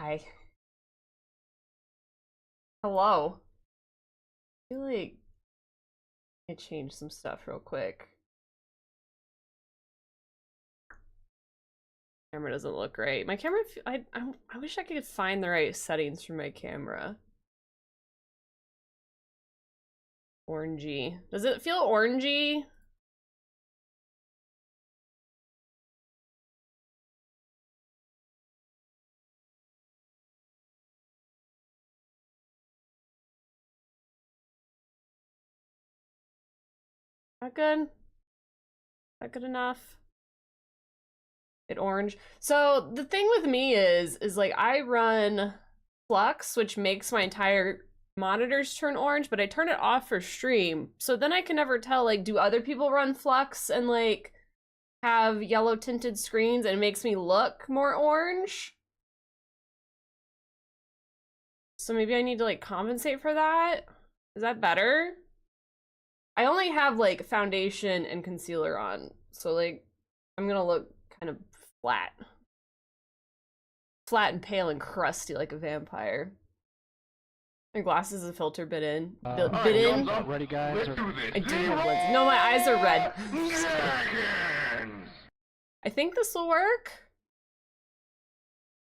Hi. Hello. I feel like I changed some stuff real quick. Camera doesn't look right. My camera, I wish I could find the right settings for my camera. Orangey. Does it feel orangey? Not good? Not good enough? It orange. So the thing with me is like I run Flux, which makes my entire monitors turn orange, but I turn it off for stream. So then I can never tell, like, do other people run Flux and like have yellow tinted screens and it makes me look more orange? So maybe I need to like compensate for that? Is that better? I only have like foundation and concealer on, so like I'm gonna look kind of flat. Flat and pale and crusty like a vampire. My glasses a filter bit in. Bit in? Ready, guys? I do have lenses. No, my eyes are red. I think this will work.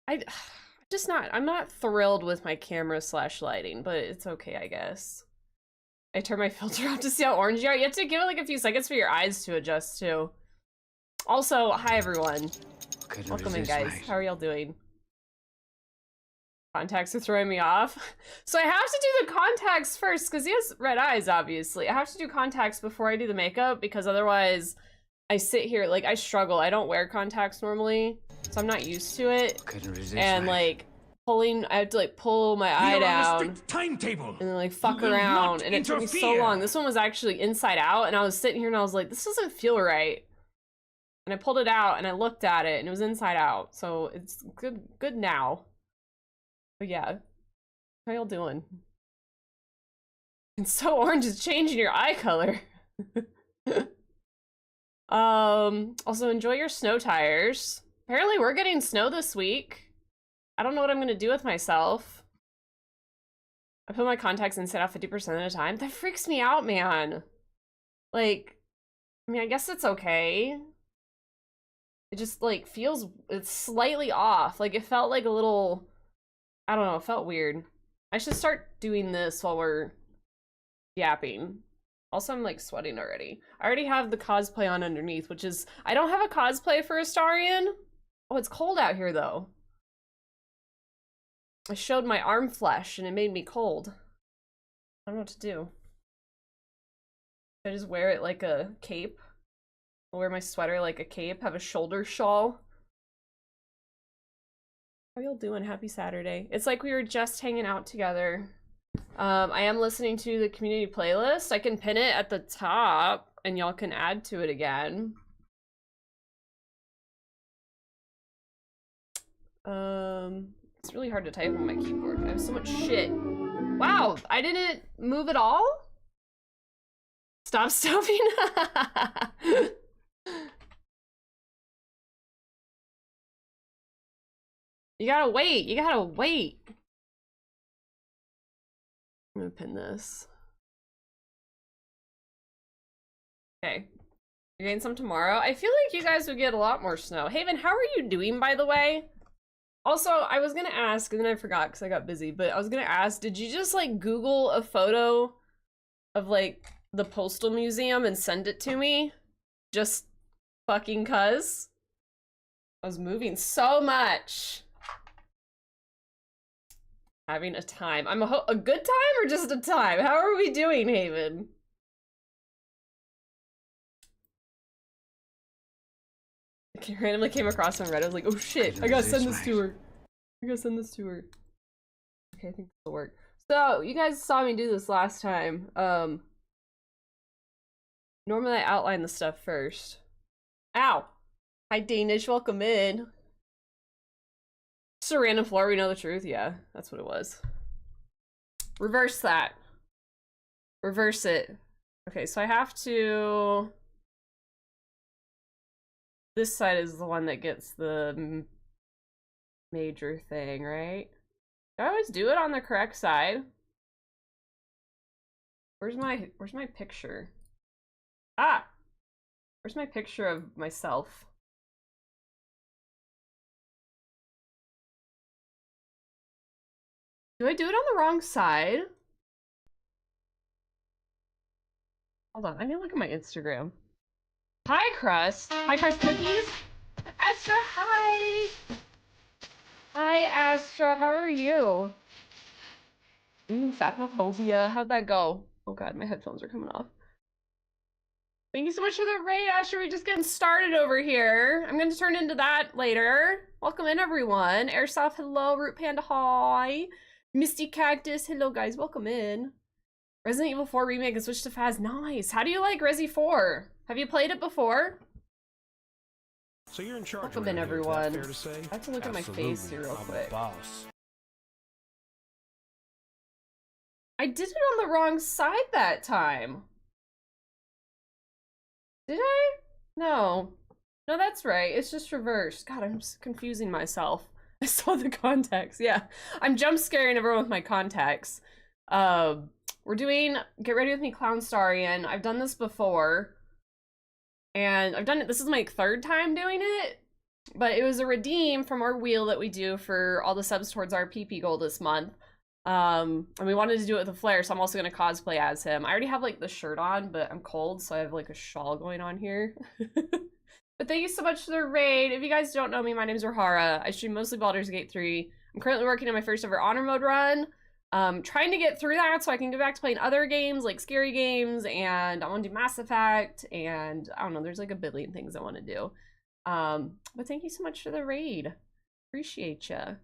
I'm not thrilled with my camera / lighting, but it's okay, I guess. I turn my filter off to see how orange you are. You have to give it like a few seconds for your eyes to adjust too. Also, hi everyone. Welcome in, guys. How are y'all doing? Contacts are throwing me off. So I have to do the contacts first because he has red eyes, obviously. I have to do contacts before I do the makeup because otherwise I sit here, like I struggle. I don't wear contacts normally, so I'm not used to it. And like I have to like pull my eye down timetable and then like fuck around, and it took me so long. This one was actually inside out, and I was sitting here and I was like, this doesn't feel right. And I pulled it out and I looked at it and it was inside out, so it's good now. But yeah, how y'all doing? It's so orange, it's changing your eye color. Also enjoy your snow tires. Apparently we're getting snow this week. I don't know what I'm gonna do with myself. I put my contacts inside out 50% of the time. That freaks me out, man. Like, I mean, I guess it's okay. It just like it's slightly off. Like it felt like a little, I don't know, it felt weird. I should start doing this while we're yapping. Also, I'm like sweating already. I already have the cosplay on underneath, which is, I don't have a cosplay for Astarion. Oh, it's cold out here though. I showed my arm flesh and it made me cold. I don't know what to do. Should I just wear it like a cape? I'll wear my sweater like a cape, have a shoulder shawl. How y'all doing? Happy Saturday. It's like we were just hanging out together. I am listening to the community playlist. I can pin it at the top and y'all can add to it again. It's really hard to type on my keyboard. I have so much shit. Wow, I didn't move at all? Stop stopping. You gotta wait. You gotta wait. I'm gonna pin this. Okay. You're getting some tomorrow? I feel like you guys would get a lot more snow. Haven, how are you doing, by the way? Also, I was gonna ask, and then I forgot because I got busy, but I was gonna ask, did you just like Google a photo of like the Postal Museum and send it to me? Just fucking cuz? I was moving so much. Having a time. I'm a good time or just a time? How are we doing, Haven? I randomly came across on Reddit. I was like, oh shit, I gotta send this to her. I gotta send this to her. Okay, I think this will work. So, you guys saw me do this last time. Normally I outline the stuff first. Ow! Hi Danish, welcome in. Just a random floor, we know the truth. Yeah, that's what it was. Reverse that. Reverse it. Okay, so I have to... This side is the one that gets the major thing, right? Do I always do it on the correct side? Where's my picture? Ah! Where's my picture of myself? Do I do it on the wrong side? Hold on, I need to look at my Instagram. Hi, Crust. Hi, Crust Cookies. Astra, hi. Hi, Astra. How are you? Fatmophobia. How'd that go? Oh god, my headphones are coming off. Thank you so much for the raid, Astra. We're just getting started over here. I'm going to turn into that later. Welcome in, everyone. Airsoft, hello. Root Panda, hi. Misty Cactus, hello, guys. Welcome in. Resident Evil 4 Remake and switched to Faz. Nice. How do you like Resi 4? Have you played it before? So you're in charge. Welcome in, everyone. Fair to say? I have to look at my face here real quick. Boss. I did it on the wrong side that time. Did I? No. No, that's right. It's just reversed. God, I'm just confusing myself. I saw the context. Yeah. I'm jump scaring everyone with my contacts. We're doing Get Ready With Me Clownstarion. I've done this before. And I've done it, this is my third time doing it. But it was a redeem from our wheel that we do for all the subs towards our PP goal this month. And we wanted to do it with a flare, so I'm also gonna cosplay as him. I already have like the shirt on, but I'm cold, so I have like a shawl going on here. But thank you so much for the raid. If you guys don't know me, my name is Rohara. I stream mostly Baldur's Gate 3. I'm currently working on my first ever honor mode run. Trying to get through that so I can go back to playing other games like scary games, and I want to do Mass Effect, and I don't know, there's like a billion things I want to do. But thank you so much for the raid. Appreciate ya. It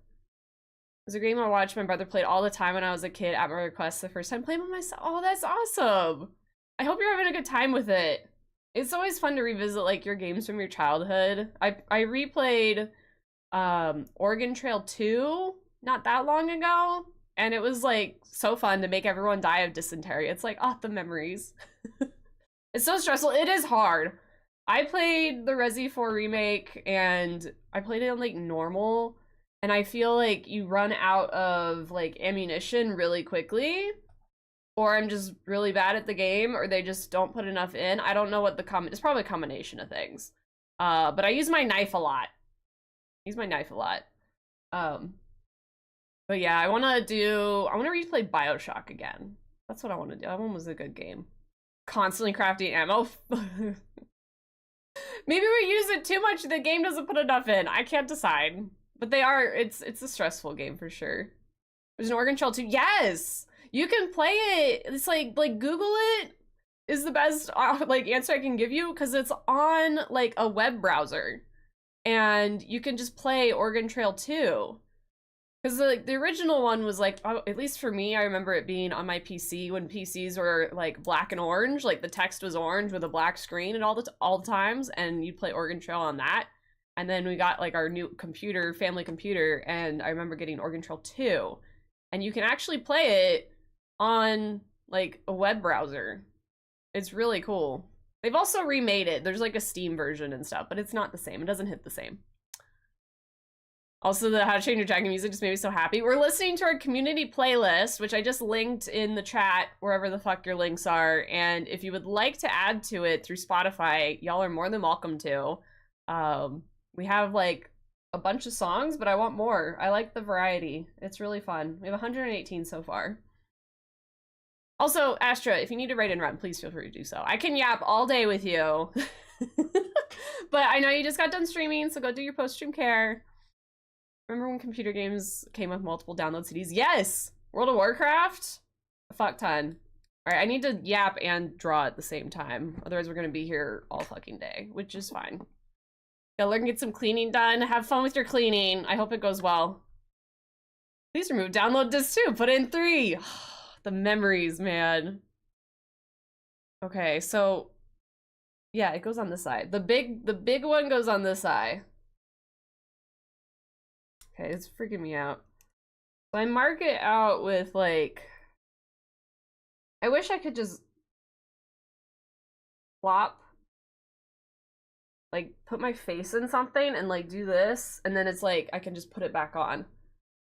was a game I watched my brother played all the time when I was a kid at my request the first time playing with myself. Oh, that's awesome. I hope you're having a good time with it. It's always fun to revisit like your games from your childhood. I replayed Oregon Trail 2 not that long ago, and it was like so fun to make everyone die of dysentery. It's like, oh, the memories. It's so stressful. It is hard. I played the Resi 4 remake and I played it on like normal, and I feel like you run out of like ammunition really quickly, or I'm just really bad at the game, or they just don't put enough in. I don't know what the it's probably a combination of things. But I use my knife a lot. But yeah, I want to replay BioShock again. That's what I want to do. That one was a good game. Constantly crafting ammo. Maybe we use it too much, the game doesn't put enough in. I can't decide. But it's a stressful game for sure. There's an Oregon Trail 2. Yes! You can play it. It's like Google it is the best like answer I can give you, because it's on like a web browser. And you can just play Oregon Trail 2. Because the original one was like, at least for me, I remember it being on my PC when PCs were like black and orange, like the text was orange with a black screen and all the times, and you'd play Oregon Trail on that. And then we got like our new computer, family computer, and I remember getting Oregon Trail 2. And you can actually play it on like a web browser. It's really cool. They've also remade it. There's like a Steam version and stuff, but it's not the same. It doesn't hit the same. Also, the How to Train Your Dragon music just made me so happy. We're listening to our community playlist, which I just linked in the chat, wherever the fuck your links are. And if you would like to add to it through Spotify, y'all are more than welcome to. We have like a bunch of songs, but I want more. I like the variety. It's really fun. We have 118 so far. Also, Astra, if you need to write and run, please feel free to do so. I can yap all day with you. But I know you just got done streaming, so go do your post-stream care. Remember when computer games came with multiple download CDs? Yes! World of Warcraft? A fuck ton. Alright, I need to yap and draw at the same time. Otherwise we're gonna be here all fucking day, which is fine. Gotta learn to get some cleaning done. Have fun with your cleaning. I hope it goes well. Please remove download disc 2. Put in 3. The memories, man. Okay, so yeah, it goes on this side. The big one goes on this side. Okay, it's freaking me out. So I mark it out with like, I wish I could just plop like put my face in something and like do this, and then it's like I can just put it back on.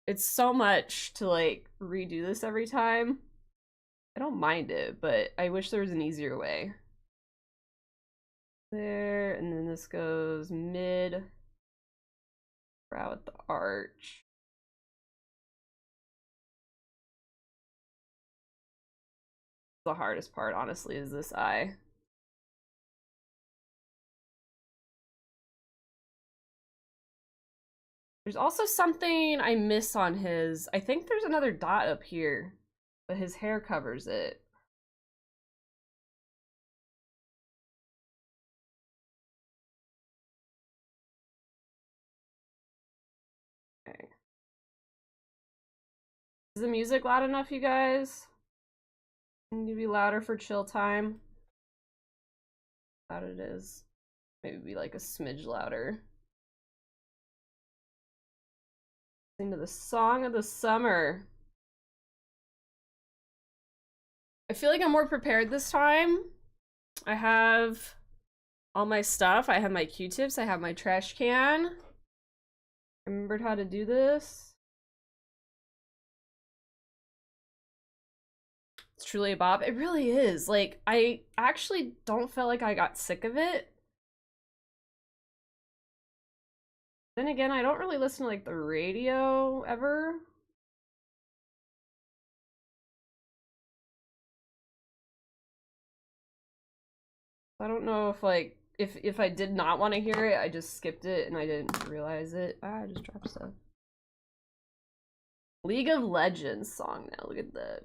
It's so much to like redo this every time. I don't mind it, but I wish there was an easier way. There, and then this goes mid brow at the arch. The hardest part, honestly, is this eye. There's also something I miss on his. I think there's another dot up here, but his hair covers it. Okay. Is the music loud enough, you guys? Need to be louder for chill time. Loud it is. Maybe be like a smidge louder. Into the song of the summer. I feel like I'm more prepared this time. I have all my stuff. I have my Q-tips. I have my trash can. I remembered how to do this. It's truly a bop. It really is. Like, I actually don't feel like I got sick of it. Then again, I don't really listen to like the radio ever. I don't know if like if I did not want to hear it, I just skipped it and I didn't realize it. Ah, I just dropped stuff. League of Legends song now. Look at that.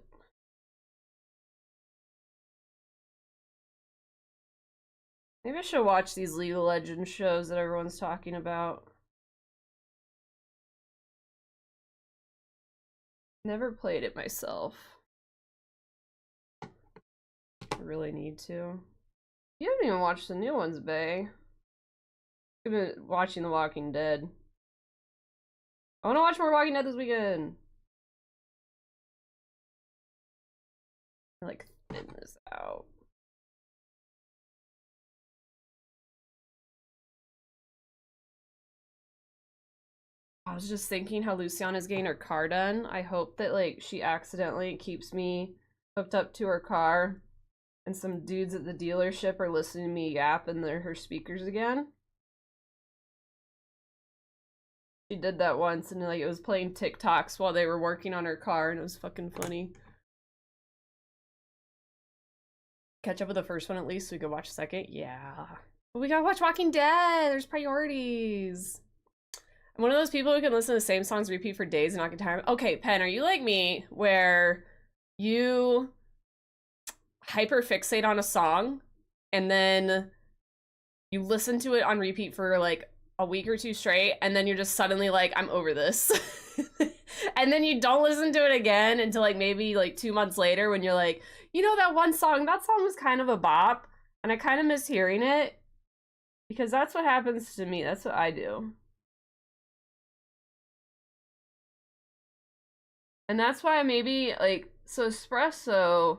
Maybe I should watch these League of Legends shows that everyone's talking about. Never played it myself. I really need to. You haven't even watched the new ones, Bae. I've been watching The Walking Dead. I want to watch more Walking Dead this weekend. I like thin this out. I was just thinking how Luciana's getting her car done. I hope that like she accidentally keeps me hooked up to her car and some dudes at the dealership are listening to me yap in her speakers again. She did that once and like it was playing TikToks while they were working on her car and it was fucking funny. Catch up with the first one at least so we could watch the second. Yeah. But we gotta watch Walking Dead. There's priorities. I'm one of those people who can listen to the same songs repeat for days and not get tired. Okay, Pen, are you like me where you hyperfixate on a song and then you listen to it on repeat for like a week or two straight and then you're just suddenly like, I'm over this. And then you don't listen to it again until like maybe like 2 months later when you're like, you know, that song was kind of a bop and I kind of miss hearing it, because that's what happens to me. That's what I do. And that's why maybe like, so Espresso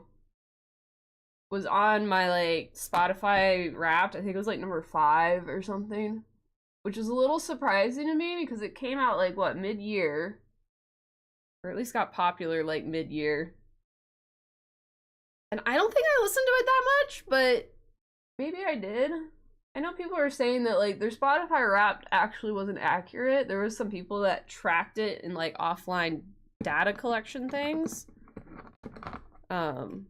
was on my like Spotify Wrapped. I think it was like number 5 or something, which is a little surprising to me because it came out like what, mid-year, or at least got popular like mid-year. And I don't think I listened to it that much, but maybe I did. I know people are saying that like their Spotify Wrapped actually wasn't accurate. There was some people that tracked it in like offline data collection things. So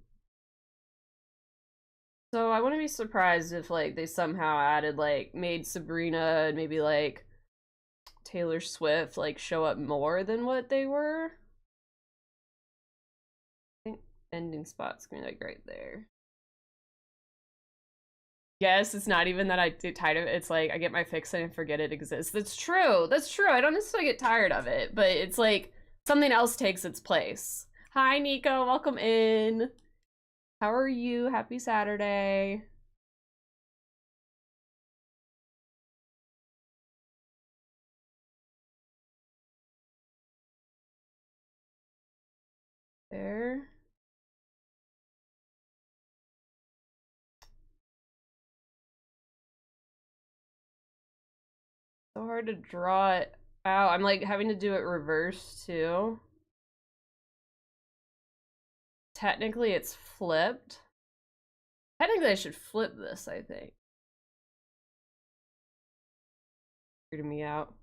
I wouldn't be surprised if like they somehow added like made Sabrina and maybe like Taylor Swift like show up more than what they were. I think ending spot's gonna be like right there. Yes, it's not even that I get tired of it. It's like I get my fix and forget it exists. That's true. That's true. I don't necessarily get tired of it, but it's like something else takes its place. Hi, Nico. Welcome in. How are you? Happy Saturday. There. So hard to draw it out. I'm like having to do it reverse too. Technically it's flipped. Technically I should flip this, I think. Weirding me out.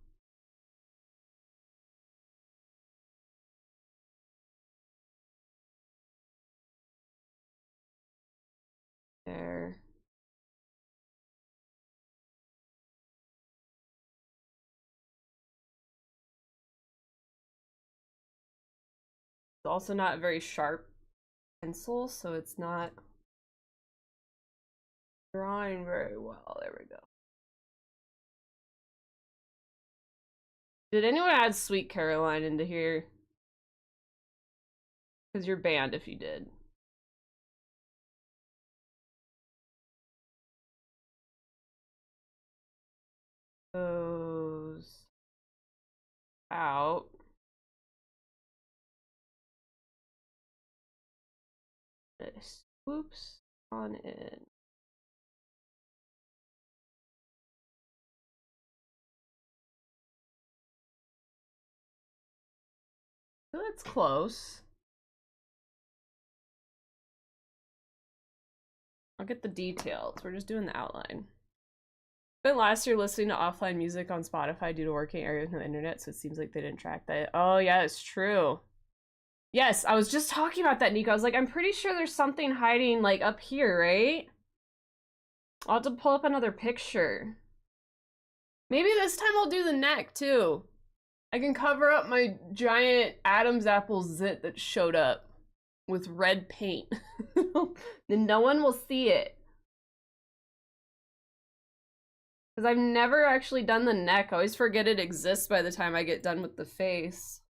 There. It's also not a very sharp pencil, so it's not drawing very well. There we go. Did anyone add Sweet Caroline into here? Because you're banned if you did. Goes out. This swoops on in. That's close. I'll get the details. We're just doing the outline. Spent last year listening to offline music on Spotify due to working area with no internet, so it seems like they didn't track that. Oh yeah, it's true. Yes, I was just talking about that, Nico. I was like, I'm pretty sure there's something hiding like up here, right? I'll have to pull up another picture. Maybe this time I'll do the neck too. I can cover up my giant Adam's apple zit that showed up with red paint. Then no one will see it. Because I've never actually done the neck. I always forget it exists by the time I get done with the face.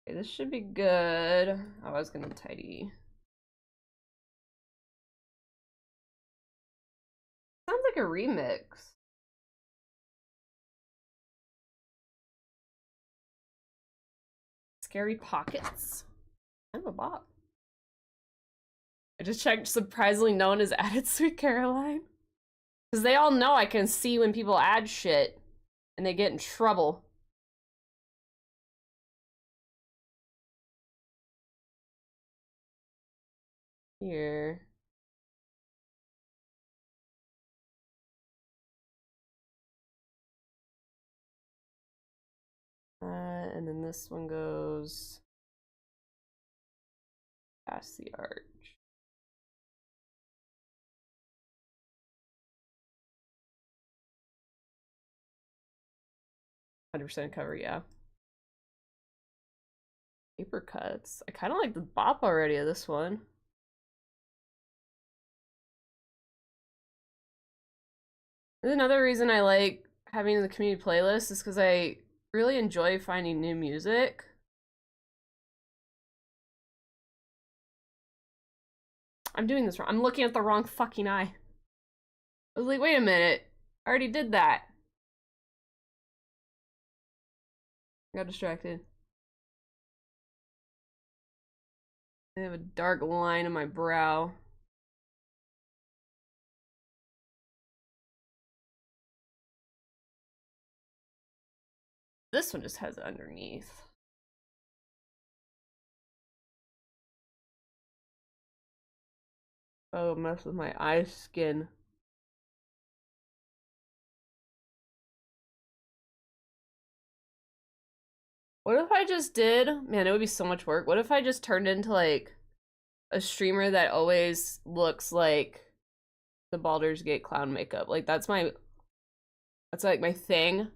Okay, this should be good. Oh, I was gonna tidy. Sounds like a remix. Scary Pockets. Kind of a bop. I just checked, surprisingly no one has added Sweet Caroline. Because they all know I can see when people add shit and they get in trouble. Here. And then this one goes past the arch. %, cover, yeah. Paper cuts. I kind of like the bop already of this one. Another reason I like having the community playlist is because I really enjoy finding new music. I'm doing this wrong. I'm looking at the wrong fucking eye. I was like, wait a minute. I already did that. I got distracted. I have a dark line in my brow. This one just has it underneath. Oh, mess with my eye skin. What if I just did, man, it would be so much work. What if I just turned into like a streamer that always looks like the Baldur's Gate clown makeup? Like that's like my thing.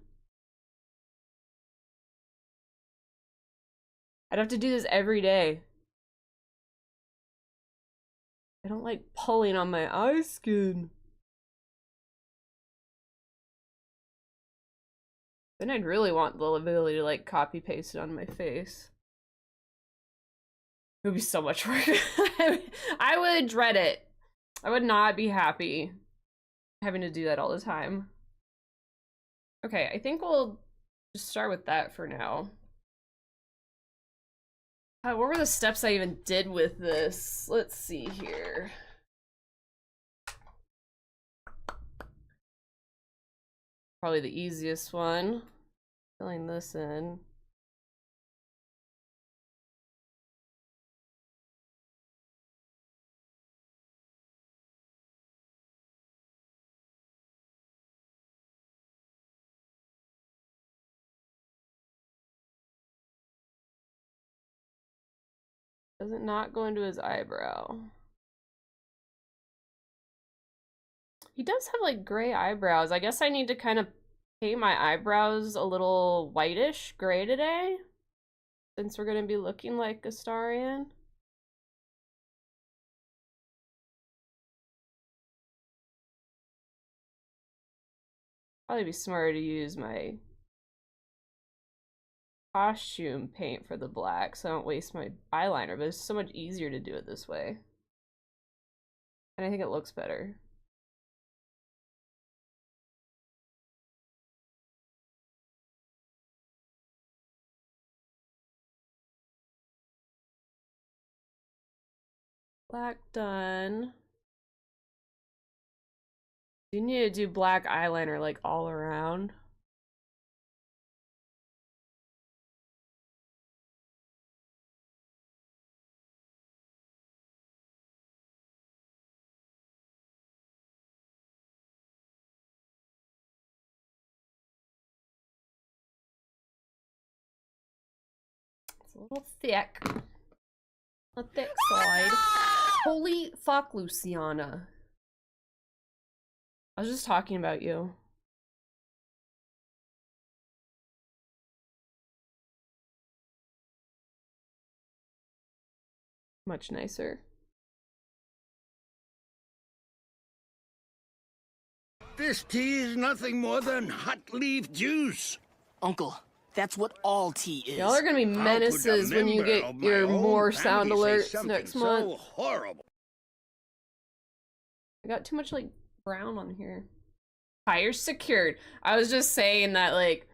I'd have to do this every day. I don't like pulling on my eye skin. Then I'd really want the ability to like copy paste it on my face. It would be so much work. I would dread it. I would not be happy having to do that all the time. Okay, I think we'll just start with that for now. What were the steps I even did with this? Let's see here. Probably the easiest one. Filling this in. Does it not go into his eyebrow? He does have like gray eyebrows. I guess I need to kind of paint my eyebrows a little whitish gray today, since we're gonna be looking like a Clownstarion. Probably be smarter to use my costume paint for the black so I don't waste my eyeliner, but it's so much easier to do it this way. And I think it looks better. Black done. You need to do black eyeliner like all around. It's a little thick. A thick side. Holy fuck, Luciana. I was just talking about you. Much nicer. This tea is nothing more than hot leaf juice. Uncle, that's what all tea is. Y'all are gonna be menaces when you get your more sound alerts next month. So horrible. I got too much like brown on here. Tires secured. I was just saying that, like,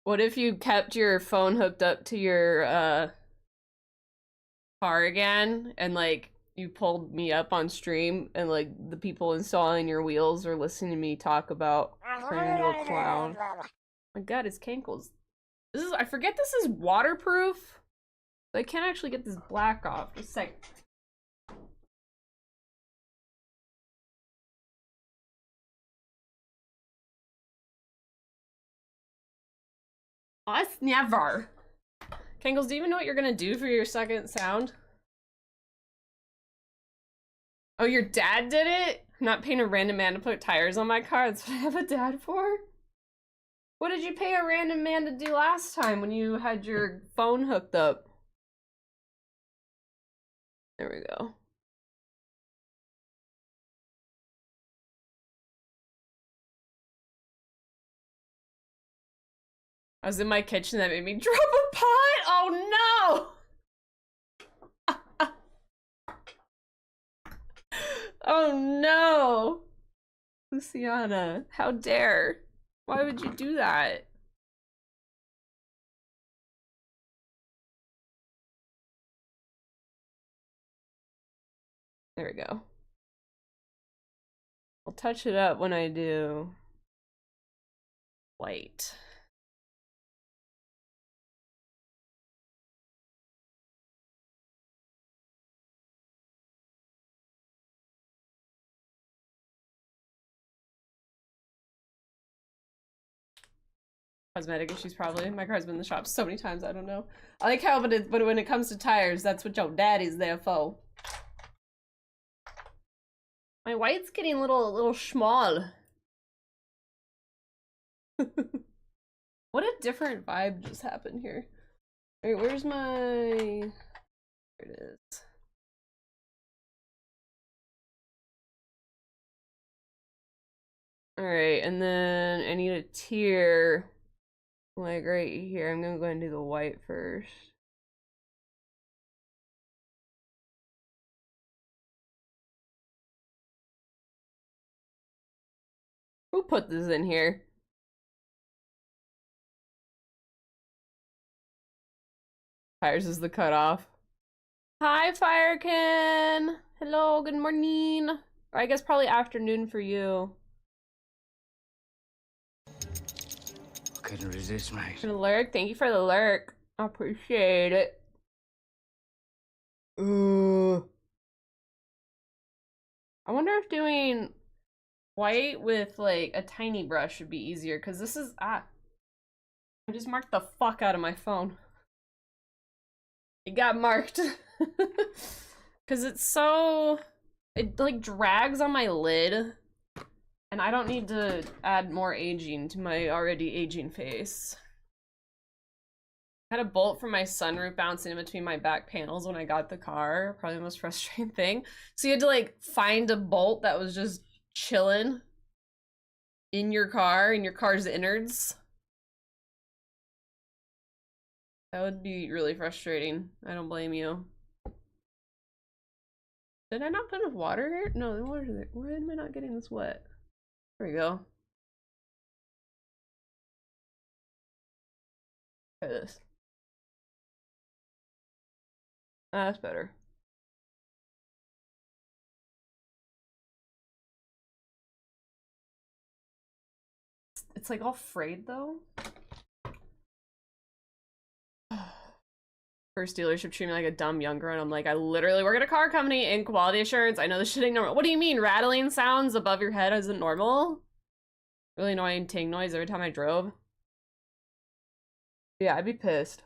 what if you kept your phone hooked up to your car again and like you pulled me up on stream and like the people installing your wheels are listening to me talk about turning into a clown. My god, his cankles. This is, I forget this is waterproof. I can't actually get this black off. Just a sec. Us never. Kangles, do you even know what you're gonna do for your second sound? Oh, your dad did it? I'm not paying a random man to put tires on my car. That's what I have a dad for? What did you pay a random man to do last time when you had your phone hooked up? There we go. I was in my kitchen, that made me drop a pot. Oh no! Oh no! Luciana, how dare? Why would you do that? There we go. I'll touch it up when I do white. Cosmetic issues probably. My car's been in the shop so many times, I don't know. I like how, but when it comes to tires, that's what your daddy's there for. My white's getting a little small. What a different vibe just happened here. Alright, where's my... There it is. Alright, and then I need a tear. Like right here. I'm gonna go and do the white first. Who put this in here? Tires is the cutoff. Hi, Firekin. Hello, good morning. Or I guess probably afternoon for you. Couldn't resist, mate. For the lurk, thank you for the lurk. I appreciate it. I wonder if doing white with like a tiny brush would be easier, because this is I just marked the fuck out of my phone. It got marked. Because it's so, it like drags on my lid, and I don't need to add more aging to my already aging face. I had a bolt from my sunroof bouncing in between my back panels when I got the car. Probably the most frustrating thing. So you had to like find a bolt that was just chilling in your car's innards. That would be really frustrating. I don't blame you. Did I not put enough water here? No, the water's there. Why am I not getting this wet? There we go. Try this. That's better. It's like all frayed though. First dealership treating me like a dumb younger, and I'm like, I literally work at a car company in quality assurance. I know this shit ain't normal. What do you mean rattling sounds above your head isn't normal? Really annoying ting noise every time I drove. Yeah, I'd be pissed.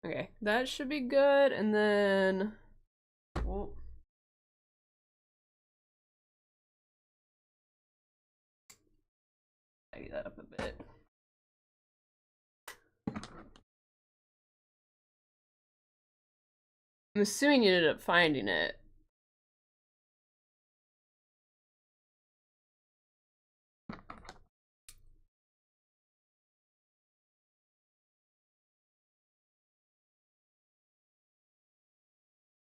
Okay, that should be good, and then... Oh. Tidy that up a bit. I'm assuming you ended up finding it.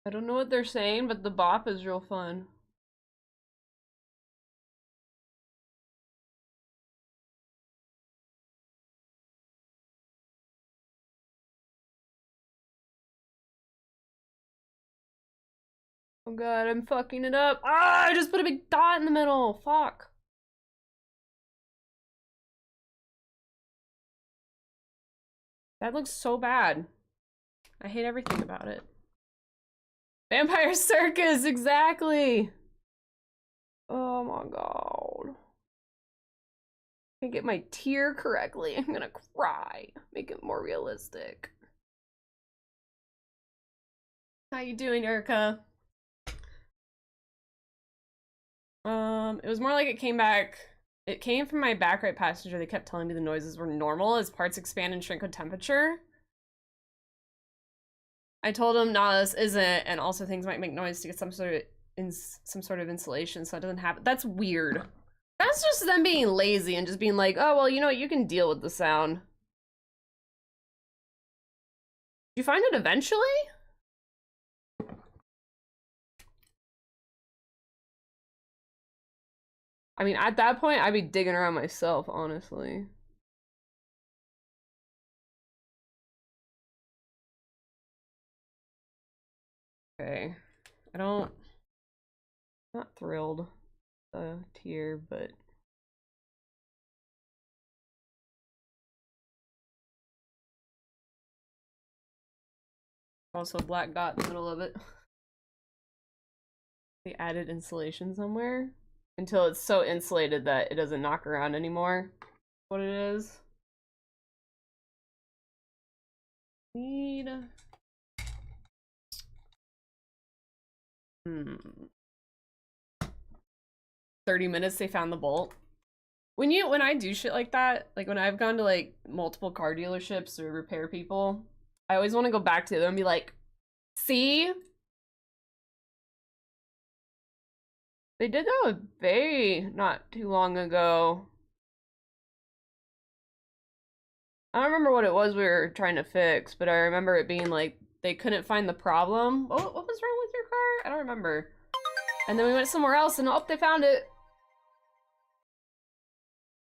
I don't know what they're saying, but the bop is real fun. Oh god, I'm fucking it up. Ah, I just put a big dot in the middle. Fuck. That looks so bad. I hate everything about it. Vampire Circus, exactly. Oh my god. Can't get my tear correctly. I'm gonna cry. Make it more realistic. How you doing, Erica? It was more like it came back. It came from my back right passenger. They kept telling me the noises were normal as parts expand and shrink with temperature. I told him, nah, this isn't, and also things might make noise to get some sort of insulation so it doesn't happen. That's weird. That's just them being lazy and just being like, oh, well, you know what, you can deal with the sound. You find it eventually? I mean, at that point, I'd be digging around myself, honestly. Okay. I'm not thrilled the tier, but also a black dot in the middle of it. They added insulation somewhere until it's so insulated that it doesn't knock around anymore. What it is. Need 30 minutes they found the bolt. When I do shit like that, like when I've gone to like multiple car dealerships or repair people, I always want to go back to them and be like, see? They did that with Bay not too long ago. I don't remember what it was we were trying to fix, but I remember it being like they couldn't find the problem. What was wrong with your car? I don't remember. And then we went somewhere else and oh, they found it.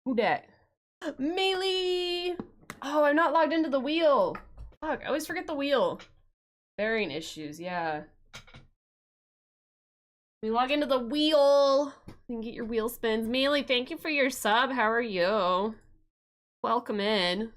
Who dat? Melee! Oh, I'm not logged into the wheel. Fuck, I always forget the wheel. Bearing issues, yeah. We log into the wheel. You can get your wheel spins. Melee, thank you for your sub. How are you? Welcome in.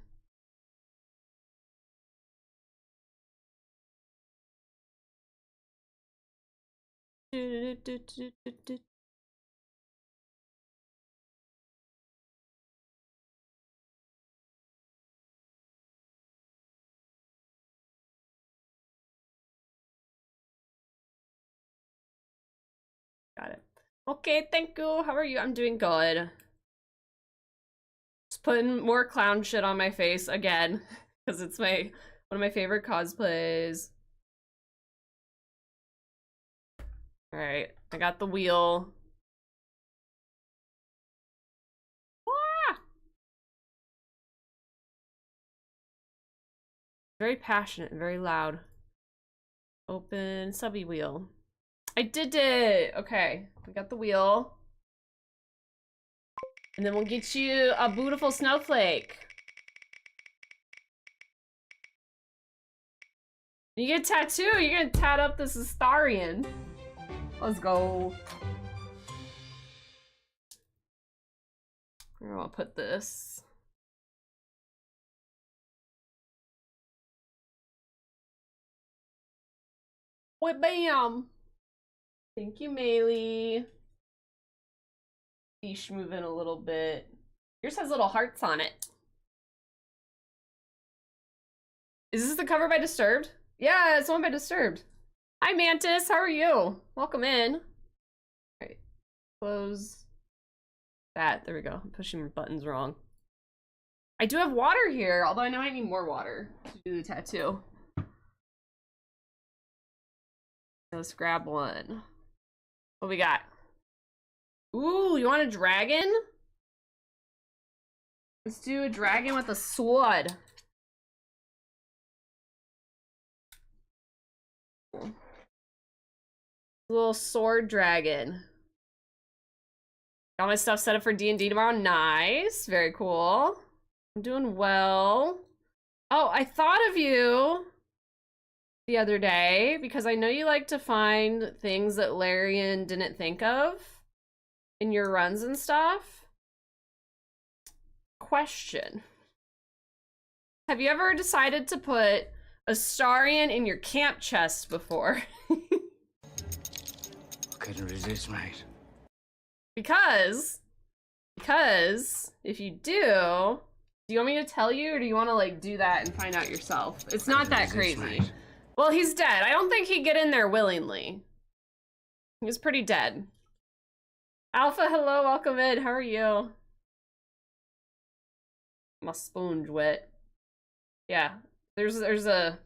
Got it. Okay, thank you. How are you? I'm doing good. Just putting more clown shit on my face again because it's one of my favorite cosplays. All right, I got the wheel. Ah! Very passionate and very loud. Open subby wheel. I did it! Okay, we got the wheel. And then we'll get you a beautiful snowflake. You get a tattoo, you're gonna tat up this Clownstarion. Let's go. Where do I put this? Wait, bam! Thank you, Melee. Fish moving a little bit. Yours has little hearts on it. Is this the cover by Disturbed? Yeah, it's one by Disturbed. Hi, Mantis. How are you? Welcome in. All right, close that. There we go. I'm pushing buttons wrong. I do have water here, although I know I need more water to do the tattoo. Let's grab one. What we got? Ooh, you want a dragon? Let's do a dragon with a sword. Little sword dragon. Got my stuff set up for D&D tomorrow. Nice. Very cool. I'm doing well. Oh, I thought of you the other day because I know you like to find things that Larian didn't think of in your runs and stuff. Question. Have you ever decided to put a Starion in your camp chest before? Couldn't resist, mate. Because if you do you want me to tell you or do you want to like do that and find out yourself? It's not that crazy. Well, he's dead. I don't think he'd get in there willingly. He was pretty dead. Alpha, hello, welcome in. How are you? My sponge wet. Yeah, there's a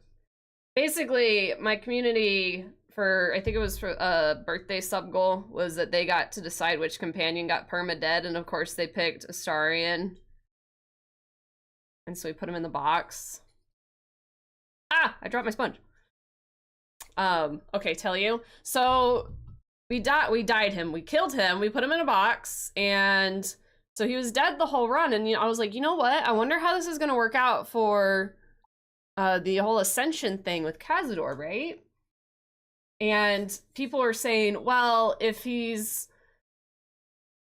basically my community for I think it was for a birthday sub goal was that they got to decide which companion got perma-dead, and of course they picked Astarion. And so we put him in the box. Ah, I dropped my sponge. Okay, tell you. So we died him. We killed him. We put him in a box, and so he was dead the whole run. And I was like, you know what? I wonder how this is gonna work out for the whole Ascension thing with Cazador, right? And people are saying, well, if he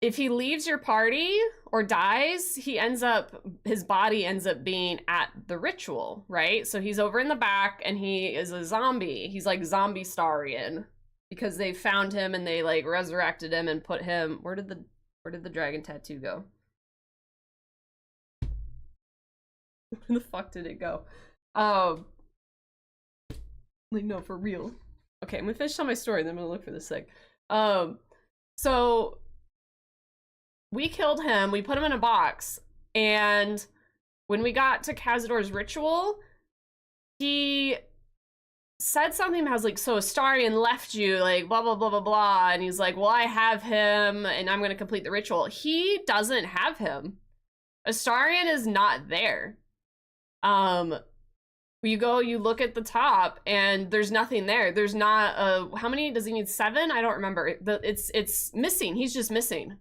leaves your party or dies, his body ends up being at the ritual, right? So he's over in the back and he is a zombie. He's like zombie Starion because they found him and they like resurrected him and put him, where did the dragon tattoo go? Where the fuck did it go? Like, no, for real. Okay, I'm gonna finish telling my story, then I'm gonna look for this thing. So we killed him, we put him in a box, and when we got to Cazador's ritual, he said something that was like, so Astarion left you, like, blah, blah, blah, blah, blah, and he's like, well, I have him, and I'm gonna complete the ritual. He doesn't have him. Astarion is not there. You go, you look at the top, and there's nothing there. There's not a, how many does he need? 7? I don't remember. It's missing. He's just missing.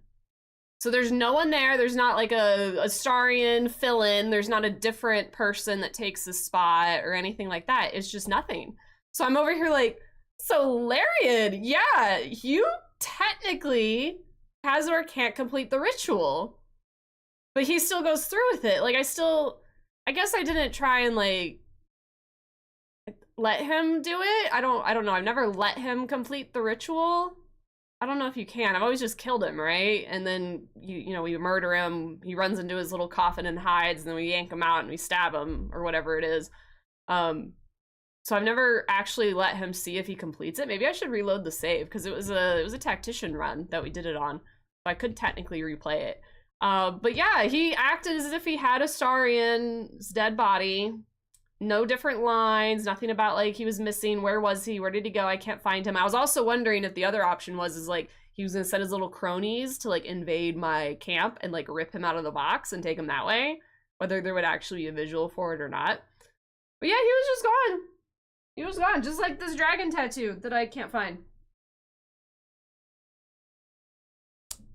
So there's no one there. There's not like a Starion fill-in. There's not a different person that takes his spot or anything like that. It's just nothing. So I'm over here like, so Larian, yeah, you technically, Kazor can't complete the ritual, but he still goes through with it. Like I guess I didn't try and like let him do it. I don't know. I've never let him complete the ritual. I don't know if you can. I've always just killed him, right? And then you know, we murder him. He runs into his little coffin and hides, and then we yank him out and we stab him or whatever it is. So I've never actually let him see if he completes it. Maybe I should reload the save because it was a tactician run that we did it on. So I could technically replay it. But yeah, he acted as if he had a Starion's dead body. No different lines, nothing about like he was missing. Where was he? Where did he go? I can't find him. I was also wondering if the other option is like he was gonna send his little cronies to like invade my camp and like rip him out of the box and take him that way. Whether there would actually be a visual for it or not. But yeah, he was just gone. He was gone, just like this dragon tattoo that I can't find.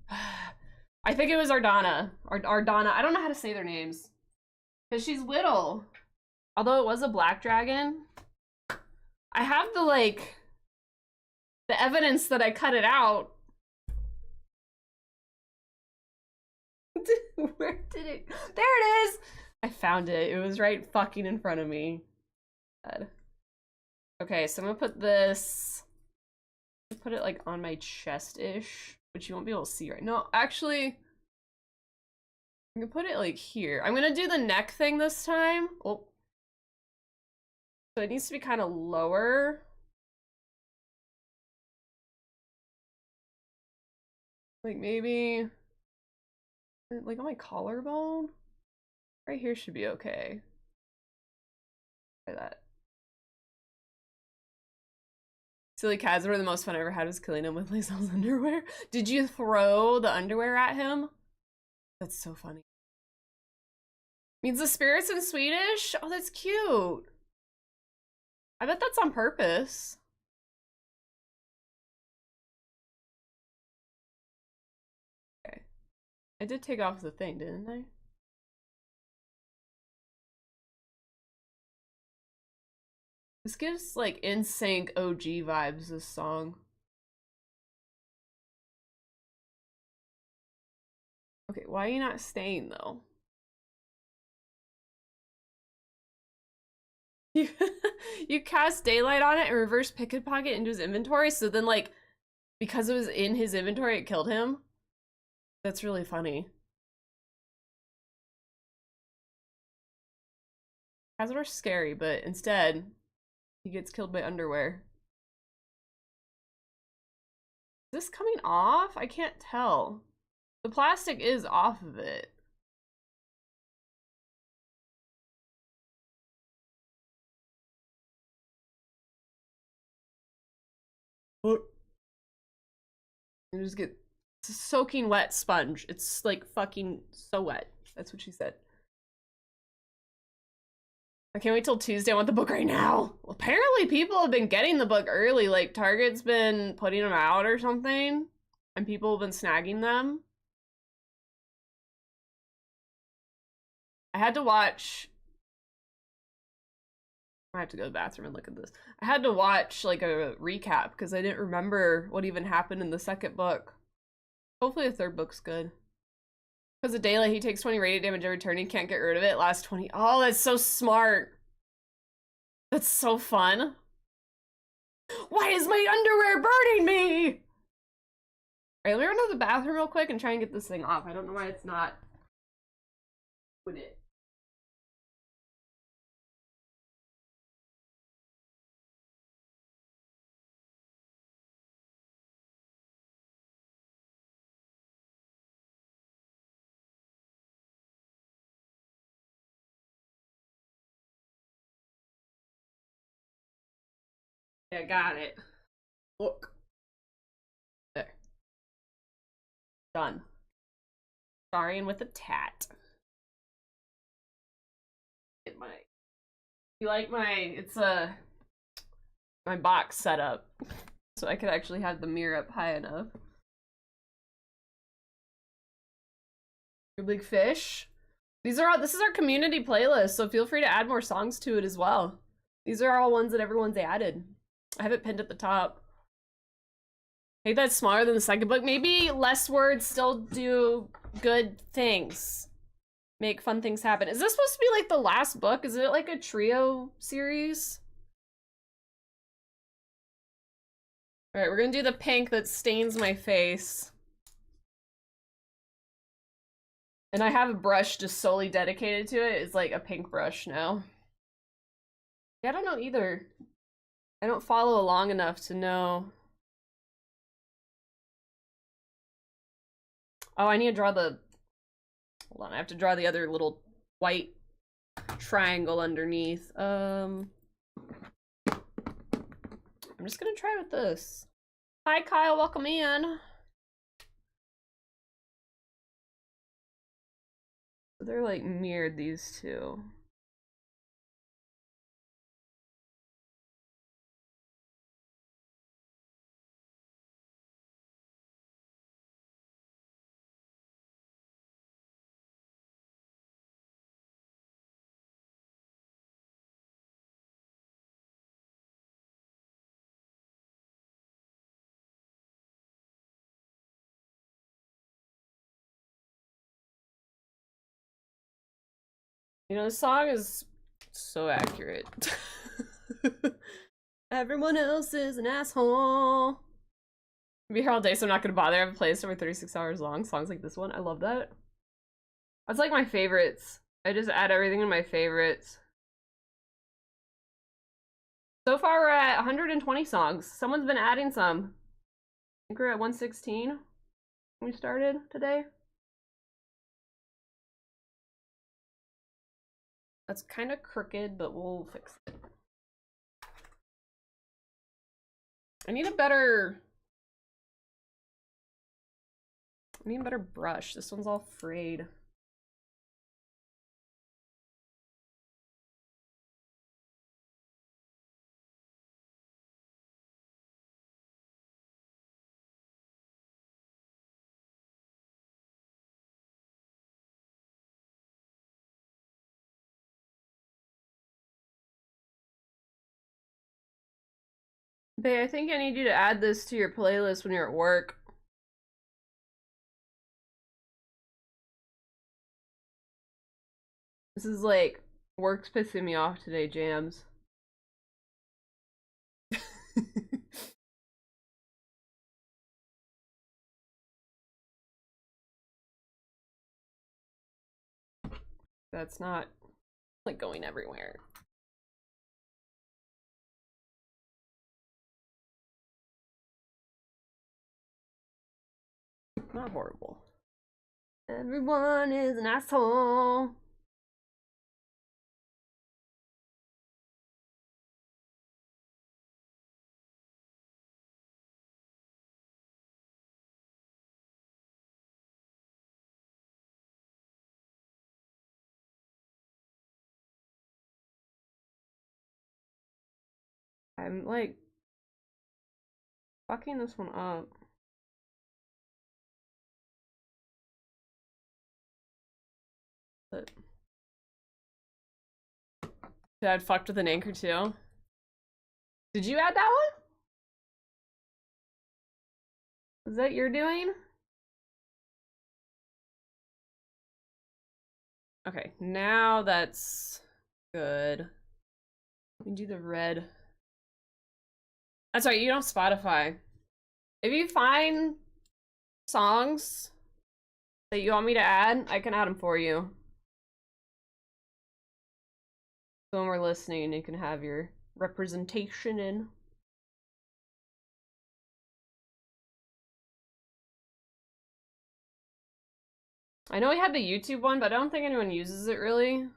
I think it was Ardana. Ardana. I don't know how to say their names. Because she's little. Although it was a black dragon. I have the, like, the evidence that I cut it out. Where did it? There it is! I found it. It was right fucking in front of me. God. Okay, so I'm gonna put this... put it, like, on my chest-ish. Which you won't be able to see right now. Actually, I'm gonna put it, like, here. I'm gonna do the neck thing this time. Oh. So it needs to be kind of lower. Like maybe, like on my collarbone? Right here should be okay. Try that. Silly Kaz were the most fun I ever had was killing him with Lysol's underwear. Did you throw the underwear at him? That's so funny. Means the spirits in Swedish? Oh, that's cute. I bet that's on purpose. Okay. I did take off the thing, didn't I? This gives like NSYNC OG vibes, this song. Okay, why are you not staying though? You cast daylight on it and reverse pickpocket into his inventory, so then like because it was in his inventory it killed him. That's really funny. Kazor's scary, but instead he gets killed by underwear. Is this coming off? I can't tell. The plastic is off of it. You just get it's a soaking wet sponge. It's like fucking so wet. That's what she said. I can't wait till Tuesday. I want the book right now. Well, apparently people have been getting the book early. Like Target's been putting them out or something. And people have been snagging them. I had to watch... I have to go to the bathroom and look at this. I had to watch like a recap because I didn't remember what even happened in the second book. Hopefully the third book's good. Because of daylight, he takes 20 radiant damage every turn. He can't get rid of it. Last 20. Oh, that's so smart. That's so fun. Why is my underwear burning me? Alright, let me run to the bathroom real quick and try and get this thing off. I don't know why it's not. Would it? Yeah, got it. Look. There. Done. Starion with a tat. get my... You like my... It's my box setup. So I could actually have the mirror up high enough. Your Big Fish. These are all... This is our community playlist, so feel free to add more songs to it as well. These are all ones that everyone's added. I have it pinned at the top. I think that's smaller than the second book. Maybe less words still do good things. Make fun things happen. Is this supposed to be like the last book? Is it like a trio series? Alright, we're gonna do the pink that stains my face. And I have a brush just solely dedicated to it. It's like a pink brush now. Yeah, I don't know either. I don't follow along enough to know. Oh, I need to draw the... Hold on, I have to draw the other little white triangle underneath. I'm just gonna try with this. Hi, Kyle, welcome in. They're like mirrored, these two. You know, this song is so accurate. Everyone else is an asshole. I'll be here all day, so I'm not gonna bother. I have a playlist over 36 hours long. Songs like this one. I love that. That's like my favorites. I just add everything in my favorites. So far, we're at 120 songs. Someone's been adding some. I think we're at 116 when we started today. That's kind of crooked, but we'll fix it. I need a better brush. This one's all frayed. Bae, I think I need you to add this to your playlist when you're at work. This is like, work's pissing me off today, Jams. That's not like going everywhere. Not horrible. Everyone is an asshole. I'm like fucking this one up. But Dad fucked with an anchor too. Did you add that one? Is that your doing? Okay, now that's good. We can do the red. That's right, you don't have Spotify. If you find songs that you want me to add, I can add them for you. So when we're listening, you can have your representation in. I know we had the YouTube one, but I don't think anyone uses it really.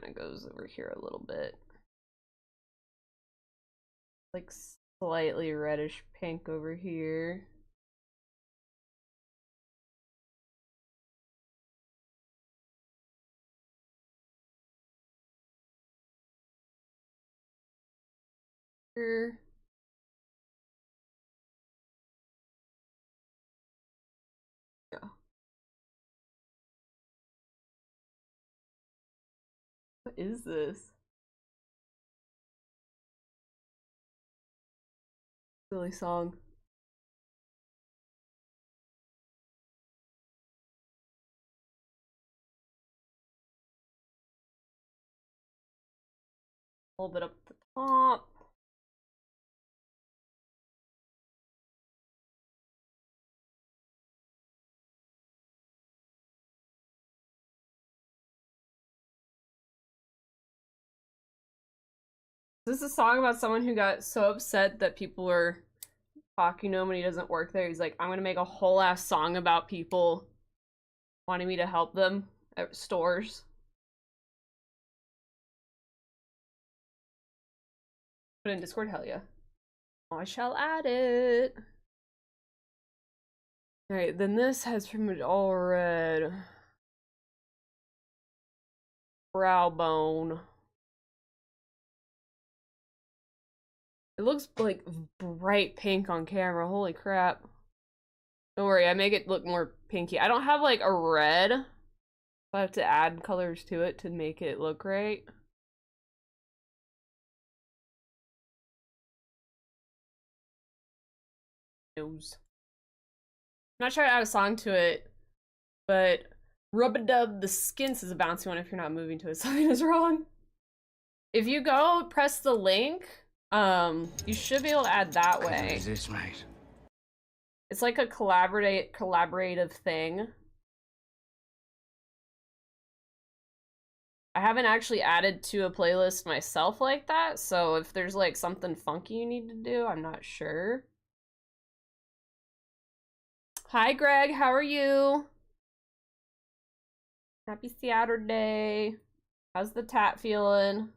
Kind of goes over here a little bit. Like slightly reddish pink over here. Here. Yeah. What is this? Silly song. A little bit up the top. This is a song about someone who got so upset that people were talking to him when he doesn't work there. He's like, I'm gonna make a whole ass song about people wanting me to help them at stores. Put in Discord, hell yeah. I shall add it. Alright, then this has pretty much all red. Brow bone. It looks like bright pink on camera. Holy crap. Don't worry, I make it look more pinky. I don't have like a red. I have to add colors to it to make it look right. Nose. I'm not sure how to add a song to it, but Rub-a-dub the Skins is a bouncy one if you're not moving to it. Something is wrong. If you go press the link, you should be able to add that way. Is this right? It's like a collaborative thing. I haven't actually added to a playlist myself like that, so if there's like something funky you need to do, I'm not sure. Hi Greg, how are you? Happy Saturday. How's the tat feeling?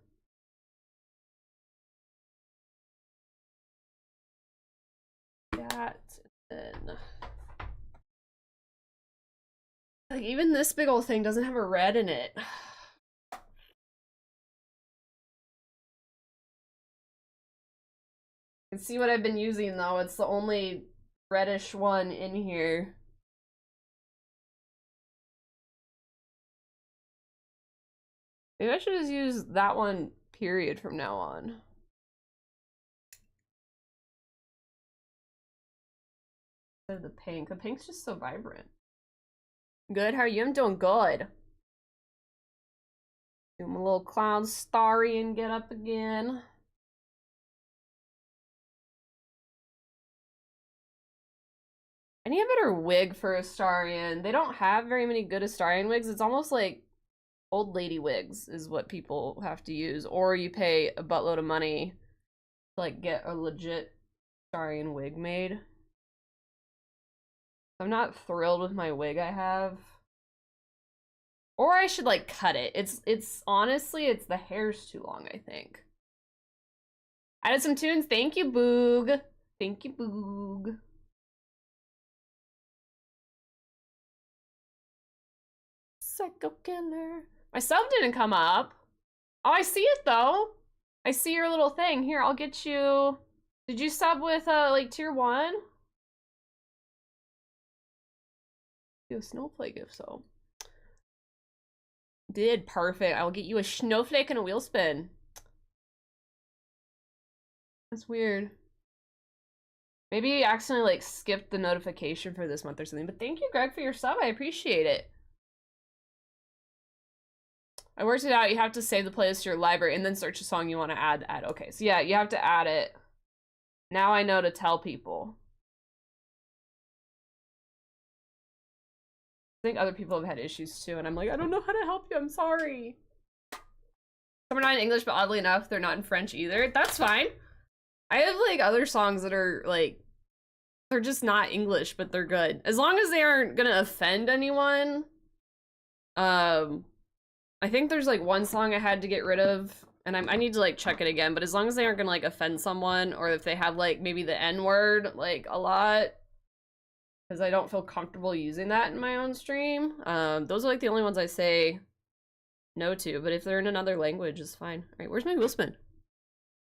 That and then like even this big old thing doesn't have a red in it. You can see what I've been using though. It's the only reddish one in here. Maybe I should just use that one period from now on. Instead of the pink. The pink's just so vibrant. Good, how are you? I'm doing good. Do my little Clownstarion get up again. I need a better wig for Astarion. They don't have very many good Astarion wigs. It's almost like old lady wigs is what people have to use. Or you pay a buttload of money to like get a legit Astarion wig made. I'm not thrilled with my wig I have. Or I should like cut it. It's honestly, it's the hair's too long, I think. Added some tunes. Thank you, Boog. Thank you, Boog. Psycho killer. My sub didn't come up. Oh, I see it though. I see your little thing. Here, I'll get you. Did you sub with like tier 1? Do a snowflake if so. Did perfect. I'll get you a snowflake and a wheel spin. That's weird. Maybe you accidentally like skipped the notification for this month or something. But thank you, Greg, for your sub. I appreciate it. I worked it out. You have to save the playlist to your library and then search a song you want to add. Okay, so yeah, you have to add it. Now I know to tell people. I think other people have had issues too, and I'm like, I don't know how to help you. I'm sorry. Some are not in English, but oddly enough, they're not in French either. That's fine. I have like other songs that are like, they're just not English, but they're good. As long as they aren't gonna offend anyone. I think there's like one song I had to get rid of And I need to like check it again, but as long as they aren't gonna like offend someone, or if they have like maybe the N-word like a lot, because I don't feel comfortable using that in my own stream. Those are like the only ones I say no to, but if they're in another language, it's fine. All right, where's my wheel spin?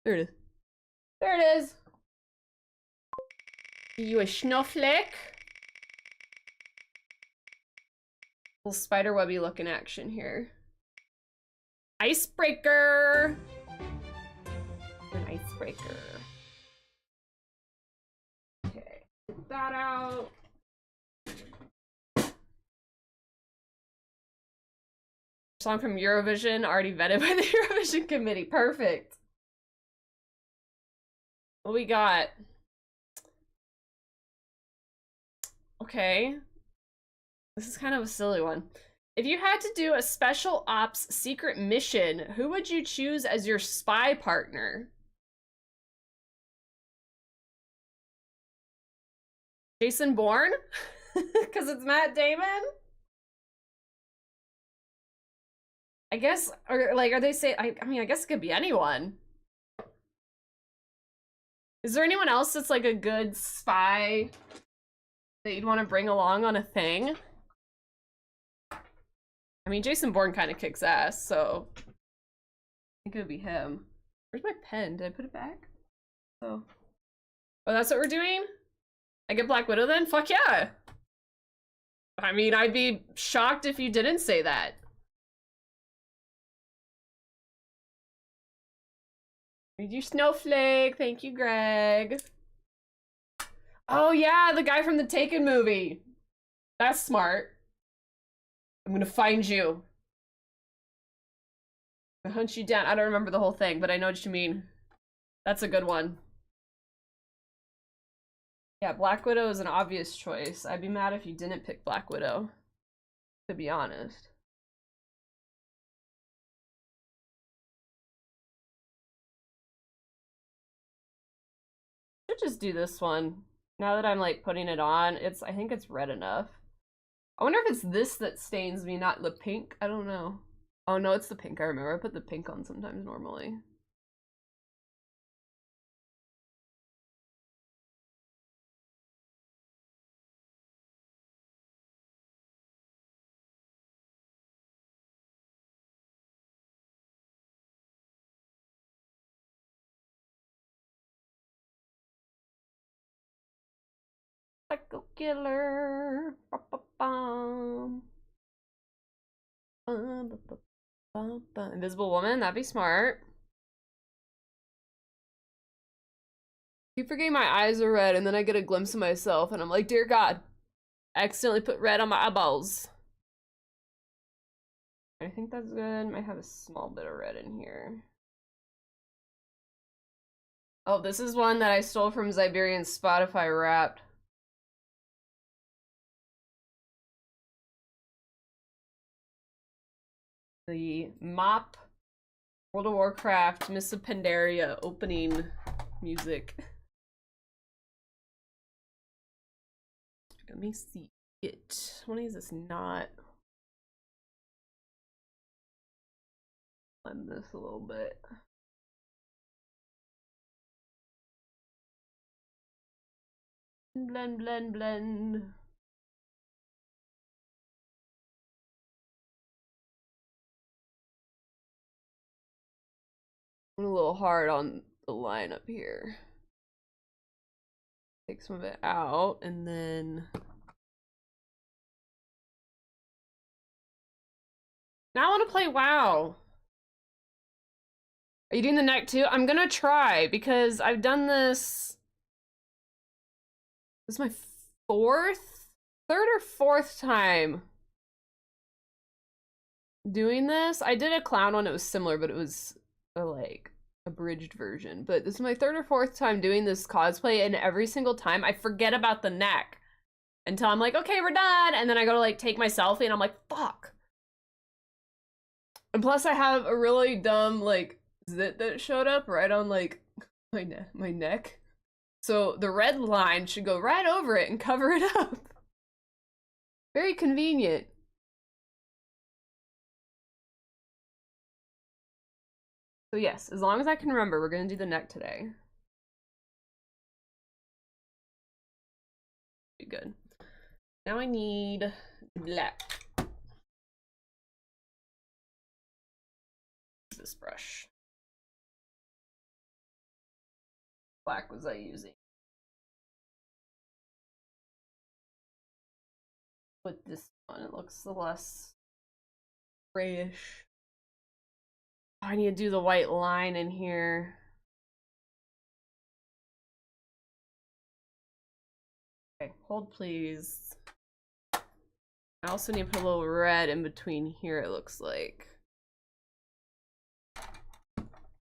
There it is. There it is. You a snowflake? Little spiderwebby looking action here. Icebreaker! An icebreaker. Okay, get that out. Song from Eurovision, already vetted by the Eurovision committee. Perfect. What we got? Okay. This is kind of a silly one. If you had to do a special ops secret mission, who would you choose as your spy partner? Jason Bourne? Because it's Matt Damon? I guess, or like, are they saying, I mean, I guess it could be anyone. Is there anyone else that's like a good spy that you'd want to bring along on a thing? I mean, Jason Bourne kind of kicks ass, so I think it would be him. Where's my pen? Did I put it back? Oh, that's what we're doing? I get Black Widow then? Fuck yeah! I mean, I'd be shocked if you didn't say that. You snowflake. Thank you, Greg. Oh yeah, the guy from the Taken movie. That's smart. I'm gonna find you. I hunt you down. I don't remember the whole thing, but I know what you mean. That's a good one. Yeah, Black Widow is an obvious choice. I'd be mad if you didn't pick Black Widow, to be honest. Should just do this one. Now that I'm like putting it on, I think it's red enough. I wonder if it's this that stains me, not the pink. I don't know. Oh no, it's the pink. I remember I put the pink on sometimes normally. Psycho killer. Ba-ba-bum. Ba-ba-ba-ba-ba. Invisible woman, that'd be smart. Keep forgetting my eyes are red, and then I get a glimpse of myself, and I'm like, dear God, I accidentally put red on my eyeballs. I think that's good. Might have a small bit of red in here. Oh, this is one that I stole from Siberian's Spotify Wrapped. The MOP World of Warcraft Mists of Pandaria opening music. Let me see it. One is this not. Blend this a little bit. Blend, blend, blend. I'm a little hard on the line up here. Take some of it out, and then now I want to play WoW. Are you doing the neck too? I'm gonna try, because I've done this. This is my third or fourth time doing this. I did a clown one, it was similar, but it was a like abridged version. But this is my third or fourth time doing this cosplay, and every single time I forget about the neck until I'm like, okay, we're done, and then I go to like take my selfie and I'm like, fuck. And plus I have a really dumb like zit that showed up right on like my neck, so the red line should go right over it and cover it up. Very convenient. So yes, as long as I can remember, we're gonna do the neck today. Be good. Now I need black. This brush. Black was I using? With this one, it looks less grayish. Oh, I need to do the white line in here. Okay, hold please. I also need to put a little red in between here, it looks like.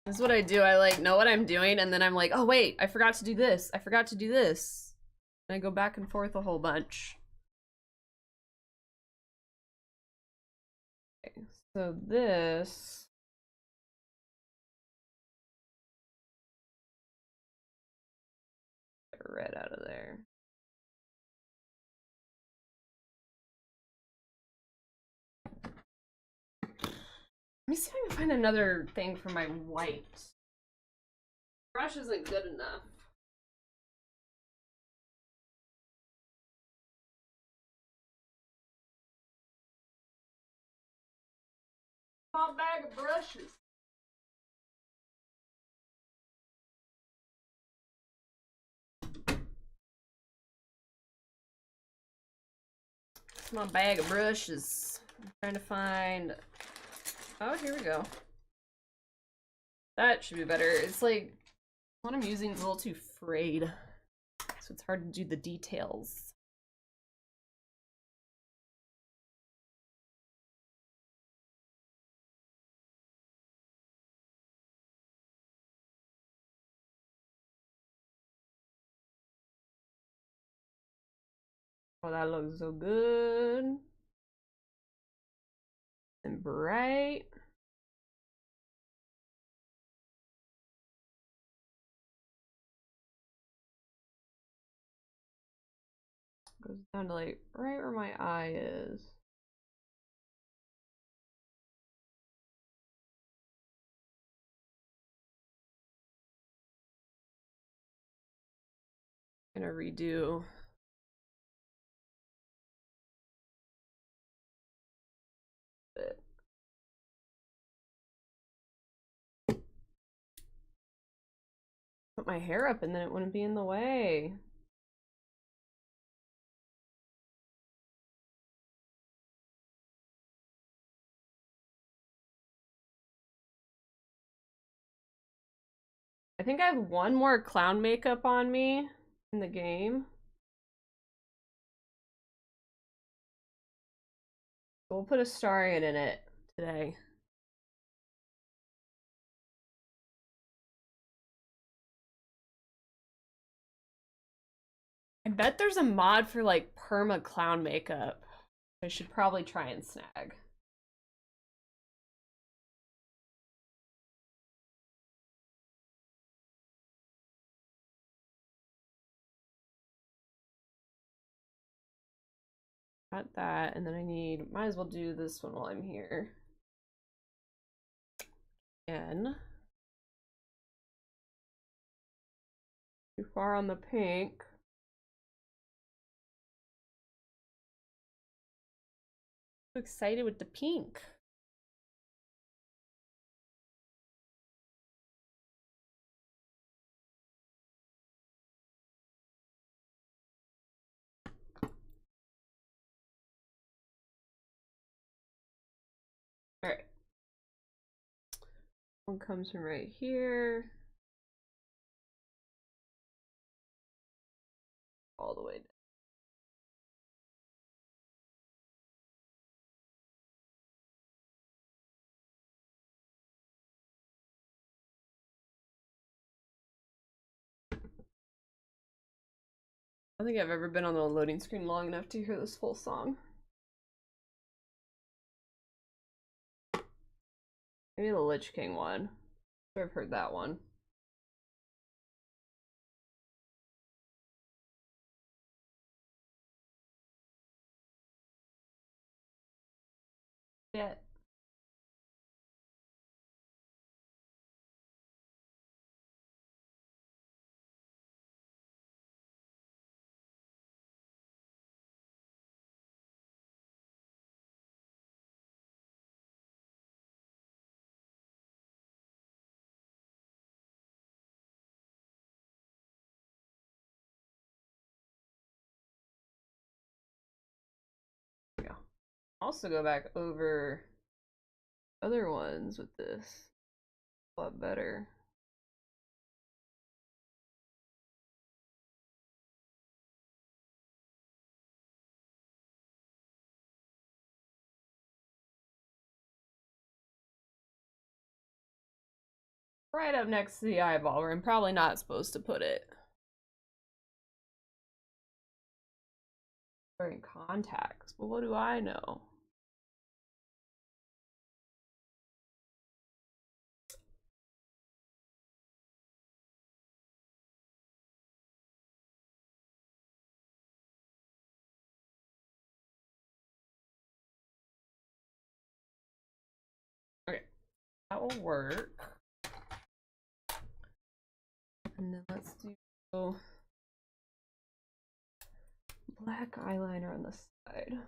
This is what I do. I like know what I'm doing and then I'm like, oh wait, I forgot to do this. I forgot to do this. And I go back and forth a whole bunch. Okay, so this. Get red out of there. Let me see if I can find another thing for my white. Brush isn't good enough. Small bag of brushes. My bag of brushes. I'm trying to find. Oh, here we go. That should be better. It's like what I'm using is a little too frayed, so it's hard to do the details. Oh, that looks so good and bright. Goes down to like right where my eye is. I'm gonna redo it. Put my hair up and then it wouldn't be in the way. I think I have one more clown makeup on me in the game. We'll put a Starion in it today. I bet there's a mod for like perma clown makeup. I should probably try and snag. Got that, and then I need, might as well do this one while I'm here. Again. Too far on the pink. So excited with the pink. All right. One comes from right here. All the way down. I don't think I've ever been on the loading screen long enough to hear this full song. Maybe the Lich King one. I've heard that one. Yeah. also go back over other ones with this a lot better. Right up next to the eyeball where I'm probably not supposed to put it. Wearing contacts, but what do I know? Okay, that will work. And then let's do black eyeliner on the side.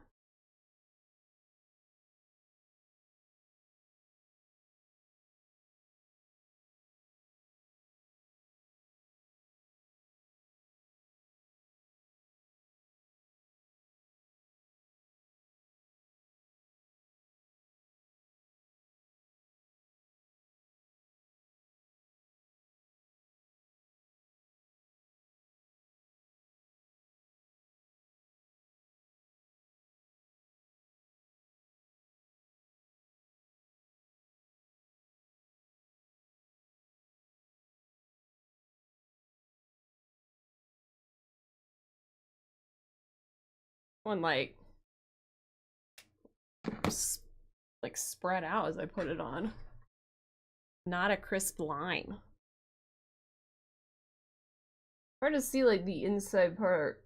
One like spread out as I put it on. Not a crisp line. Hard to see like the inside part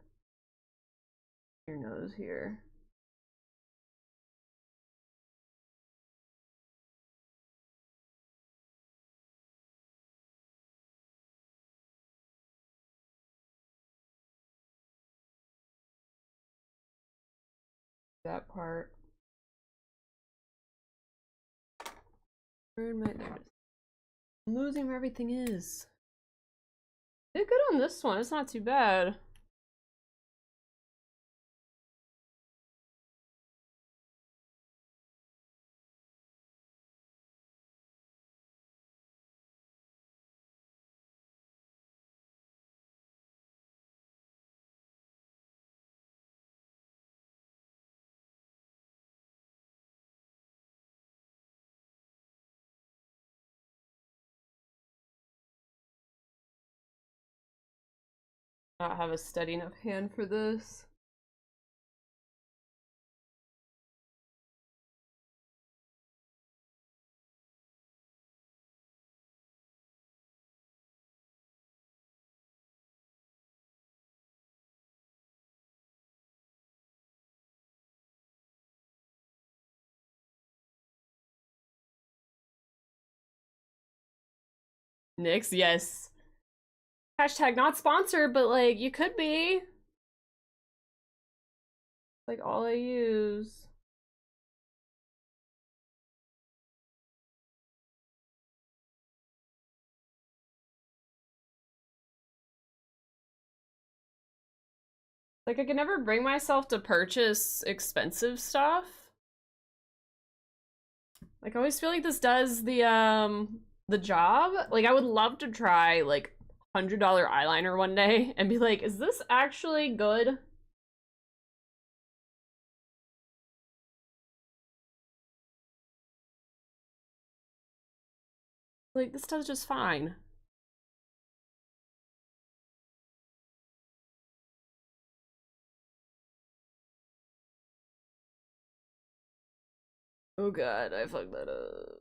of your nose here. That part. Where am I? I'm losing where everything is. Did good on this one. It's not too bad. Not have a steady enough hand for this. Nyx, yes. Hashtag not sponsored, but like you could be. Like all I use. Like I can never bring myself to purchase expensive stuff. Like I always feel like this does the job. Like I would love to try like $100 eyeliner one day and be like, is this actually good? Like this does just fine. Oh god, I fucked that up.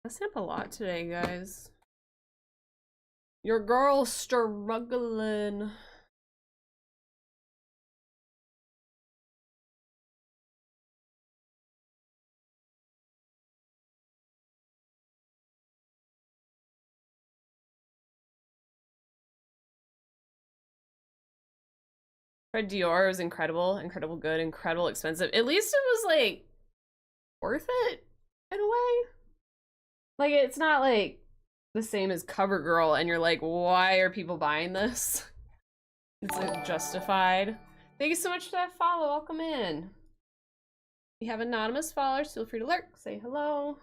I snap a lot today, guys. Your girl's struggling. Tried Dior, it was incredible, incredible good, incredible expensive. At least it was like worth it in a way. Like it's not like the same as CoverGirl, and you're like, why are people buying this? It's like justified. Thank you so much for that follow. Welcome in. We have anonymous followers. Feel free to lurk. Say hello.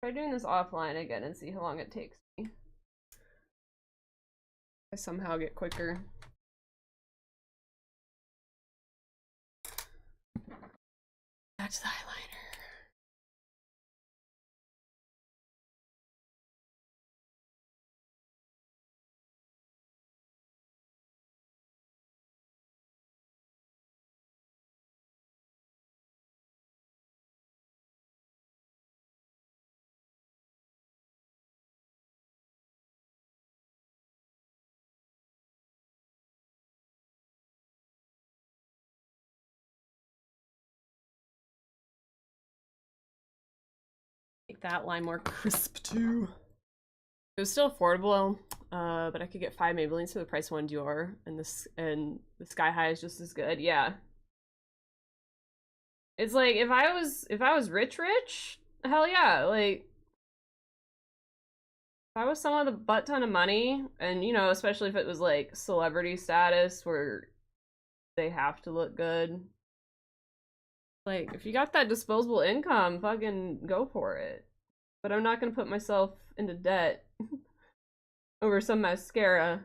Try doing this offline again and see how long it takes me. I somehow get quicker. Back to the eyeliner. Make that line more crisp too. It was still affordable, but I could get 5 Maybellines for the price of 1 Dior, and the Sky High is just as good. Yeah. It's like if I was rich, hell yeah, like if I was someone with a butt ton of money, and you know, especially if it was like celebrity status where they have to look good. Like, if you got that disposable income, fucking go for it. But I'm not gonna put myself into debt over some mascara.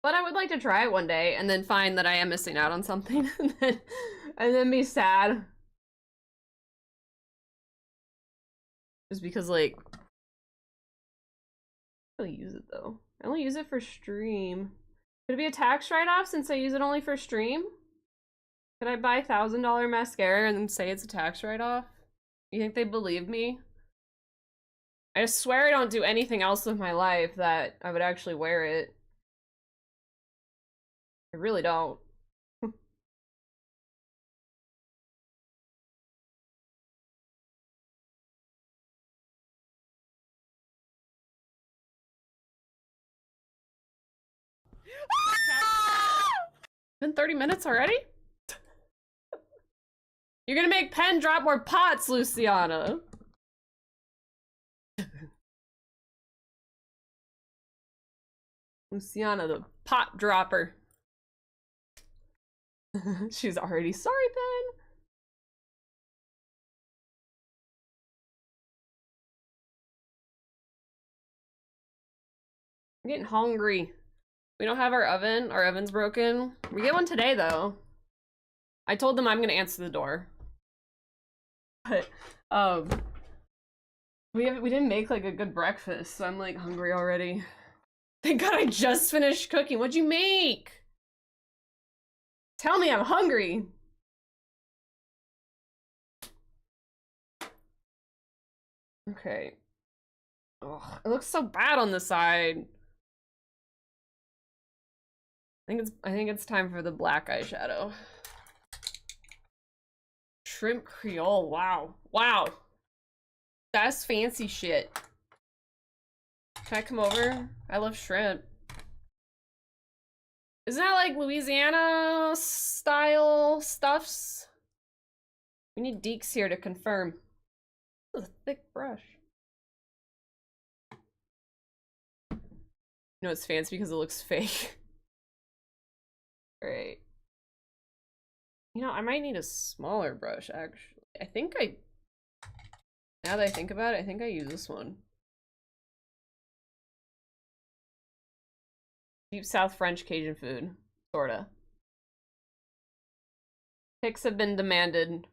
But I would like to try it one day and then find that I am missing out on something and then be sad. Just because, like, I don't really use it though. I only use it for stream. Could it be a tax write-off since I use it only for stream? Could I buy $1,000 mascara and then say it's a tax write-off? You think they believe me? I swear I don't do anything else with my life that I would actually wear it. I really don't. Been 30 minutes already? You're gonna make Penn drop more pots, Luciana. Luciana, the pot dropper. She's already sorry, Penn. I'm getting hungry. We don't have our oven. Our oven's broken. We get one today, though. I told them I'm gonna answer the door. But, we didn't make, like, a good breakfast, so I'm, like, hungry already. Thank God I just finished cooking. What'd you make? Tell me I'm hungry. Okay. Oh, it looks so bad on the side. I think it's time for the black eyeshadow. Shrimp Creole. Wow. Wow. That's fancy shit. Can I come over? I love shrimp. Isn't that like Louisiana style stuffs? We need Deeks here to confirm. This is a thick brush. You know it's fancy because it looks fake. Great. You know, I might need a smaller brush, actually. Now that I think about it, I think I use this one. Deep South French Cajun food. Sorta. Pics have been demanded.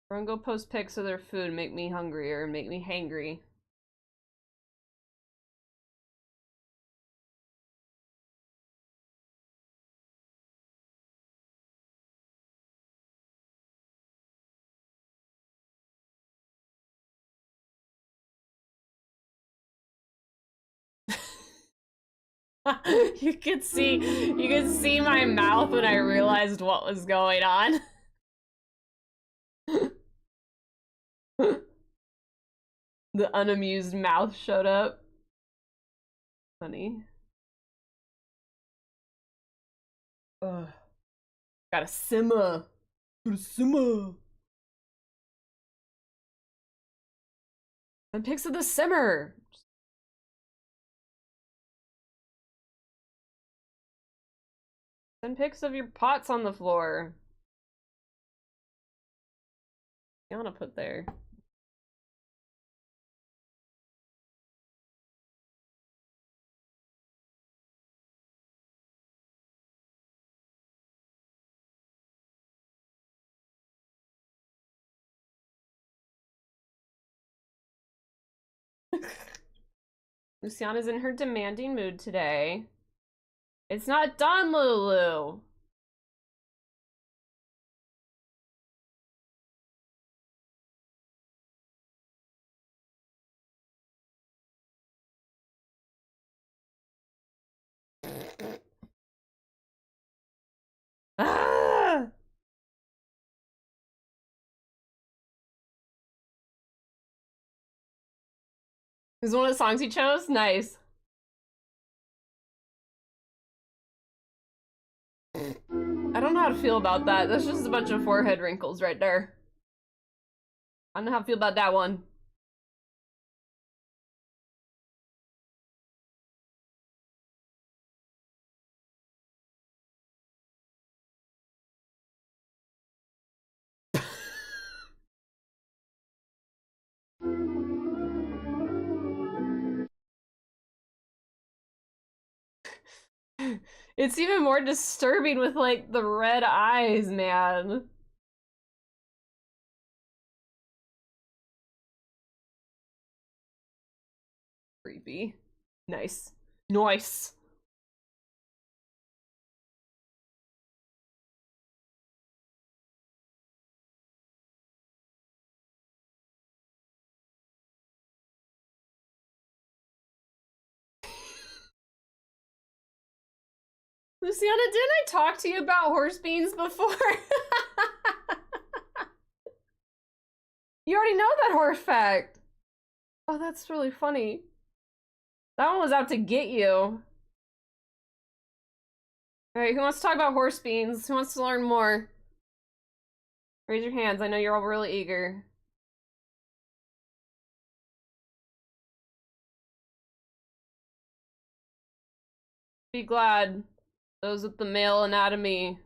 Everyone go post pics of their food, make me hungrier, make me hangry. You could see my mouth when I realized what was going on. The unamused mouth showed up. Funny. Ugh. Gotta simmer. Gotta simmer. And pics of the simmer. Send pics of your pots on the floor. You wanna put there. Luciana's in her demanding mood today. It's not done, Lulu. Ah! This is one of the songs he chose? Nice. I don't know how to feel about that. That's just a bunch of forehead wrinkles right there. I don't know how to feel about that one. It's even more disturbing with, like, the red eyes, man. Creepy. Nice. Nice. Luciana, didn't I talk to you about horse beans before? You already know that horse fact. Oh, that's really funny. That one was out to get you. Alright, who wants to talk about horse beans? Who wants to learn more? Raise your hands, I know you're all really eager. Be glad those with the male anatomy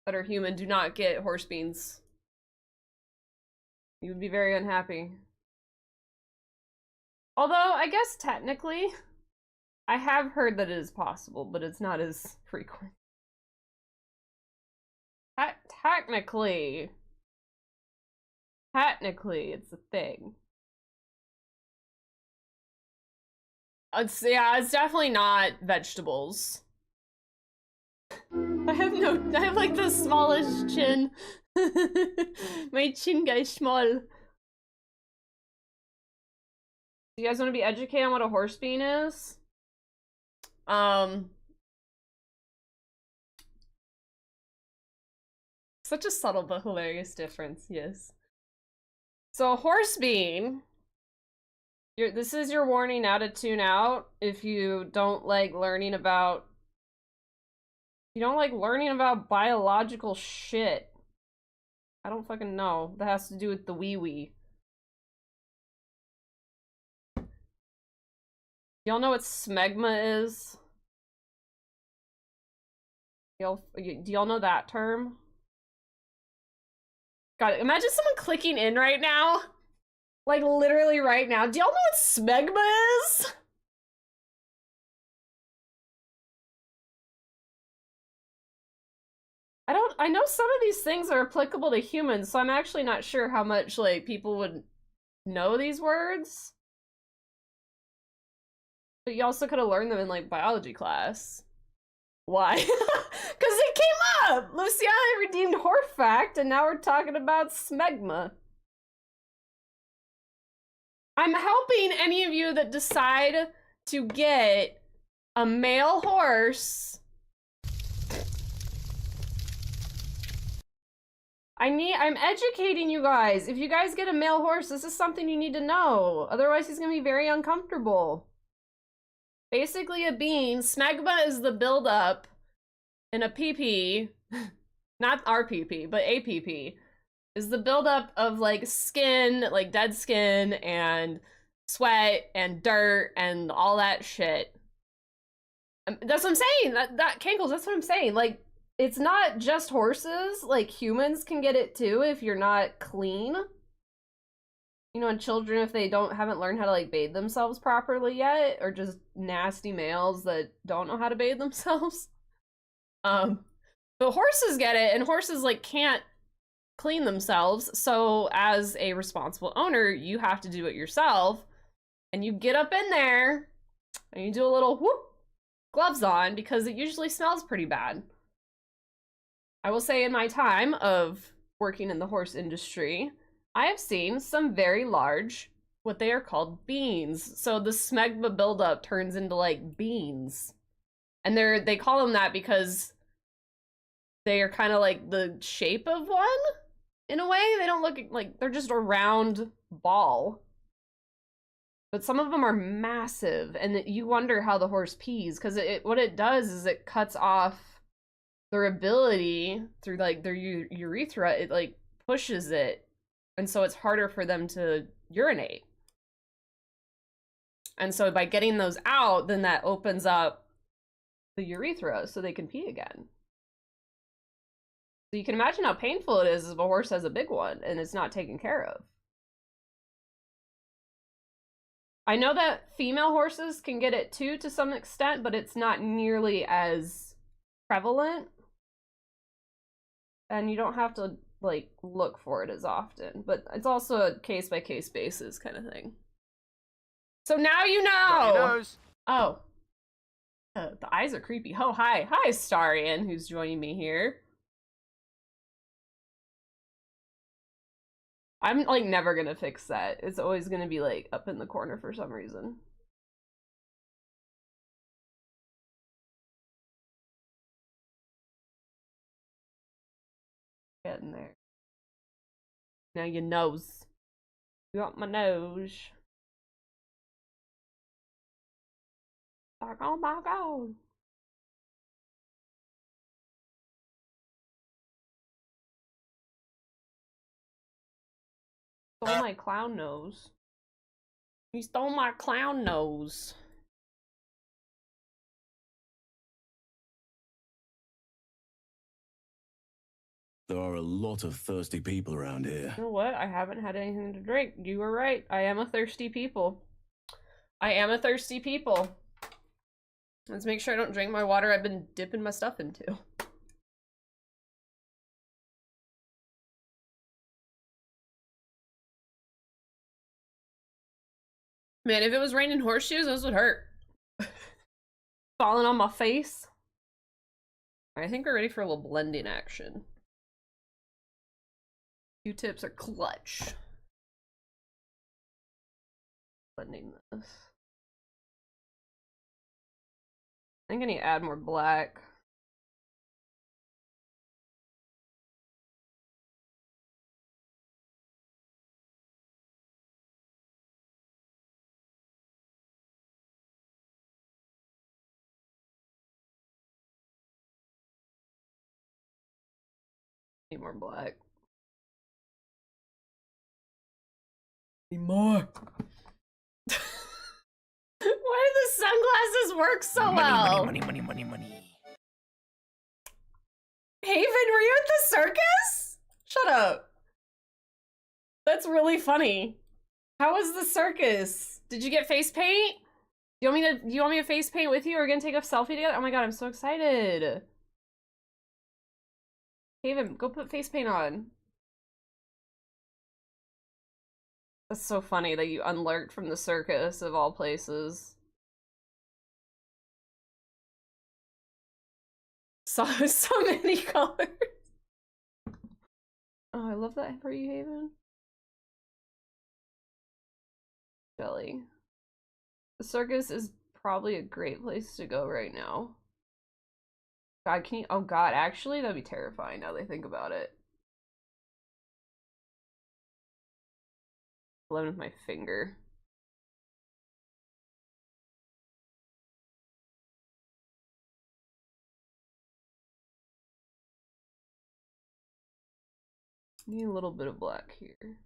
that are human do not get horse beans. You would be very unhappy. Although, I guess technically, I have heard that it is possible, but it's not as frequent. Technically, it's a thing. Yeah, it's definitely not vegetables. I have like the smallest chin. My chin guy's small. Do you guys want to be educated on what a horse bean is? Such a subtle but hilarious difference, yes. So a horse bean, this is your warning now to tune out if you don't like learning about biological shit. I don't fucking know. That has to do with the wee-wee. Y'all know what smegma is? Do y'all know that term? God, imagine someone clicking in right now. Like, literally right now. Do y'all know what smegma is? I know some of these things are applicable to humans, so I'm actually not sure how much, like, people would know these words. But you also could have learned them in, like, biology class. Why? Because it came up! Luciana redeemed Horfact, and now we're talking about smegma. I'm helping any of you that decide to get a male horse I'm educating you guys. If you guys get a male horse, this is something you need to know. Otherwise, he's gonna be very uncomfortable. Basically, a bean. Smegma is the buildup in a PP. Not our PP, but a PP. Is the buildup of, like, skin, like dead skin, and sweat, and dirt, and all that shit. That's what I'm saying. That Cankles, that's what I'm saying. Like, it's not just horses. Like, humans can get it too if you're not clean. You know, and children, if they haven't learned how to, like, bathe themselves properly yet, or just nasty males that don't know how to bathe themselves. But horses get it, and horses, like, can't clean themselves. So as a responsible owner, you have to do it yourself. And you get up in there, and you do a little whoop, gloves on, because it usually smells pretty bad. I will say, in my time of working in the horse industry, I have seen some very large, what they are called, beans. So the smegma buildup turns into, like, beans. And they call them that because they are kind of like the shape of one, in a way. They don't look like, they're just a round ball. But some of them are massive, and you wonder how the horse pees, because what it does is it cuts off their ability through, like, their urethra. It, like, pushes it, and so it's harder for them to urinate. And so by getting those out, then that opens up the urethra so they can pee again. So you can imagine how painful it is if a horse has a big one and it's not taken care of. I know that female horses can get it too to some extent, but it's not nearly as prevalent. And you don't have to, like, look for it as often. But it's also a case-by-case basis kind of thing. So now you know! Oh. The eyes are creepy. Oh, hi. Hi, Starion, who's joining me here. I'm, like, never gonna fix that. It's always gonna be, like, up in the corner for some reason. Getting there. Now your nose. You got my nose. Like, oh my god. Stole my clown nose. He stole my clown nose. There are a lot of thirsty people around here. You know what? I haven't had anything to drink. You were right. I am a thirsty people. I am a thirsty people. Let's make sure I don't drink my water I've been dipping my stuff into. Man, if it was raining horseshoes, those would hurt. Falling on my face. I think we're ready for a little blending action. Q-tips are clutch. Blending this. I think I need to add more black. Need more black. Need more. Why do the sunglasses work so well? Money. Haven, were you at the circus? Shut up. That's really funny. How was the circus? Did you get face paint? Do you want me to face paint with you? Or we're gonna take a selfie together? Oh my god, I'm so excited. Haven, go put face paint on. That's so funny that you unlurked from the circus of all places. So many colors. Oh, I love that for you, Haven. Jelly. The circus is probably a great place to go right now. God, can you? Oh God, actually, that'd be terrifying now that I think about it. blend with my finger. Need a little bit of black here.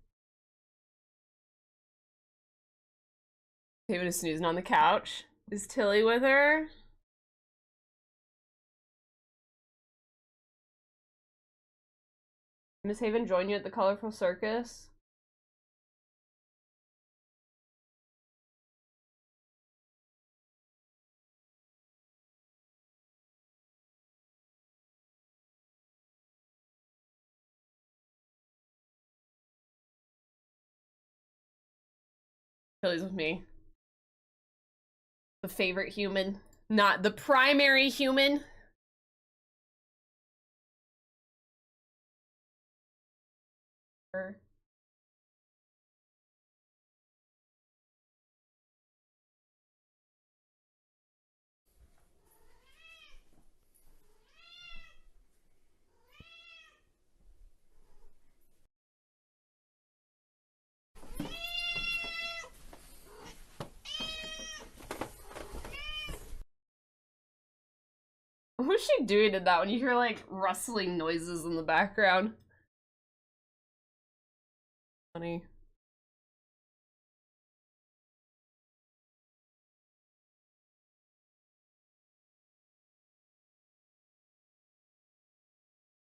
David is snoozing on the couch. Is Tilly with her? Miss Haven join you at the Colorful Circus? Tilly's with me. The favorite human, not the primary human. What was she doing in that when you hear like rustling noises in the background? Funny.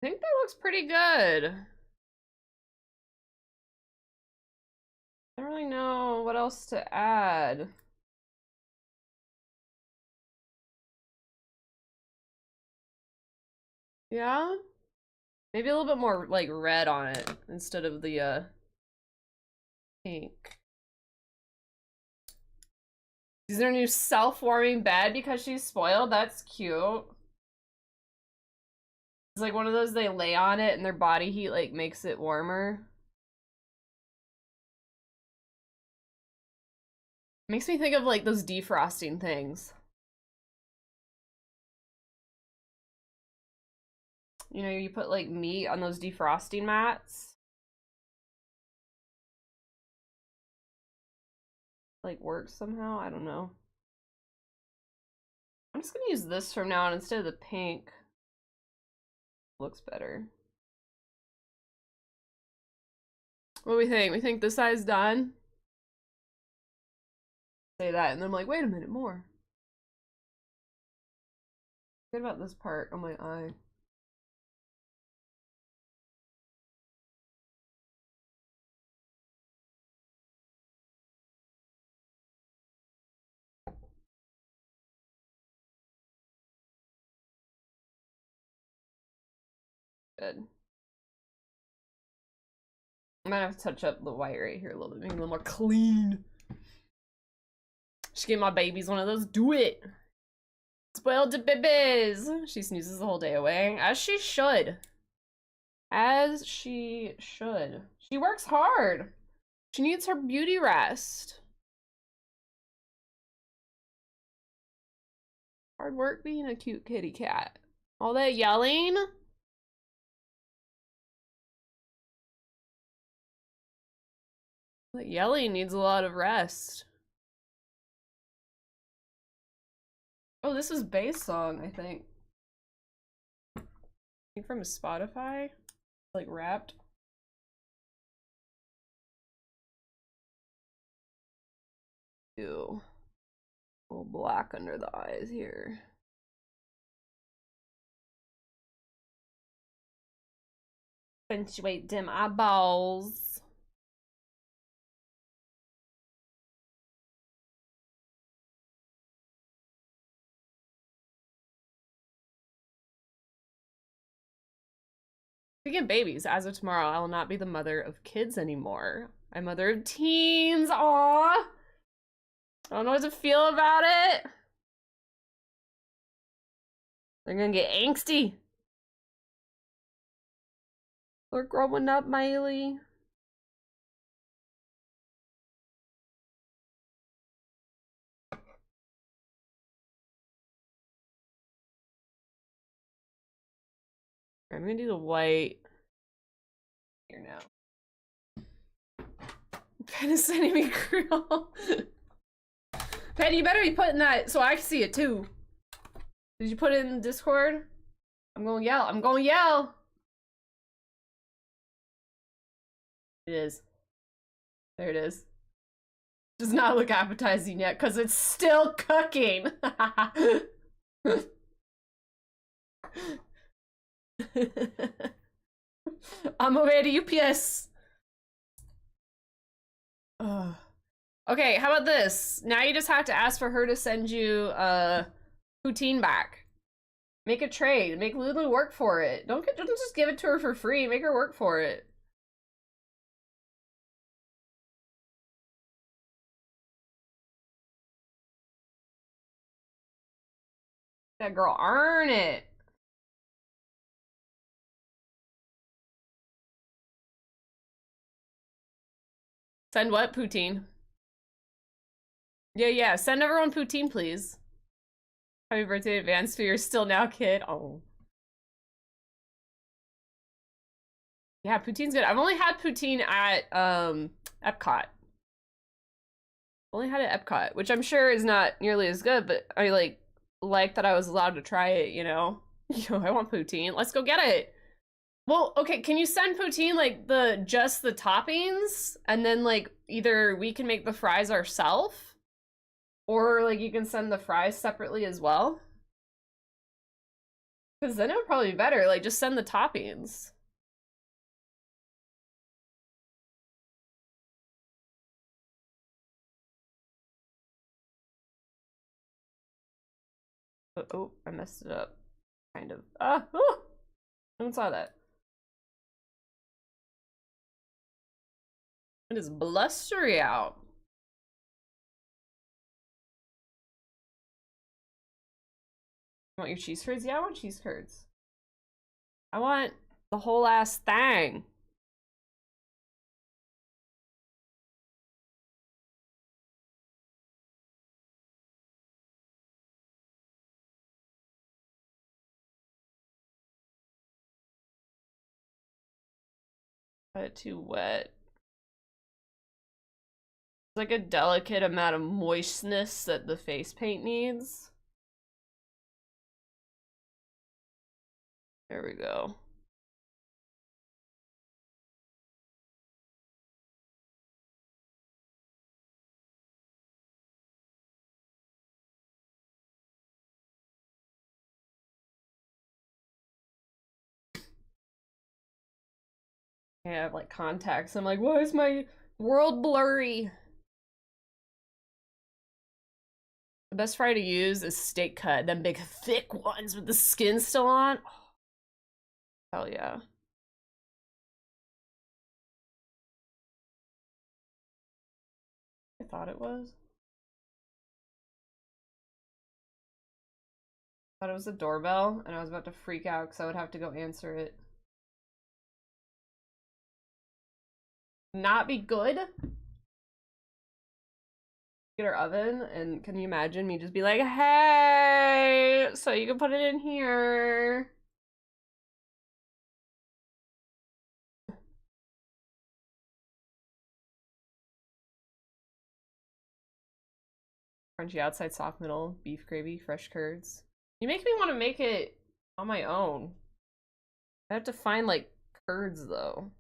I think that looks pretty good. I don't really know what else to add. Yeah? Maybe a little bit more like red on it instead of the pink. Is there a new self-warming bed because she's spoiled? That's cute. It's like one of those they lay on it and their body heat like makes it warmer. Makes me think of like those defrosting things. You know, you put like meat on those defrosting mats. Like works somehow, I don't know. I'm just gonna use this from now on instead of the pink. Looks better. What do we think? We think this side's done? Say that, and then I'm like, wait a minute, more. What about this part on my eye? Good. I might have to touch up the white right here a little bit, make it a little more clean. Should get my babies one of those. Do it! Spoiled to babies! She snoozes the whole day away, as she should. As she should. She works hard. She needs her beauty rest. Hard work being a cute kitty cat. All that yelling? That yelling needs a lot of rest. Oh, this is bass song, I think. I think from Spotify. Like wrapped. Ew. A little black under the eyes here. Accentuate dim eyeballs. Speaking of babies, as of tomorrow, I will not be the mother of kids anymore. I'm mother of teens. Aww. I don't know what to feel about it. They're gonna get angsty. They're growing up, Miley. I'm gonna do the white here now. Pen is sending me Creole. Pen, you better be putting that so I can see it too. Did you put it in Discord? I'm gonna yell. I'm gonna yell. It is. There it is. Does not look appetizing yet because it's still cooking. I'm away to UPS. Ugh. Okay, how about this? Now you just have to ask for her to send you poutine back. Make a trade. Make Lulu work for it. Don't just give it to her for free. Make her work for it. That girl earn it. Send what? Poutine. Yeah. Send everyone poutine, please. Happy birthday in advance to your still now kid. Oh. Yeah, poutine's good. I've only had poutine at Epcot. Only had it at Epcot, which I'm sure is not nearly as good, but I like that I was allowed to try it, you know? I want poutine. Let's go get it. Well, okay, can you send poutine like just the toppings and then like either we can make the fries ourselves or like you can send the fries separately as well? Because then it would probably be better, like just send the toppings. Oh, I messed it up. Kind of. Ah! Oh! No one saw that. It is blustery out. You want your cheese curds? Yeah, I want cheese curds. I want the whole ass thing. Got it too wet. It's like a delicate amount of moistness that the face paint needs. There we go. Yeah, I have like contacts. I'm like, why is my world blurry? The best fry to use is steak cut, them big thick ones with the skin still on. Oh, hell yeah. I thought it was. I thought it was a doorbell, and I was about to freak out because I would have to go answer it. Not be good. Get our oven, and can you imagine me just be like, hey, so you can put it in here. Crunchy outside, soft middle, beef gravy, fresh curds. You make me want to make it on my own. I have to find like curds though.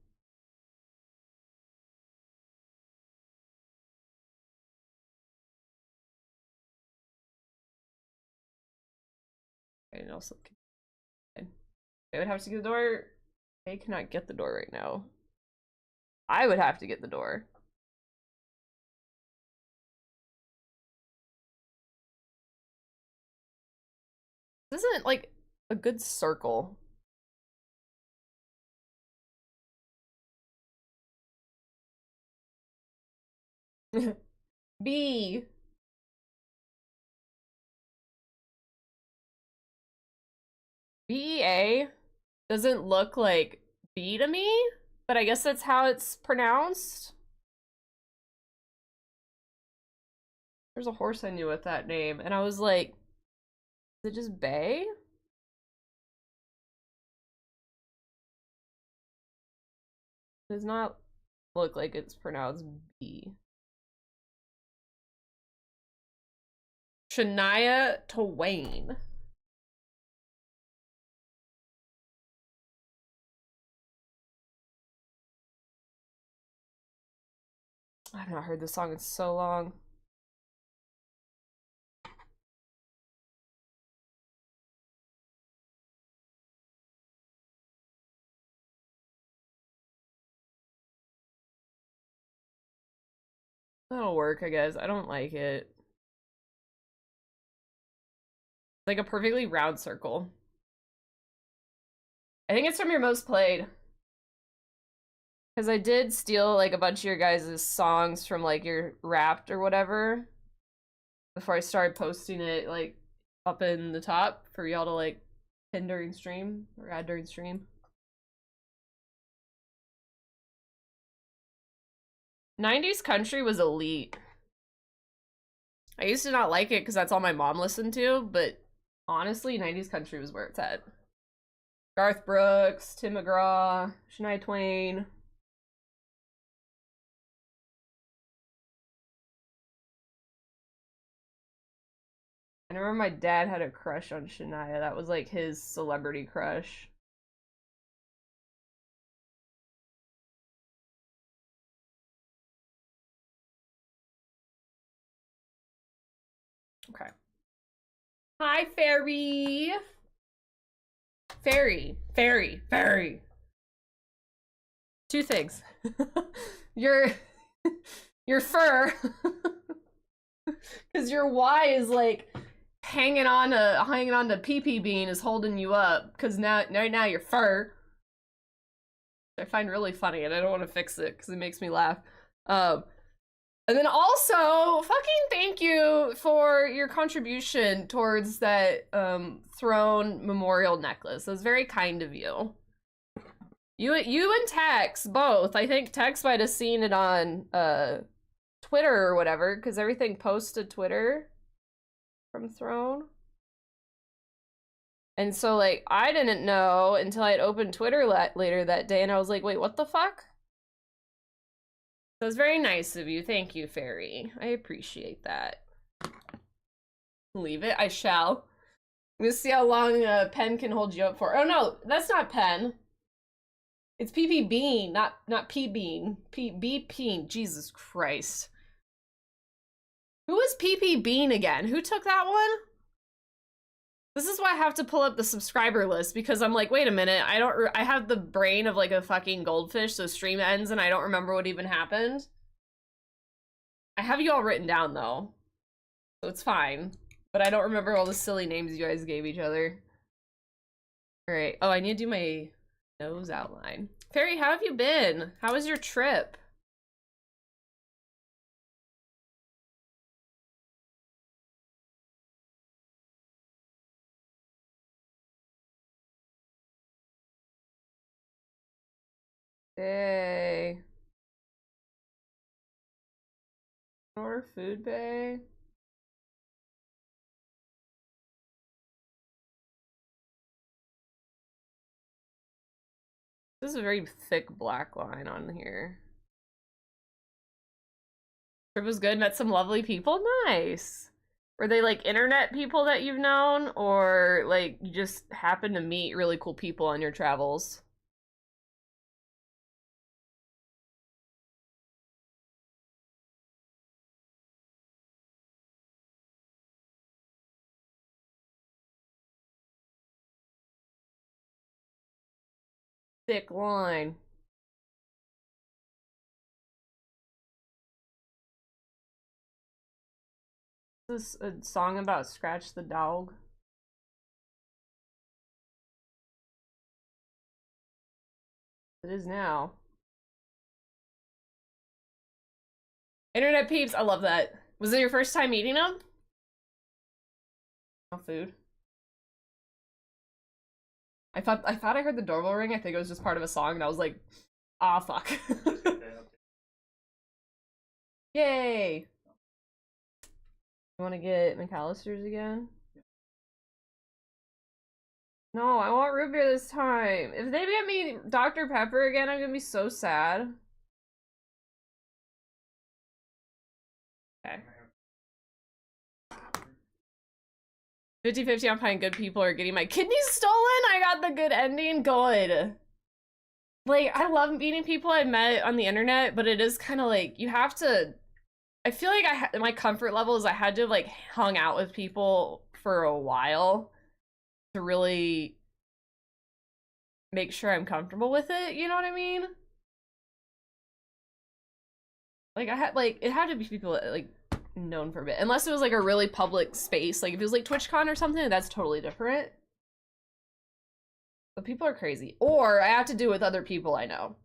And also, they would have to get the door. They cannot get the door right now. I would have to get the door. This isn't like a good circle. B. BEA doesn't look like B to me, but I guess that's how it's pronounced. There's a horse I knew with that name, and I was like, is it just Bay? It's not look like it's pronounced B. Shania Twain. I've not heard this song in so long. That'll work, I guess. I don't like it. It's like a perfectly round circle. I think it's from your most played. Because I did steal like a bunch of your guys' songs from like your Wrapped or whatever before I started posting it like up in the top for y'all to like pin during stream or add during stream. 90s country was elite. I used to not like it because that's all my mom listened to, but honestly, 90s country was where it's at. Garth Brooks, Tim McGraw, Shania Twain. I remember my dad had a crush on Shania. That was like his celebrity crush. Okay. Hi, Fairy. Fairy. Two things. your fur. Because your Y is like hanging on to PP Bean is holding you up. Because now your fur. I find really funny and I don't want to fix it because it makes me laugh. And then also, fucking thank you for your contribution towards that throne memorial necklace. It was very kind of you. You and Tex both. I think Tex might have seen it on Twitter or whatever, because everything posted Twitter from Throne. And so like I didn't know until I had opened Twitter later that day, and I was like, wait, what the fuck? So it's very nice of you. Thank you, Fairy. I appreciate that. Leave it. I shall. I'm gonna see how long Pen can hold you up for. Oh no, that's not Pen. It's PP Bean, not P Bean. B Bean. Jesus Christ. Who is PP Bean again? Who took that one? This is why I have to pull up the subscriber list, because I'm like, wait a minute, I have the brain of like a fucking goldfish, so stream ends and I don't remember what even happened. I have you all written down though, so it's fine. But I don't remember all the silly names you guys gave each other. Alright, oh, I need to do my nose outline. Fairy, how have you been? How was your trip? Hey. Order food bay. This is a very thick black line on here. Trip was good, met some lovely people. Nice. Were they like internet people that you've known, or like you just happened to meet really cool people on your travels? Thick line. Is this a song about Scratch the Dog? It is now. Internet peeps, I love that. Was it your first time eating them? No food. I thought I heard the doorbell ring. I think it was just part of a song, and I was like, ah, fuck. Yay! You want to get McAllister's again? No, I want root beer this time. If they get me Dr. Pepper again, I'm gonna be so sad. 50-50 on finding good people or getting my kidneys stolen. I got the good ending. Good. Like, I love meeting people I met on the internet, but it is kind of like, you have to, I feel like my comfort level is I had to have, like, hung out with people for a while to really make sure I'm comfortable with it, you know what I mean? Like, it had to be people that, like, known for a bit. Unless it was, like, a really public space. Like, if it was, like, TwitchCon or something, that's totally different. But people are crazy. Or I have to do it with other people I know.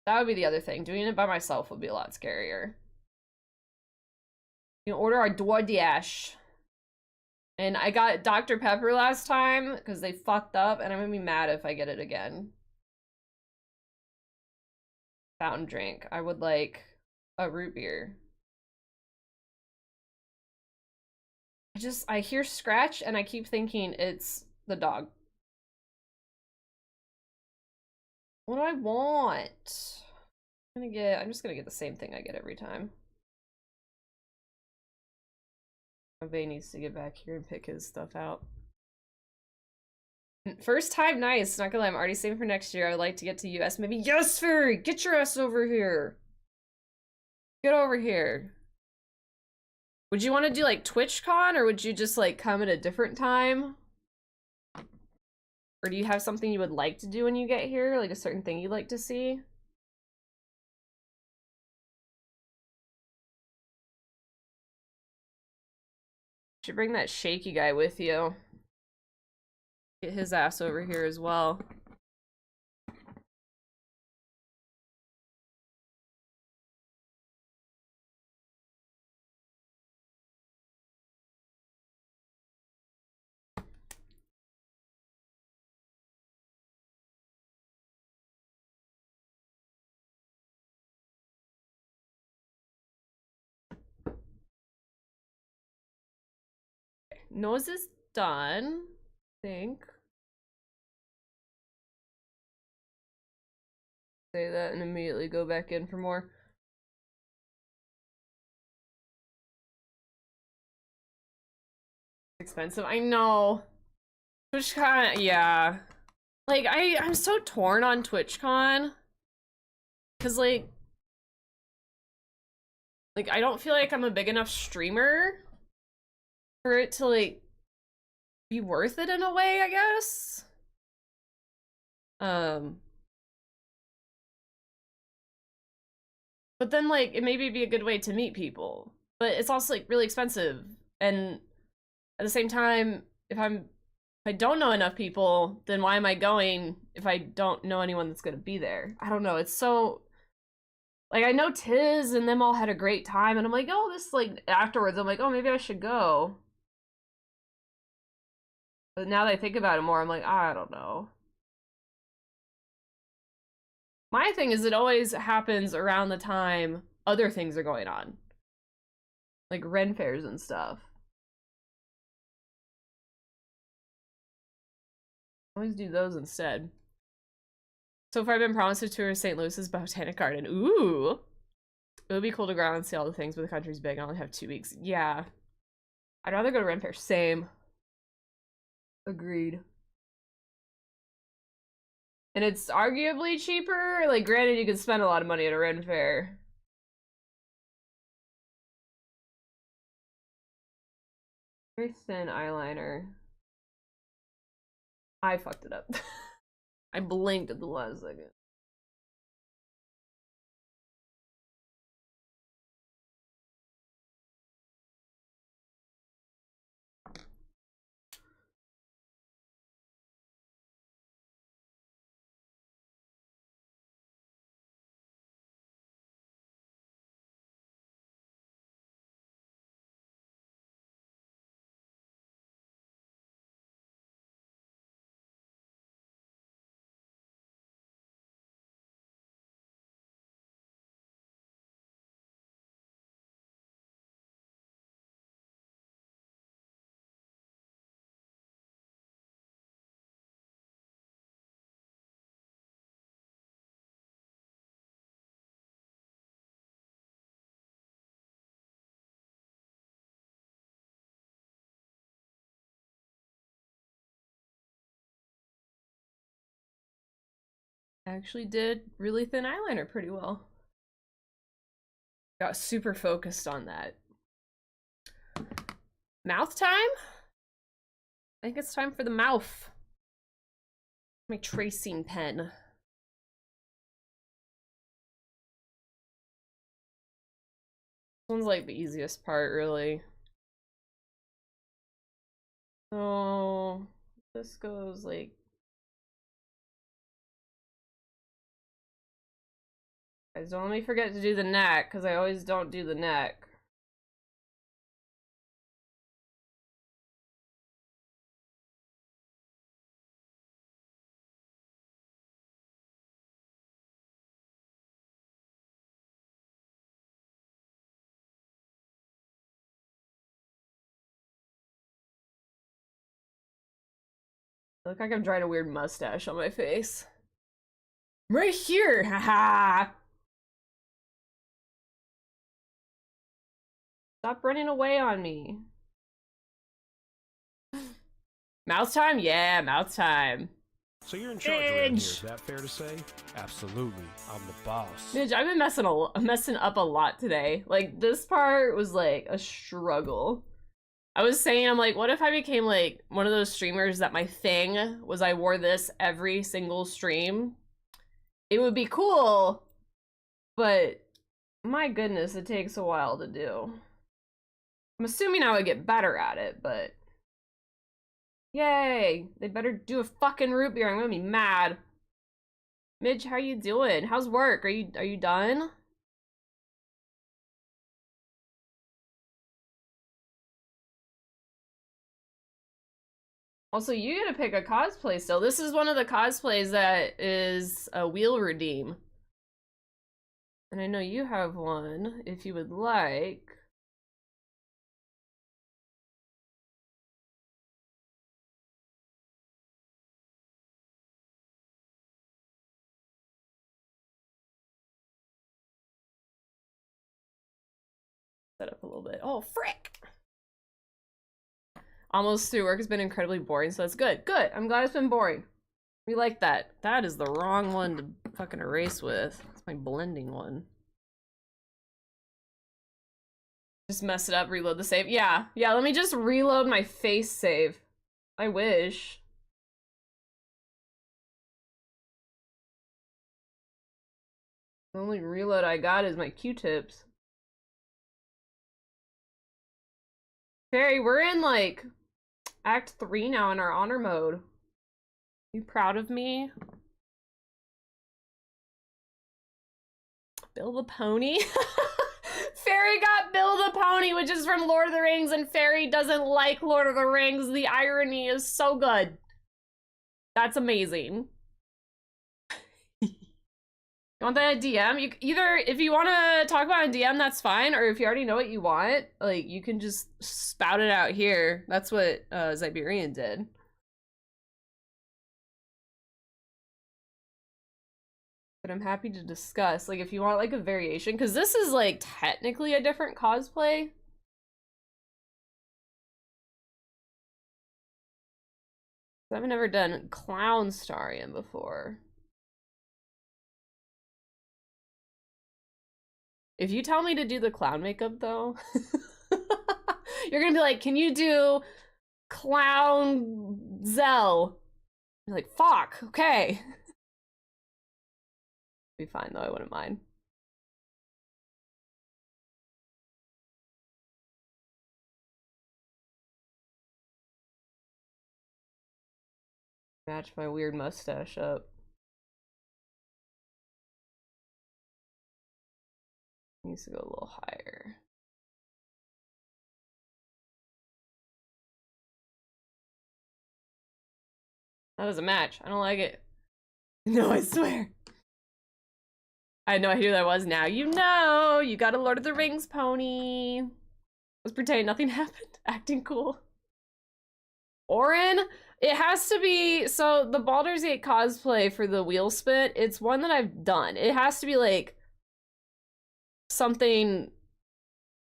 That would be the other thing. Doing it by myself would be a lot scarier. You can order our DoorDash. And I got Dr. Pepper last time because they fucked up, and I'm gonna be mad if I get it again. Fountain drink. I would like a root beer. I hear scratch and I keep thinking it's the dog. What do I want? I'm just gonna get the same thing I get every time. Bay needs to get back here and pick his stuff out. First time, nice. Not gonna lie, I'm already saving for next year. I would like to get to US. Maybe yes, Fairy! Get your ass over here! Get over here. Would you want to do like TwitchCon, or would you just like come at a different time? Or do you have something you would like to do when you get here? Like a certain thing you'd like to see? Should bring that shaky guy with you. Get his ass over here as well. Nose is done, I think. Say that and immediately go back in for more. Expensive, I know. TwitchCon, yeah. Like, I'm so torn on TwitchCon. Cause like I don't feel like I'm a big enough streamer for it to like be worth it in a way, I guess. But then like it maybe be a good way to meet people. But it's also like really expensive. And at the same time, if I don't know enough people, then why am I going if I don't know anyone that's gonna be there? I don't know, it's so like, I know Tiz and them all had a great time, and I'm like, oh, this, like, afterwards, I'm like, oh, maybe I should go. But now that I think about it more, I'm like, I don't know. My thing is it always happens around the time other things are going on. Like Ren fairs and stuff. Always do those instead. So far I've been promised a tour of St. Louis's Botanic Garden. Ooh! It would be cool to go around and see all the things, but the country's big. I only have 2 weeks. Yeah. I'd rather go to Ren Fair. Same. Agreed. And it's arguably cheaper. Like, granted, you could spend a lot of money at a Ren Fair. Very thin eyeliner. I fucked it up. I blinked at the last second. I actually did really thin eyeliner pretty well. Got super focused on that. Mouth time? I think it's time for the mouth. My tracing pen. This one's like the easiest part, really. So this goes like guys, don't let me forget to do the neck, because I always don't do the neck. I look like I'm drawing a weird mustache on my face. Right here! Haha! Stop running away on me. Mouth time? Yeah, mouth time. So you're in charge around here, is that fair to say? Absolutely. I'm the boss. Midge, I've been messing up a lot today. Like, this part was like a struggle. I was saying, I'm like, what if I became like one of those streamers that my thing was I wore this every single stream? It would be cool, but my goodness, it takes a while to do. I'm assuming I would get better at it, but yay! They better do a fucking root beer. I'm gonna be mad. Midge, how you doing? How's work? Are you done? Also, you get to pick a cosplay still. This is one of the cosplays that is a wheel redeem. And I know you have one, if you would like. Set up a little bit. Oh, frick! Almost through. Work has been incredibly boring, so that's good. Good. I'm glad it's been boring. We like that. That is the wrong one to fucking erase with. It's my blending one. Just mess it up, reload the save. Yeah. Yeah, let me just reload my face save. I wish. The only reload I got is my Q-tips. Fairy, we're in like Act 3 now in our honor mode. You proud of me? Bill the Pony? Fairy got Bill the Pony, which is from Lord of the Rings, and Fairy doesn't like Lord of the Rings. The irony is so good. That's amazing. You want that DM? You either, if you want to talk about a DM, that's fine, or if you already know what you want, like, you can just spout it out here. That's what Ziberian did. But I'm happy to discuss, like, if you want, like, a variation, because this is, like, technically a different cosplay. I've never done Clownstarion before. If you tell me to do the clown makeup, though, you're gonna be like, can you do Clown Zell? You're like, fuck, okay. Be fine, though, I wouldn't mind. Match my weird mustache up. Needs to go a little higher. That doesn't match. I don't like it. No, I swear. I had no idea who that was now. You know, you got a Lord of the Rings pony. Let's pretend nothing happened. Acting cool. Orin? It has to be, so the Baldur's Gate cosplay for the wheel spit, it's one that I've done. It has to be like something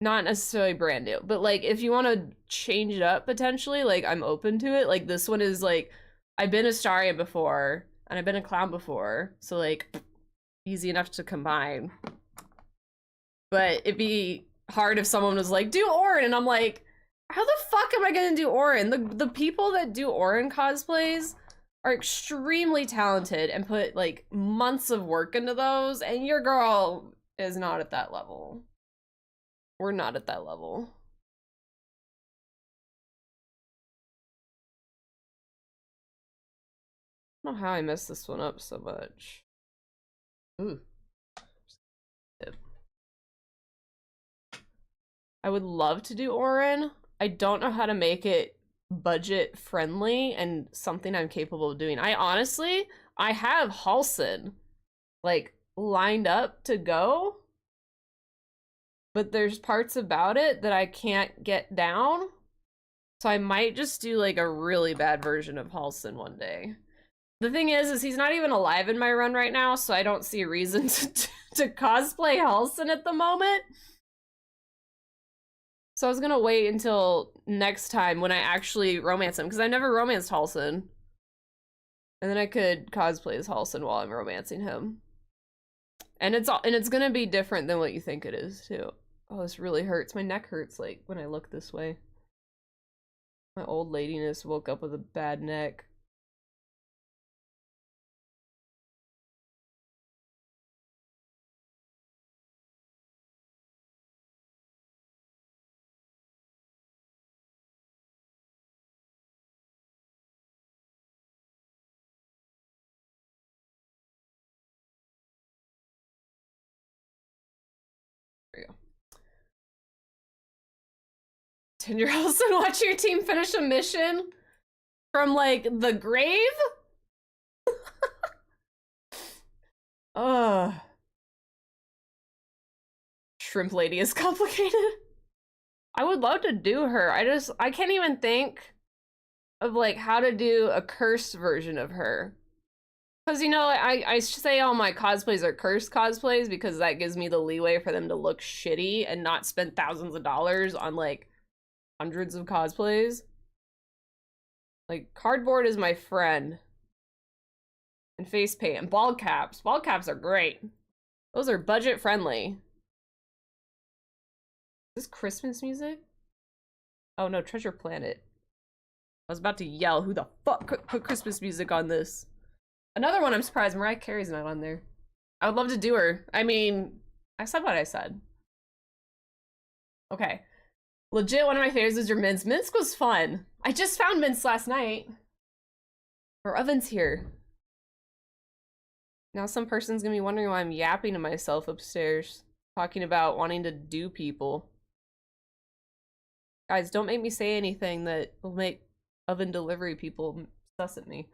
not necessarily brand new, but like if you want to change it up potentially, like I'm open to it. Like this one is like, I've been Astarion before, and I've been a clown before, so like easy enough to combine. But it'd be hard if someone was like, do Orin, and I'm like, how the fuck am I gonna do Orin? The people that do Orin cosplays are extremely talented and put like months of work into those, and your girl is not at that level. We're not at that level. I don't know how I messed this one up so much. Ooh. I would love to do Orin. I don't know how to make it budget friendly and something I'm capable of doing. I have Halsin like lined up to go, but there's parts about it that I can't get down. So I might just do like a really bad version of Halsin one day. The thing is he's not even alive in my run right now, so I don't see a reason to cosplay Halsin at the moment. So I was gonna wait until next time when I actually romance him, because I never romanced Halsin. And then I could cosplay as Halsin while I'm romancing him. And it's gonna be different than what you think it is too. Oh, this really hurts. My neck hurts like when I look this way. My old ladiness woke up with a bad neck. There you go. 10-year-old son watching your team finish a mission from like the grave? Ugh. Shrimp lady is complicated. I would love to do her. I can't even think of like how to do a cursed version of her. Because, you know, I say all my cosplays are cursed cosplays because that gives me the leeway for them to look shitty and not spend thousands of dollars on, like, hundreds of cosplays. Like, cardboard is my friend. And face paint. And bald caps. Bald caps are great. Those are budget friendly. Is this Christmas music? Oh no, Treasure Planet. I was about to yell, who the fuck put Christmas music on this? Another one I'm surprised Mariah Carey's not on there. I would love to do her. I mean, I said what I said. Okay. Legit, one of my favorites is your Minsk. Minsk was fun. I just found Minsk last night. Our oven's here. Now some person's gonna be wondering why I'm yapping to myself upstairs, talking about wanting to do people. Guys, don't make me say anything that will make oven delivery people sus at me.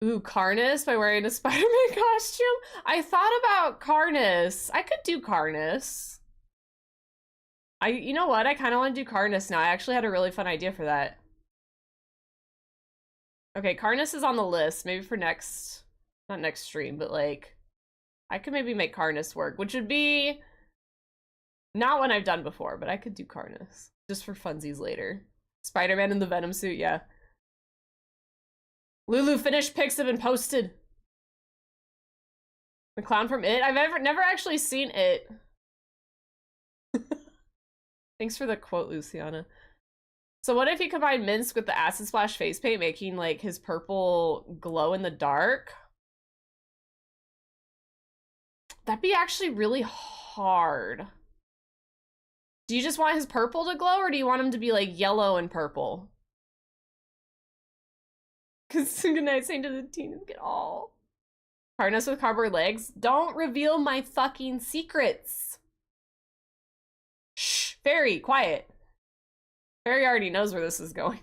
Ooh, Karnas by wearing a Spider-Man costume? I thought about Karnas. I could do Karnas. You know what? I kind of want to do Karnas now. I actually had a really fun idea for that. Okay, Karnas is on the list. Maybe for next, not next stream, but like, I could maybe make Karnas work, which would be not one I've done before, but I could do Karnas just for funsies later. Spider-Man in the Venom suit, yeah. Lulu finished pics have been posted. The clown from It? I've never actually seen It. Thanks for the quote, Luciana. So what if you combine Minsk with the Acid Splash face paint, making like his purple glow in the dark? That'd be actually really hard. Do you just want his purple to glow, or do you want him to be like yellow and purple? Cause good night saying to the teen get all. Harness with cardboard legs. Don't reveal my fucking secrets. Shh, Fairy, quiet. Fairy already knows where this is going.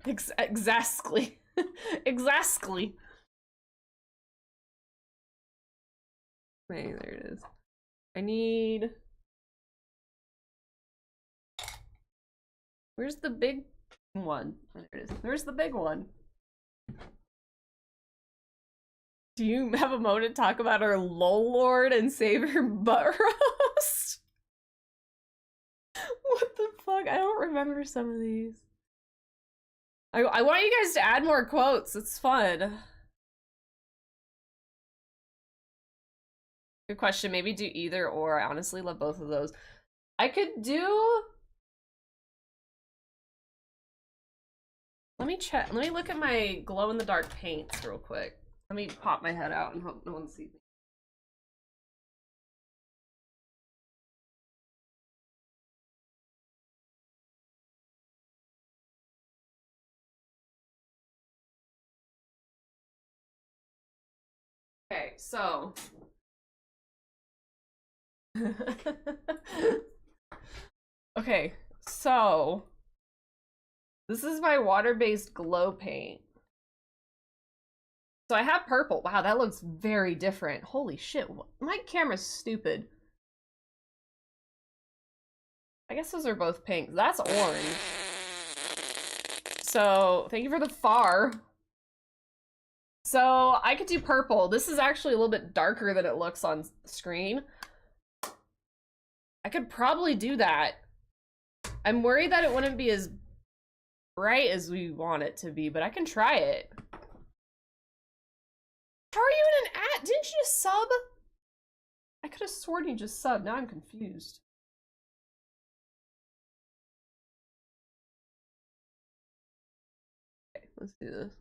Exactly. Exactly. Hey, there it is. I need... Where's the big one? There it is. There's the big one. Do you have a moment to talk about our lol lord and save her butt roast? What the fuck? I don't remember some of these. I want you guys to add more quotes. It's fun. Good question. Maybe do either or. I honestly love both of those. I could do... Let me check. Let me look at my glow-in-the-dark paints real quick. Let me pop my head out and hope no one sees me. Okay, so... Okay, so... This is my water-based glow paint. So I have purple. Wow, that looks very different. Holy shit, my camera's stupid. I guess those are both pink. That's orange. So, thank you for the far. So, I could do purple. This is actually a little bit darker than it looks on screen. I could probably do that. I'm worried that it wouldn't be as bright as we want it to be, but I can try it. How are you in an ad? Didn't you just sub? I could have sworn you just subbed. Now I'm confused. Okay, let's do this.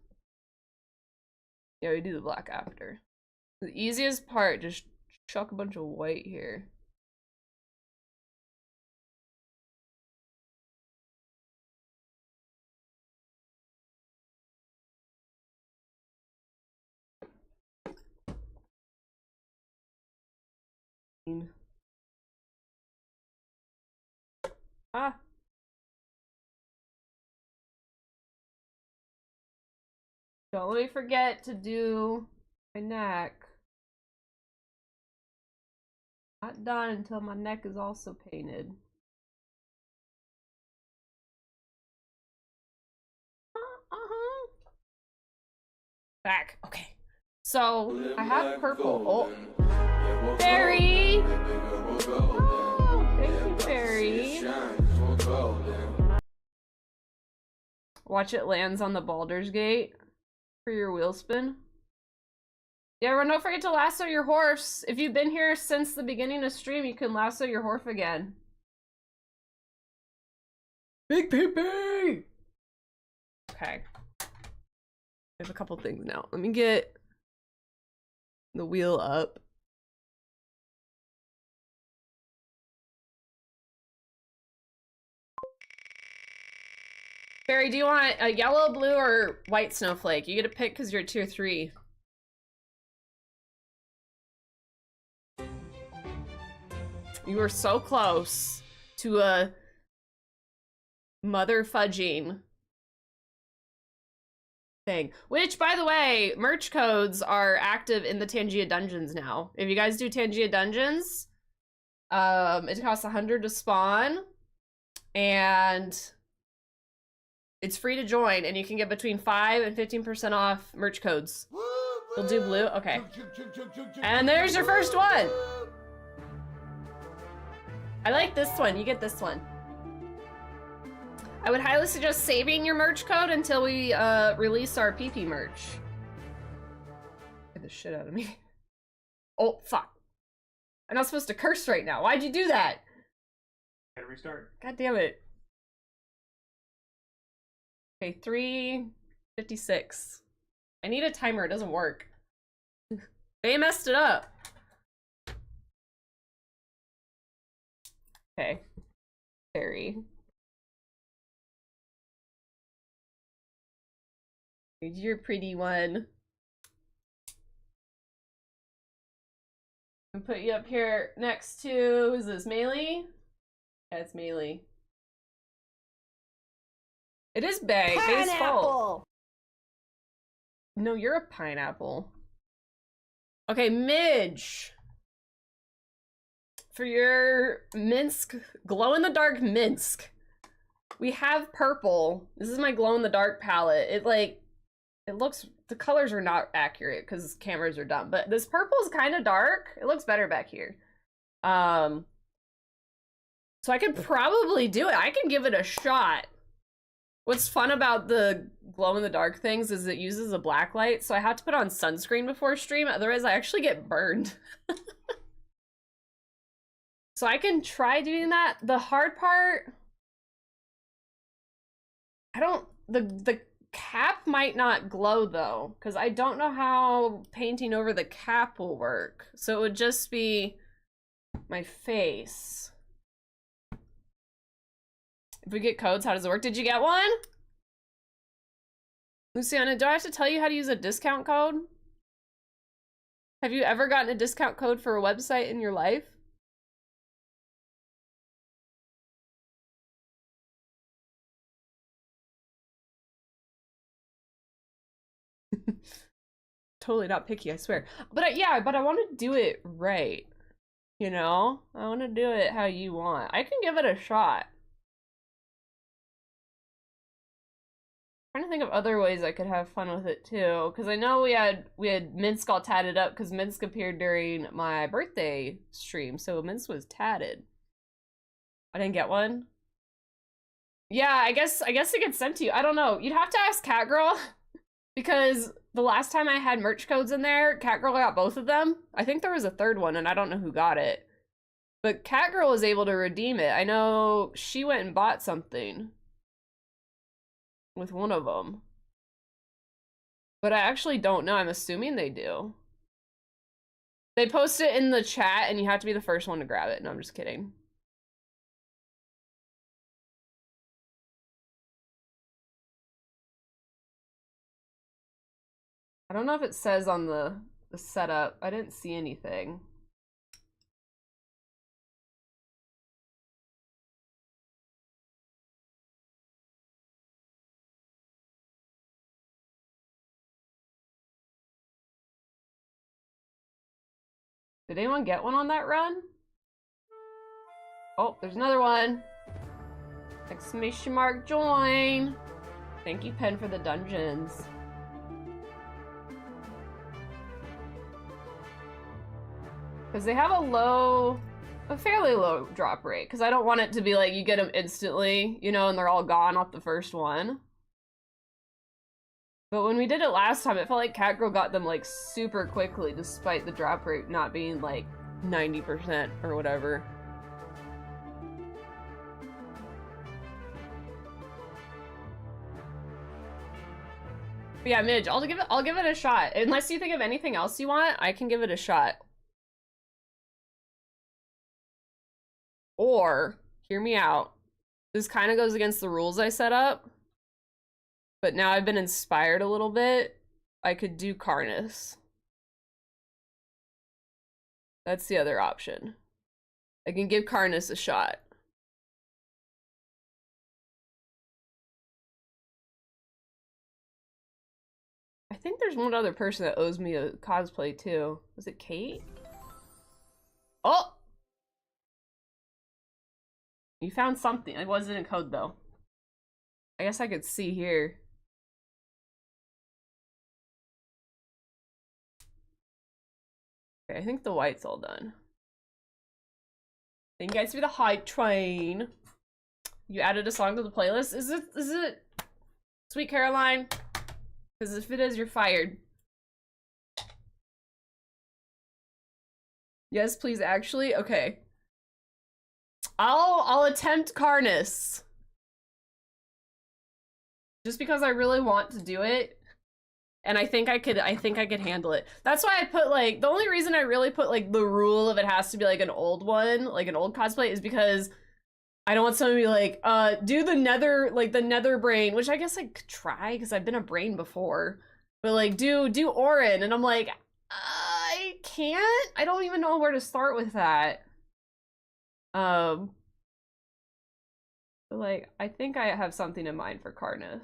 Yeah, we do the black after. The easiest part, just chuck a bunch of white here. Ah. Don't let me forget to do my neck. Not done until my neck is also painted. Back. Okay. So I have purple. Oh, Barry! Oh, thank you, Barry. Watch it lands on the Baldur's Gate for your wheel spin. Yeah, everyone, don't forget to lasso your horse. If you've been here since the beginning of stream, you can lasso your horse again. Big pee-pee! Okay. I have a couple things now. Let me get the wheel up. Barry, do you want a yellow, blue, or white snowflake? You get to pick because you're tier 3. You were so close to a mother fudging thing. Which, by the way, merch codes are active in the Tangia dungeons now. If you guys do Tangia dungeons, it costs 100 to spawn, and it's free to join, and you can get between 5 and 15% off merch codes. We'll do blue? Okay. And there's your first one! I like this one. You get this one. I would highly suggest saving your merch code until we release our PP merch. Get the shit out of me. Oh, fuck. I'm not supposed to curse right now. Why'd you do that? Gotta restart. God damn it. Okay, 3:56. I need a timer. It doesn't work. They messed it up. Okay. Barry. Here's your pretty one. I'll put you up here next to, is this Melee? Yeah, it's Melee. It is Bay. Bay's full. No, you're a pineapple. Okay, Midge. For your Minsk, glow-in-the-dark Minsk, we have purple. This is my glow-in-the-dark palette. It looks, the colors are not accurate because cameras are dumb, but this purple is kind of dark. It looks better back here. So I could probably do it. I can give it a shot. What's fun about the glow-in-the-dark things is it uses a black light, so I have to put on sunscreen before stream, otherwise I actually get burned. So I can try doing that. The hard part... The cap might not glow, though, because I don't know how painting over the cap will work. So it would just be my face. If we get codes, how does it work? Did you get one? Luciana, do I have to tell you how to use a discount code? Have you ever gotten a discount code for a website in your life? Totally not picky, I swear. But yeah, but I want to do it right. You know? I want to do it how you want. I can give it a shot. Trying to think of other ways I could have fun with it too, because I know we had Minsk all tatted up because Minsk appeared during my birthday stream, so Minsk was tatted. I didn't get one. Yeah, I guess it gets sent to you. I don't know. You'd have to ask Catgirl because the last time I had merch codes in there, Catgirl got both of them. I think there was a third one, and I don't know who got it. But Catgirl was able to redeem it. I know she went and bought something with one of them. But I actually don't know. I'm assuming they do. They post it in the chat and you have to be the first one to grab it. No, I'm just kidding. I don't know if it says on the setup. I didn't see anything. Did anyone get one on that run? Oh, there's another one. Exclamation mark join. Thank you, Pen, for the dungeons. Because they have a fairly low drop rate. Because I don't want it to be like you get them instantly, you know, and they're all gone off the first one. But when we did it last time, it felt like Catgirl got them like super quickly, despite the drop rate not being like 90% or whatever. But yeah, Midge, I'll give it a shot. Unless you think of anything else you want, I can give it a shot. Or, hear me out. This kind of goes against the rules I set up. But now I've been inspired a little bit. I could do Karnas. That's the other option. I can give Karnas a shot. I think there's one other person that owes me a cosplay too. Was it Kate? Oh! You found something. It wasn't a code though. I guess I could see here. Okay, I think the white's all done. Thank you guys for the hype train. You added a song to the playlist? Is it Sweet Caroline? Because if it is, you're fired. Yes, please, actually? Okay. I'll attempt Karnas. Just because I really want to do it. And I think I could handle it. That's why I put like, the only reason I really put like the rule of it has to be like an old one, like an old cosplay, is because I don't want someone to be like, do the nether brain, which I guess I could try because I've been a brain before. But like, do Orin, and I'm like, I can't. I don't even know where to start with that. But like, I think I have something in mind for Karnas.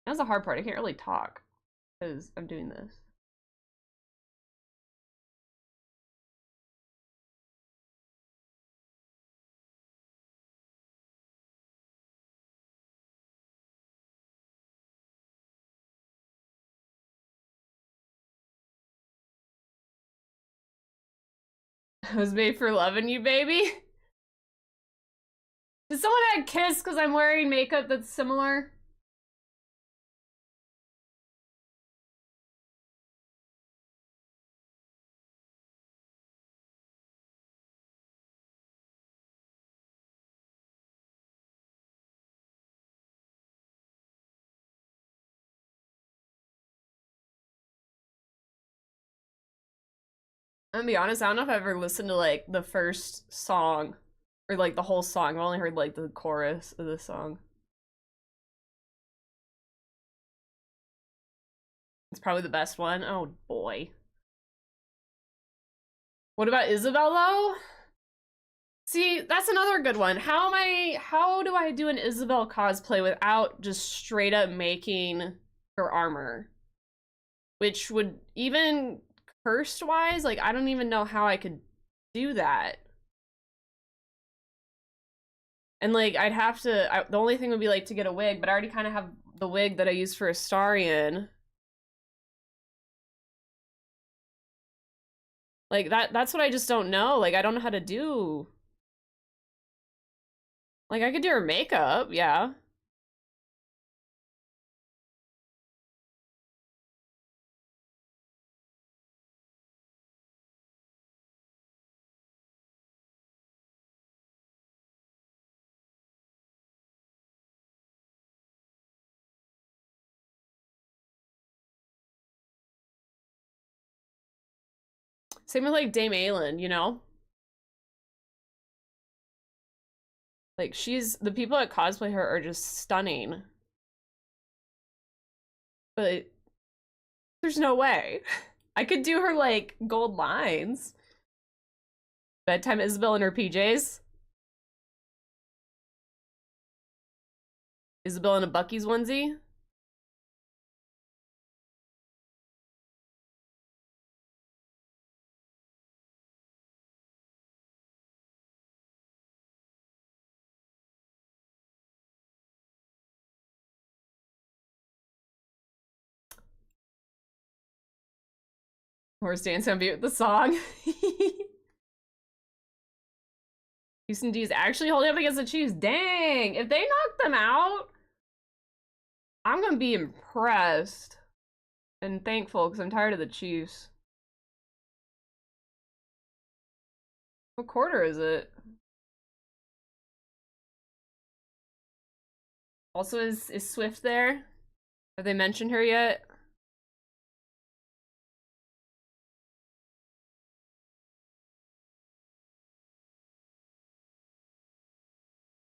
That's the hard part. I can't really talk because I'm doing this. I was made for loving you, baby. Did someone add kiss because I'm wearing makeup that's similar? I'm gonna be honest, I don't know if I've ever listened to like the first song or like the whole song. I've only heard like the chorus of the song. It's probably the best one. Oh boy. What about Isabel though? See, that's another good one. How do I do an Isabel cosplay without just straight up making her armor? Which would, even cursed wise, like I don't even know how I could do that. And like I'd have to, the only thing would be like to get a wig, but I already kind of have the wig that I use for Astarion. Like that's what I just don't know. Like I don't know how to do. Like I could do her makeup, yeah. Same with like Dame Aelin, you know? Like the people that cosplay her are just stunning. But there's no way. I could do her like gold lines. Bedtime Isabel in her PJs. Isabel in a Bucky's onesie. Horse dance on beat with the song. Houston D is actually holding up against the Chiefs. Dang! If they knock them out, I'm gonna be impressed and thankful because I'm tired of the Chiefs. What quarter is it? Also, is Swift there? Have they mentioned her yet?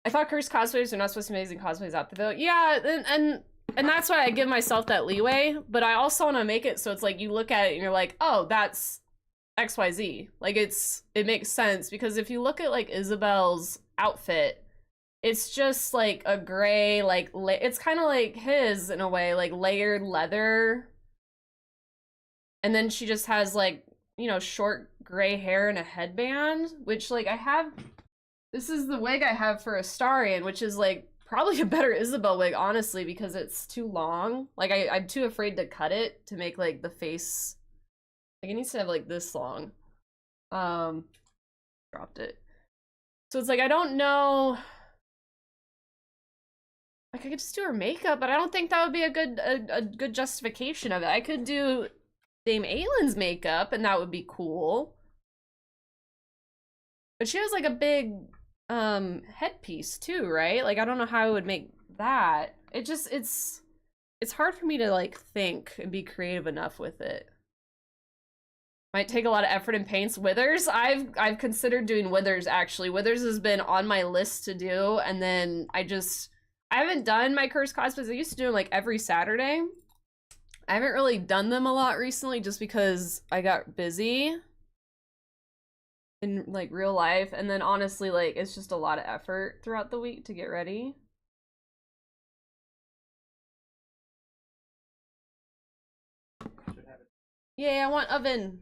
I thought cursed cosplayers are not supposed to be amazing cosplays out there though. Yeah, and that's why I give myself that leeway, but I also want to make it so it's like you look at it and you're like, oh, that's XYZ. Like it makes sense because if you look at like Isabel's outfit, it's just like a gray, like it's kind of like his in a way, like layered leather. And then she just has like, you know, short gray hair and a headband, which like this is the wig I have for Astarion, which is like probably a better Isabel wig, honestly, because it's too long. Like I'm too afraid to cut it to make like the face, like it needs to have like this long. Dropped it. So it's like, I don't know. Like I could just do her makeup, but I don't think that would be a good justification of it. I could do Dame Aelin's makeup and that would be cool. But she has like a big headpiece too, right? Like I don't know how I would make that. It's hard for me to like think and be creative enough with it. Might take a lot of effort and paints. Withers, I've considered doing Withers actually. Withers has been on my list to do, and then I haven't done my cursed cosplays. I used to do them like every Saturday. I haven't really done them a lot recently just because I got busy in like real life, and then honestly like it's just a lot of effort throughout the week to get ready. Yeah, I want oven.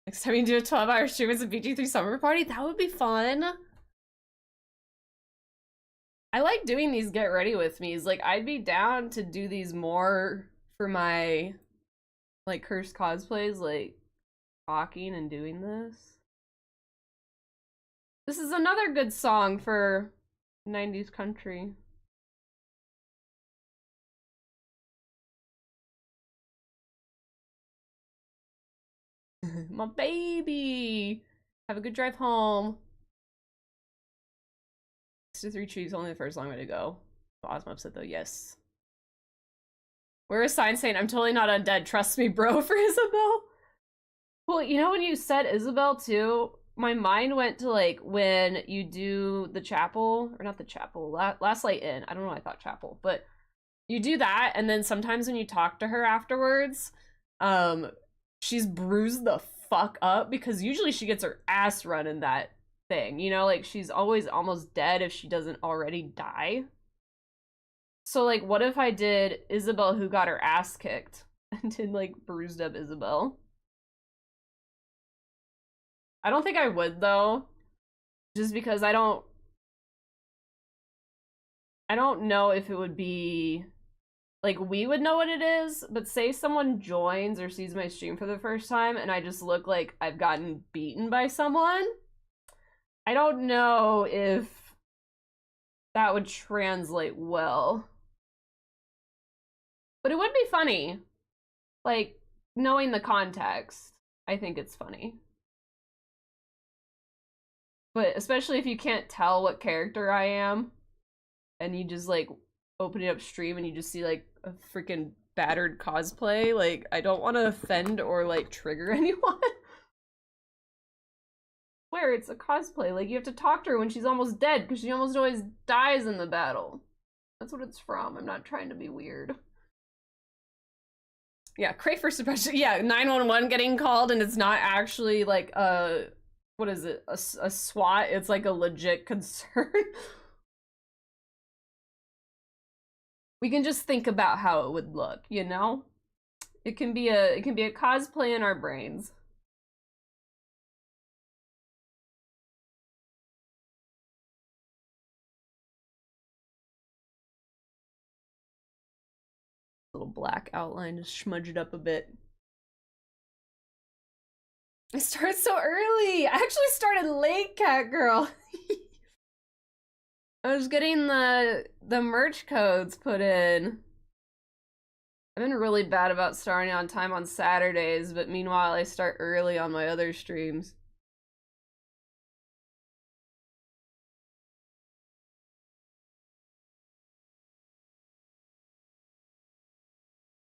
Next time you do a 12-hour stream as a BG3 summer party, that would be fun. I like doing these get ready with me's. Like I'd be down to do these more for my like cursed cosplays, like talking and doing this. This is another good song for 90s country. My baby! Have a good drive home. 6-3 trees, only the first long way to go. Awesome upset though, yes. Where is sign saying I'm totally not undead, trust me bro, for Isabel? Well, you know when you said Isabel too, my mind went to like when you do the chapel, or not the chapel, Last Light Inn. I don't know why I thought chapel, but you do that, and then sometimes when you talk to her afterwards, she's bruised the fuck up because usually she gets her ass run in that thing, you know, like she's always almost dead if she doesn't already die. So like what if I did Isabel who got her ass kicked and did like bruised up Isabel? I don't think I would though, just because I don't know if it would be like we would know what it is, but say someone joins or sees my stream for the first time and I just look like I've gotten beaten by someone. I don't know if that would translate well. But it would be funny. Like, knowing the context, I think it's funny. But especially if you can't tell what character I am, and you just, like, opening up stream and you just see, like, a freaking battered cosplay, like, I don't want to offend or, like, trigger anyone. Where it's a cosplay, like, you have to talk to her when she's almost dead, because she almost always dies in the battle. That's what it's from. I'm not trying to be weird. Yeah, cray for suppression. Yeah, 911 getting called and it's not actually like a, what is it, a SWAT? It's like a legit concern. We can just think about how it would look, you know? It can be a cosplay in our brains. Little black outline, just smudge it up a bit. I started so early. I actually started late, cat girl. I was getting the merch codes put in. I've been really bad about starting on time on Saturdays, but meanwhile I start early on my other streams.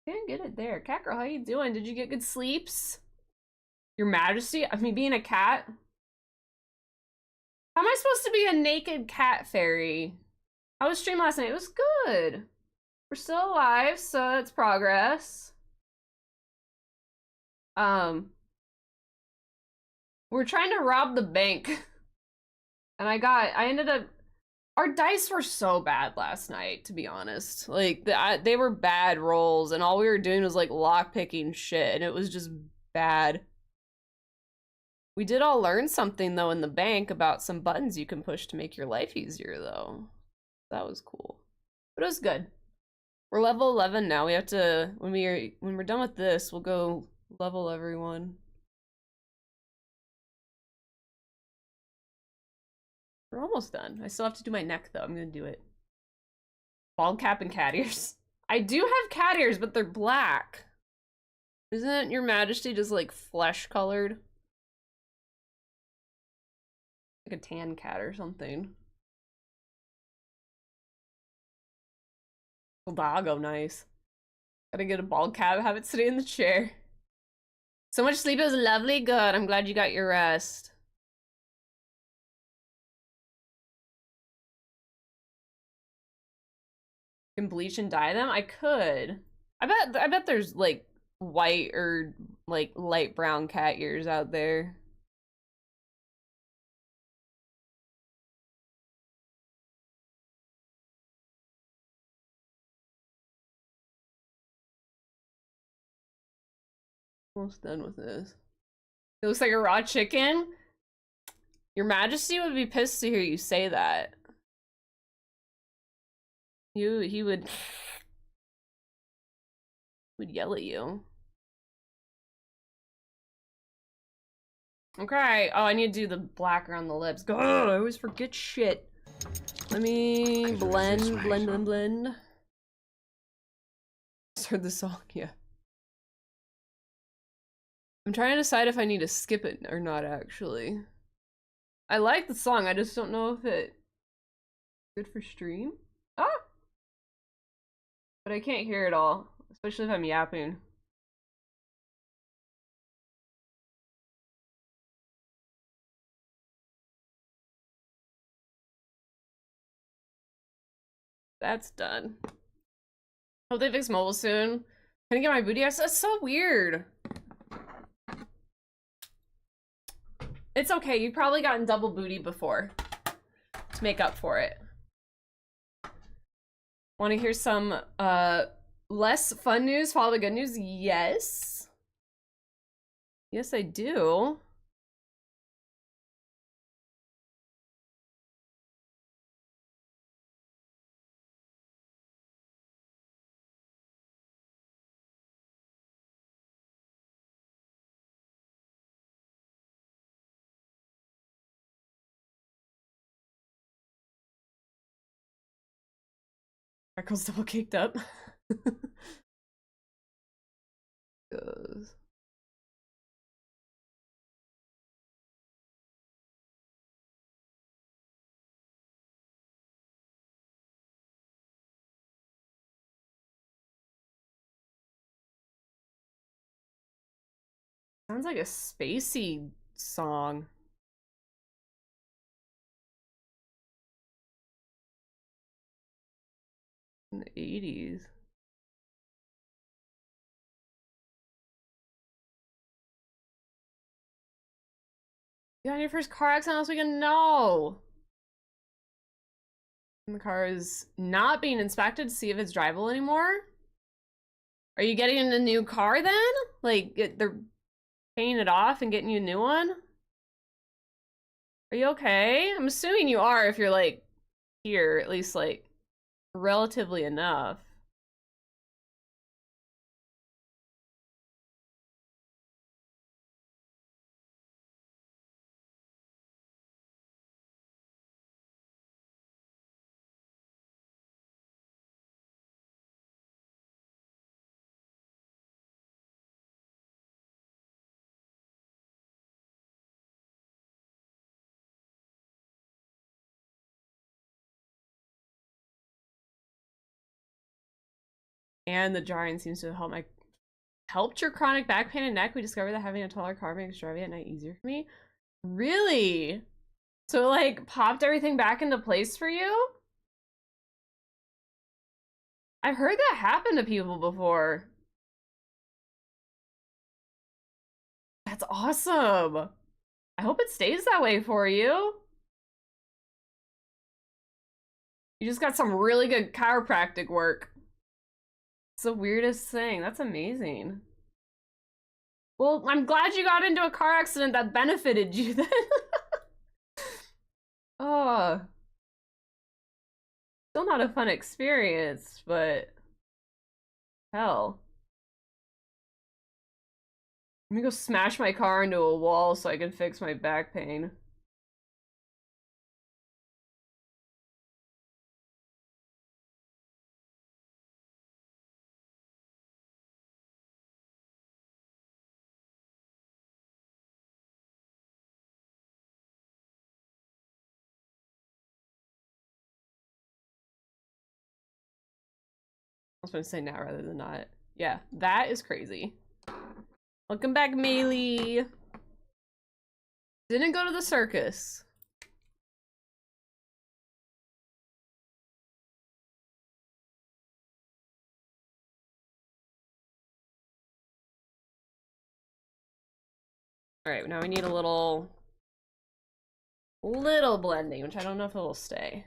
Can't get it there. Cat girl, how you doing? Did you get good sleeps? Your Majesty? I mean, being a cat? How am I supposed to be a naked cat fairy? How was stream last night? It was good. We're still alive, so that's progress. We're trying to rob the bank. And I ended up, our dice were so bad last night, to be honest. Like, they were bad rolls, and all we were doing was, like, lockpicking shit, and it was just bad. We did all learn something, though, in the bank about some buttons you can push to make your life easier, though. That was cool. But it was good. We're level 11 now. We have to, when we're done with this, we'll go level everyone. We're almost done. I still have to do my neck, though. I'm gonna do it. Bald cap and cat ears. I do have cat ears, but they're black. Isn't your Majesty just, like, flesh-colored? Like a tan cat or something. Doggo, nice. Gotta get a bald cat, have it sitting in the chair. So much sleep, it was lovely. Good, I'm glad you got your rest. Can bleach and dye them? I could. I bet there's like white or like light brown cat ears out there. Almost done with this. It looks like a raw chicken. Your Majesty would be pissed to hear you say that. He would yell at you. Okay. Oh, I need to do the black around the lips. God, I always forget shit. Let me blend. Just heard the song, yeah. I'm trying to decide if I need to skip it or not, actually. I like the song, I just don't know if it's good for stream. Ah! But I can't hear it all, especially if I'm yapping. That's done. Hope they fix mobile soon. Can I get my booty out? That's so weird. It's okay, you've probably gotten double booty before to make up for it. Want to hear some less fun news, follow the good news? Yes. Yes, I do. Freckles double kicked up. Goes. Sounds like a spacey song. In the 80s. You got in your first car accident last weekend? No! And the car is not being inspected to see if it's drivable anymore? Are you getting a new car then? Like, they're paying it off and getting you a new one? Are you okay? I'm assuming you are if you're, like, here, at least, like, relatively enough. And the jarring seems to help helped your chronic back pain and neck. We discovered that having a taller car makes driving at night easier for me. Really? So like popped everything back into place for you? I've heard that happen to people before. That's awesome. I hope it stays that way for you. You just got some really good chiropractic work. It's the weirdest thing. That's amazing. Well, I'm glad you got into a car accident that benefited you then. Oh. Still not a fun experience, but hell. Let me go smash my car into a wall so I can fix my back pain. I was going to say now rather than not. Yeah, that is crazy. Welcome back, Melee. Didn't go to the circus. All right, now we need a little blending, which I don't know if it will stay.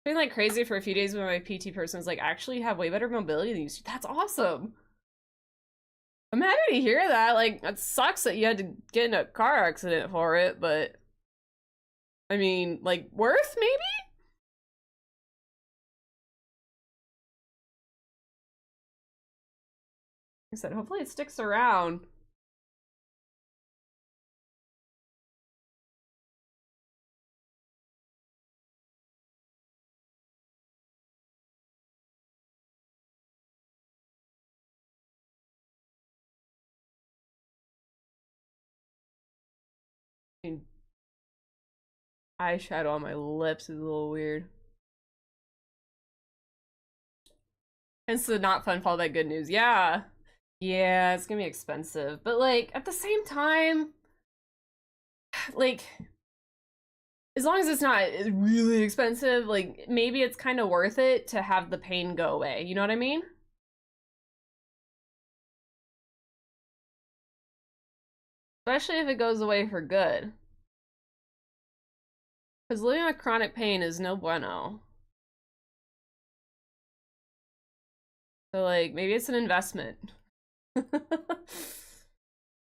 Been like crazy for a few days when my PT person was like, actually have way better mobility than you used to. That's awesome. I'm happy to hear that. Like, it sucks that you had to get in a car accident for it, but I mean, like, worth maybe? Like I said, hopefully it sticks around. eyeshadow on my lips is a little weird. Hence the not fun followed by good news. Yeah. Yeah, it's gonna be expensive. But, like, at the same time, like, as long as it's not really expensive, like, maybe it's kind of worth it to have the pain go away. You know what I mean? Especially if it goes away for good. Because living with chronic pain is no bueno. So, like, maybe it's an investment.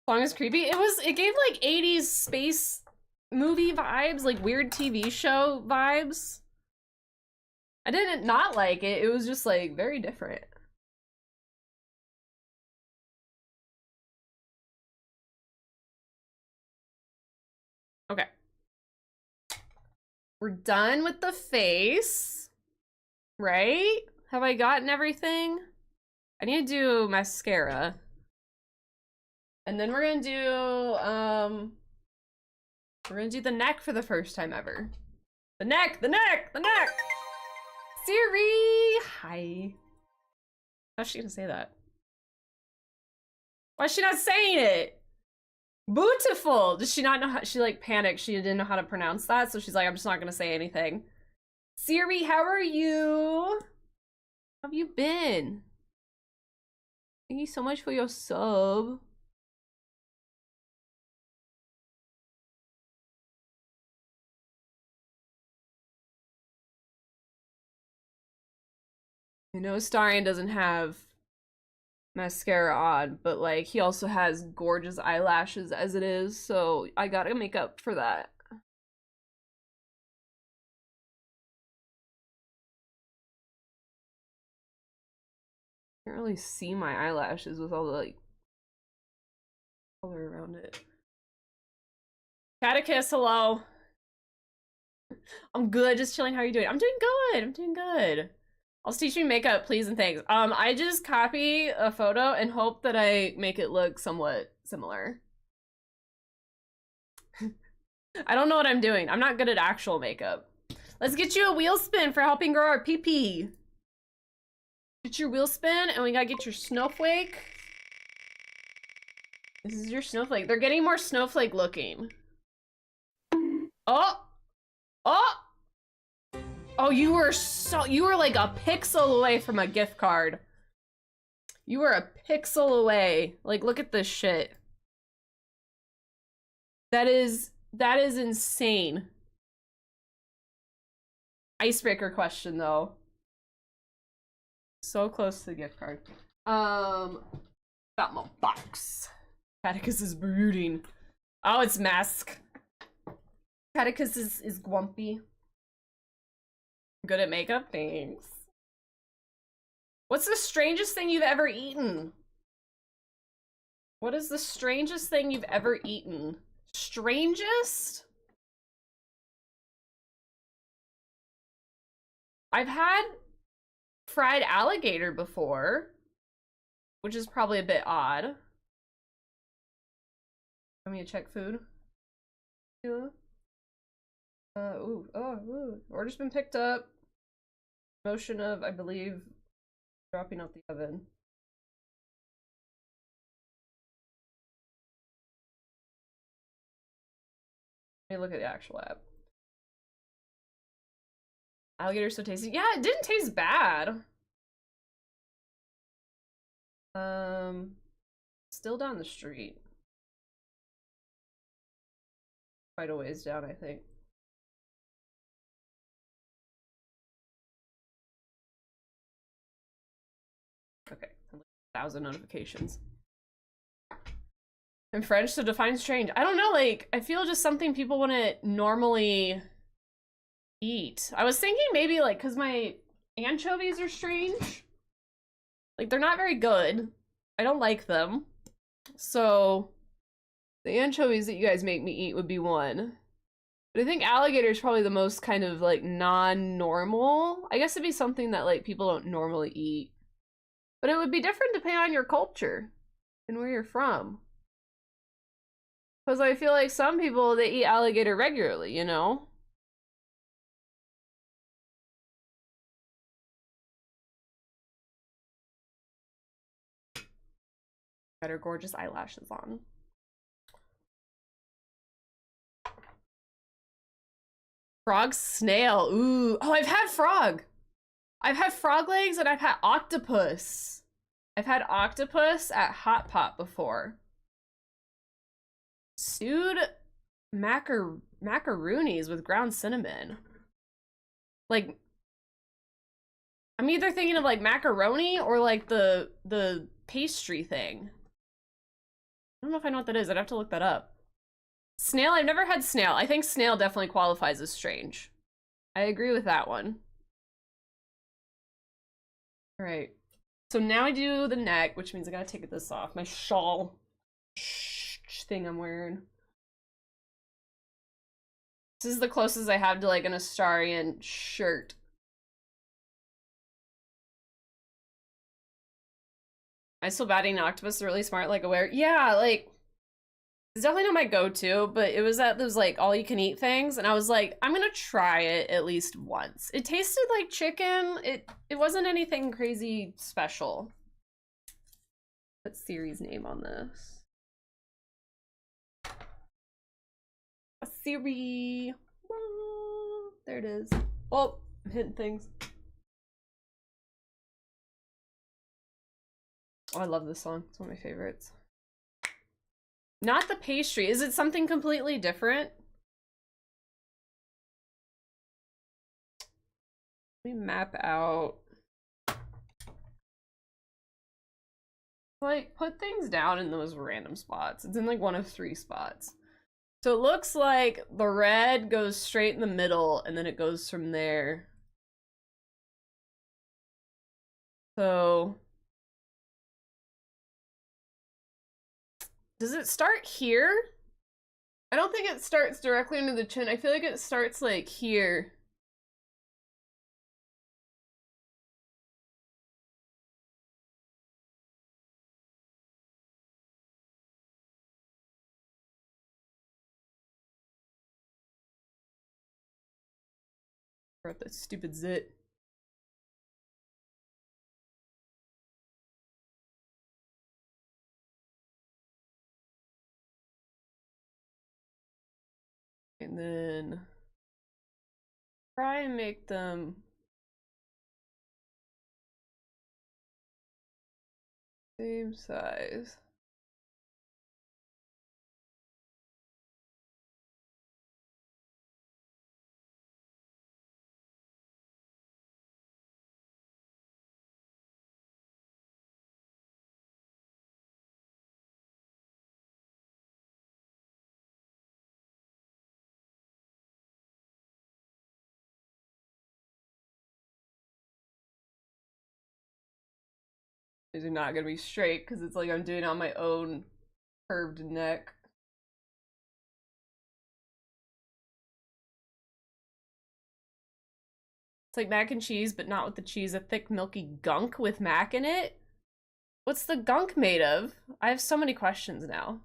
Song is creepy. It gave, like, 80s space movie vibes, like, weird TV show vibes. I didn't not like it. It was just, like, very different. Okay. We're done with the face, right? Have I gotten everything? I need to do mascara. And then we're gonna do the neck for the first time ever. The neck! Siri! Hi. How's she gonna say that? Why is she not saying it? Beautiful! Does she not know how? She, like, panicked. She didn't know how to pronounce that, so she's like, I'm just not gonna say anything. Siri, how are you? How have you been? Thank you so much for your sub. You know, Starion doesn't have mascara on, but, like, he also has gorgeous eyelashes as it is, so I gotta make up for that. Can't really see my eyelashes with all the, like, color around it. Catechus, hello. I'm good, just chilling. How are you doing? I'm doing good. Also teach me makeup, please and thanks. I just copy a photo and hope that I make it look somewhat similar. I don't know what I'm doing. I'm not good at actual makeup. Let's get you a wheel spin for helping grow our pee-pee. Get your wheel spin, and we gotta get your snowflake. This is your snowflake. They're getting more snowflake looking. Oh! Oh! Oh, you were like a pixel away from a gift card. You were a pixel away. Like, look at this shit. That is insane. Icebreaker question, though. So close to the gift card. Got my box. Catechus is brooding. Oh, it's mask. Catechus is grumpy. Good at makeup? Thanks. What's the strangest thing you've ever eaten? What is the strangest thing you've ever eaten? Strangest? I've had fried alligator before, which is probably a bit odd. Want me to check food? Yeah. Order's been picked up. Motion of, I believe, dropping out the oven. Let me look at the actual app. Alligator's so tasty. Yeah, it didn't taste bad. Still down the street. Quite a ways down, I think. Okay, 1,000 notifications. In French, so define strange. I don't know, like, I feel just something people wouldn't normally eat. I was thinking maybe, like, because my anchovies are strange. Like, they're not very good. I don't like them. So, the anchovies that you guys make me eat would be one. But I think alligator is probably the most kind of, like, non-normal. I guess it'd be something that, like, people don't normally eat. But it would be different depending on your culture and where you're from. Because I feel like some people, they eat alligator regularly, you know? Got her gorgeous eyelashes on. Frog snail. Ooh. Oh, I've had frog. I've had frog legs and I've had octopus. I've had octopus at Hot Pot before. Stewed macaroonies with ground cinnamon. Like, I'm either thinking of like macaroni or like the pastry thing. I don't know if I know what that is. I'd have to look that up. Snail, I've never had snail. I think snail definitely qualifies as strange. I agree with that one. All right. So now I do the neck, which means I gotta take this off. My shawl thing I'm wearing. This is the closest I have to like an Astarion shirt. I still batting an octopus is really smart, like aware. Yeah, like it's definitely not my go-to, but it was at those like all-you-can-eat things, and I was like, I'm gonna try it at least once. It tasted like chicken. It wasn't anything crazy special. Put Siri's name on this. Siri. There it is. Oh, I'm hitting things. Oh, I love this song. It's one of my favorites. Not the pastry. Is it something completely different? Let me map out. Like, put things down in those random spots. It's in like one of 3 spots. So it looks like the red goes straight in the middle and then it goes from there. So does it start here? I don't think it starts directly under the chin. I feel like it starts like here. Wrote that stupid zit. And then try and make them same size. These are not gonna be straight because it's like I'm doing it on my own curved neck. It's like mac and cheese, but not with the cheese. A thick, milky gunk with mac in it? What's the gunk made of? I have so many questions now.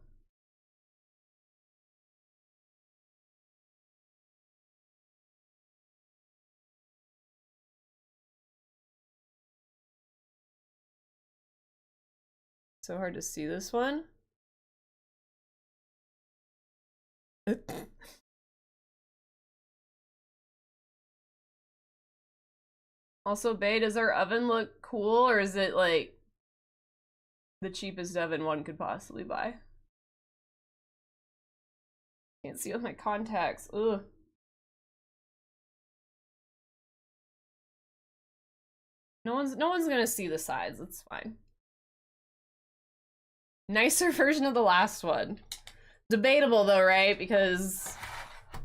So hard to see this one. Also, bae, does our oven look cool, or is it like the cheapest oven one could possibly buy? Can't see with my contacts. Ugh. No one's gonna see the sides. It's fine. Nicer version of the last one. Debatable though, right? Because,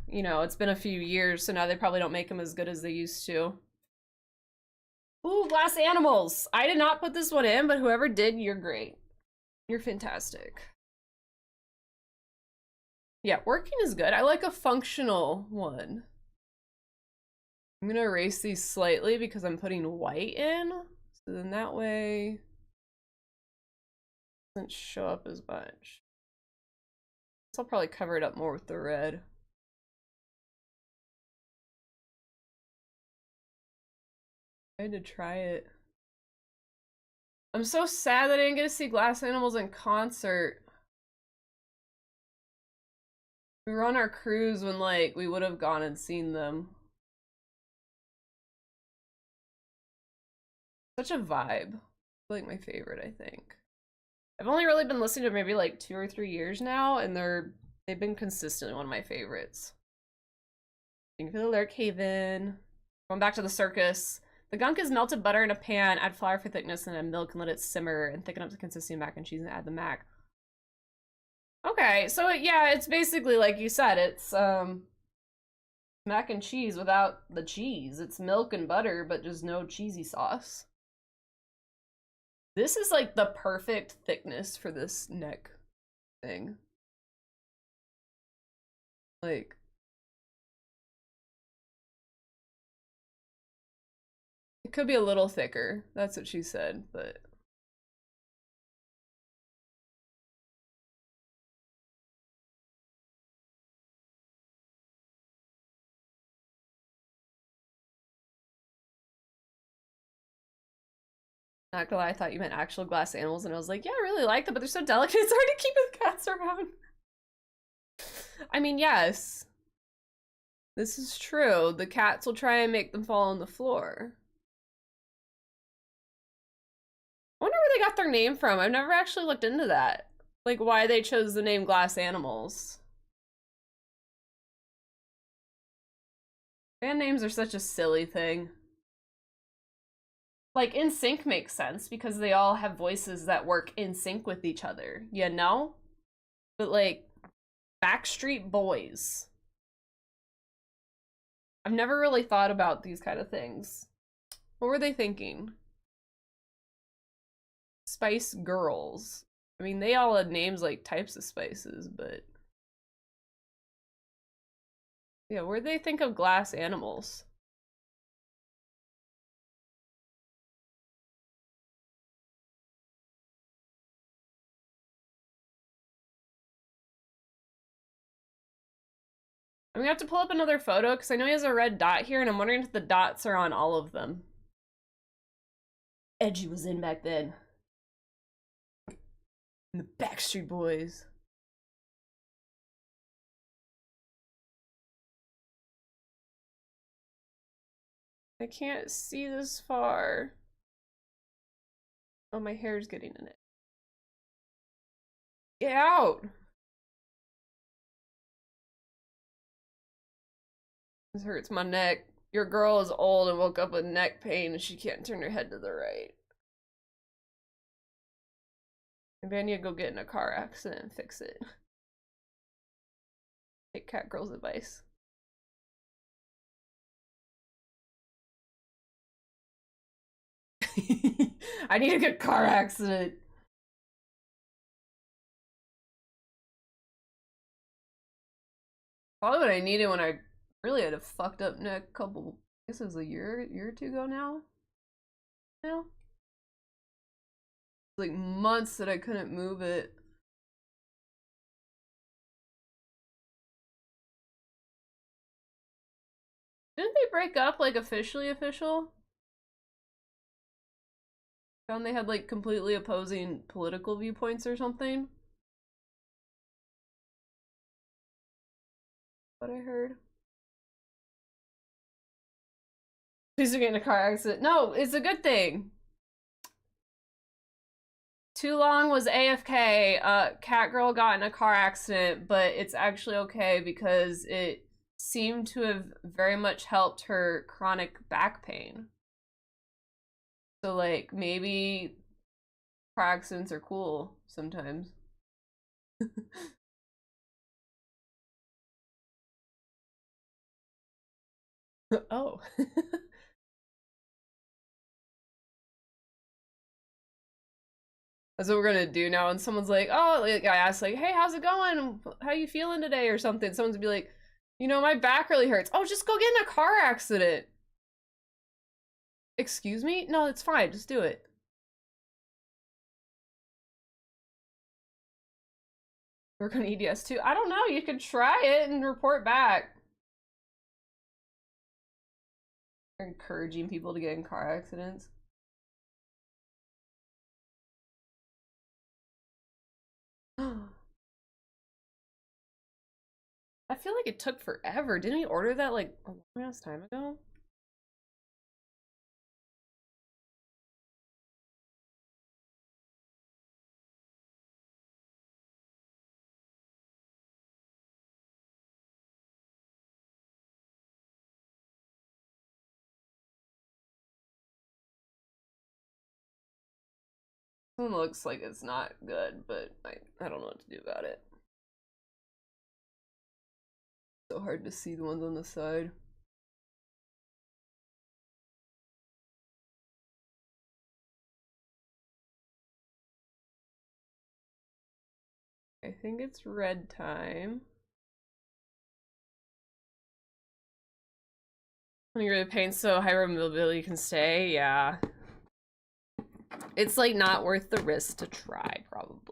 you know, it's been a few years, so now they probably don't make them as good as they used to. Ooh, glass animals. I did not put this one in, but whoever did, you're great. You're fantastic. Yeah, working is good. I like a functional one. I'm gonna erase these slightly because I'm putting white in. So then that way it doesn't show up as much. So I'll probably cover it up more with the red. I had to try it. I'm so sad that I didn't get to see glass animals in concert. We were on our cruise when, like, we would have gone and seen them. Such a vibe. Like my favorite, I think. I've only really been listening to maybe like 2 or 3 years now, and they've been consistently one of my favorites. Thank you for the Lurk Haven. Going back to the circus. The gunk is melted butter in a pan, add flour for thickness, and then milk and let it simmer and thicken up the consistency of mac and cheese and add the mac. Okay, so yeah, it's basically like you said, it's mac and cheese without the cheese. It's milk and butter, but just no cheesy sauce. This is like the perfect thickness for this neck thing. Like, it could be a little thicker. That's what she said, but not gonna lie, I thought you meant actual glass animals, and I was like, yeah, I really like them, but they're so delicate, it's hard to keep the cats around. I mean, yes. This is true. The cats will try and make them fall on the floor. I wonder where they got their name from. I've never actually looked into that. Like, why they chose the name glass animals. Band names are such a silly thing. Like, In Sync makes sense because they all have voices that work in sync with each other, you know? But like, Backstreet Boys. I've never really thought about these kind of things. What were they thinking? Spice Girls. I mean, they all had names like types of spices, but yeah, where'd they think of glass animals? I'm gonna have to pull up another photo because I know he has a red dot here, and I'm wondering if the dots are on all of them. Edgy was in back then. And the Backstreet Boys. I can't see this far. Oh, my hair's getting in it. Get out! This hurts my neck. Your girl is old and woke up with neck pain and she can't turn her head to the right. Maybe I need to go get in a car accident and fix it. Take Cat Girl's advice. I need a good car accident. Probably what I needed when I really had a fucked up neck a couple, I guess it was a year or two ago now. Like months that I couldn't move it. Didn't they break up like official? Found they had like completely opposing political viewpoints or something. What I heard. Please don't get in a car accident. No, it's a good thing. Too Long was AFK. Cat Girl got in a car accident, but it's actually okay because it seemed to have very much helped her chronic back pain. So like maybe car accidents are cool sometimes. Oh. That's what we're gonna do now. And someone's like, oh, like I asked like, hey, how's it going? How you feeling today or something? Someone's be like, you know, my back really hurts. Oh, just go get in a car accident. Excuse me? No, it's fine. Just do it. Work on EDS too. I don't know. You could try it and report back. They're encouraging people to get in car accidents. I feel like it took forever. Didn't we order that like a long ass time ago? This one looks like it's not good, but I don't know what to do about it. So hard to see the ones on the side. I think it's red time. When you're the paint so high mobility can stay, yeah. It's like not worth the risk to try, probably.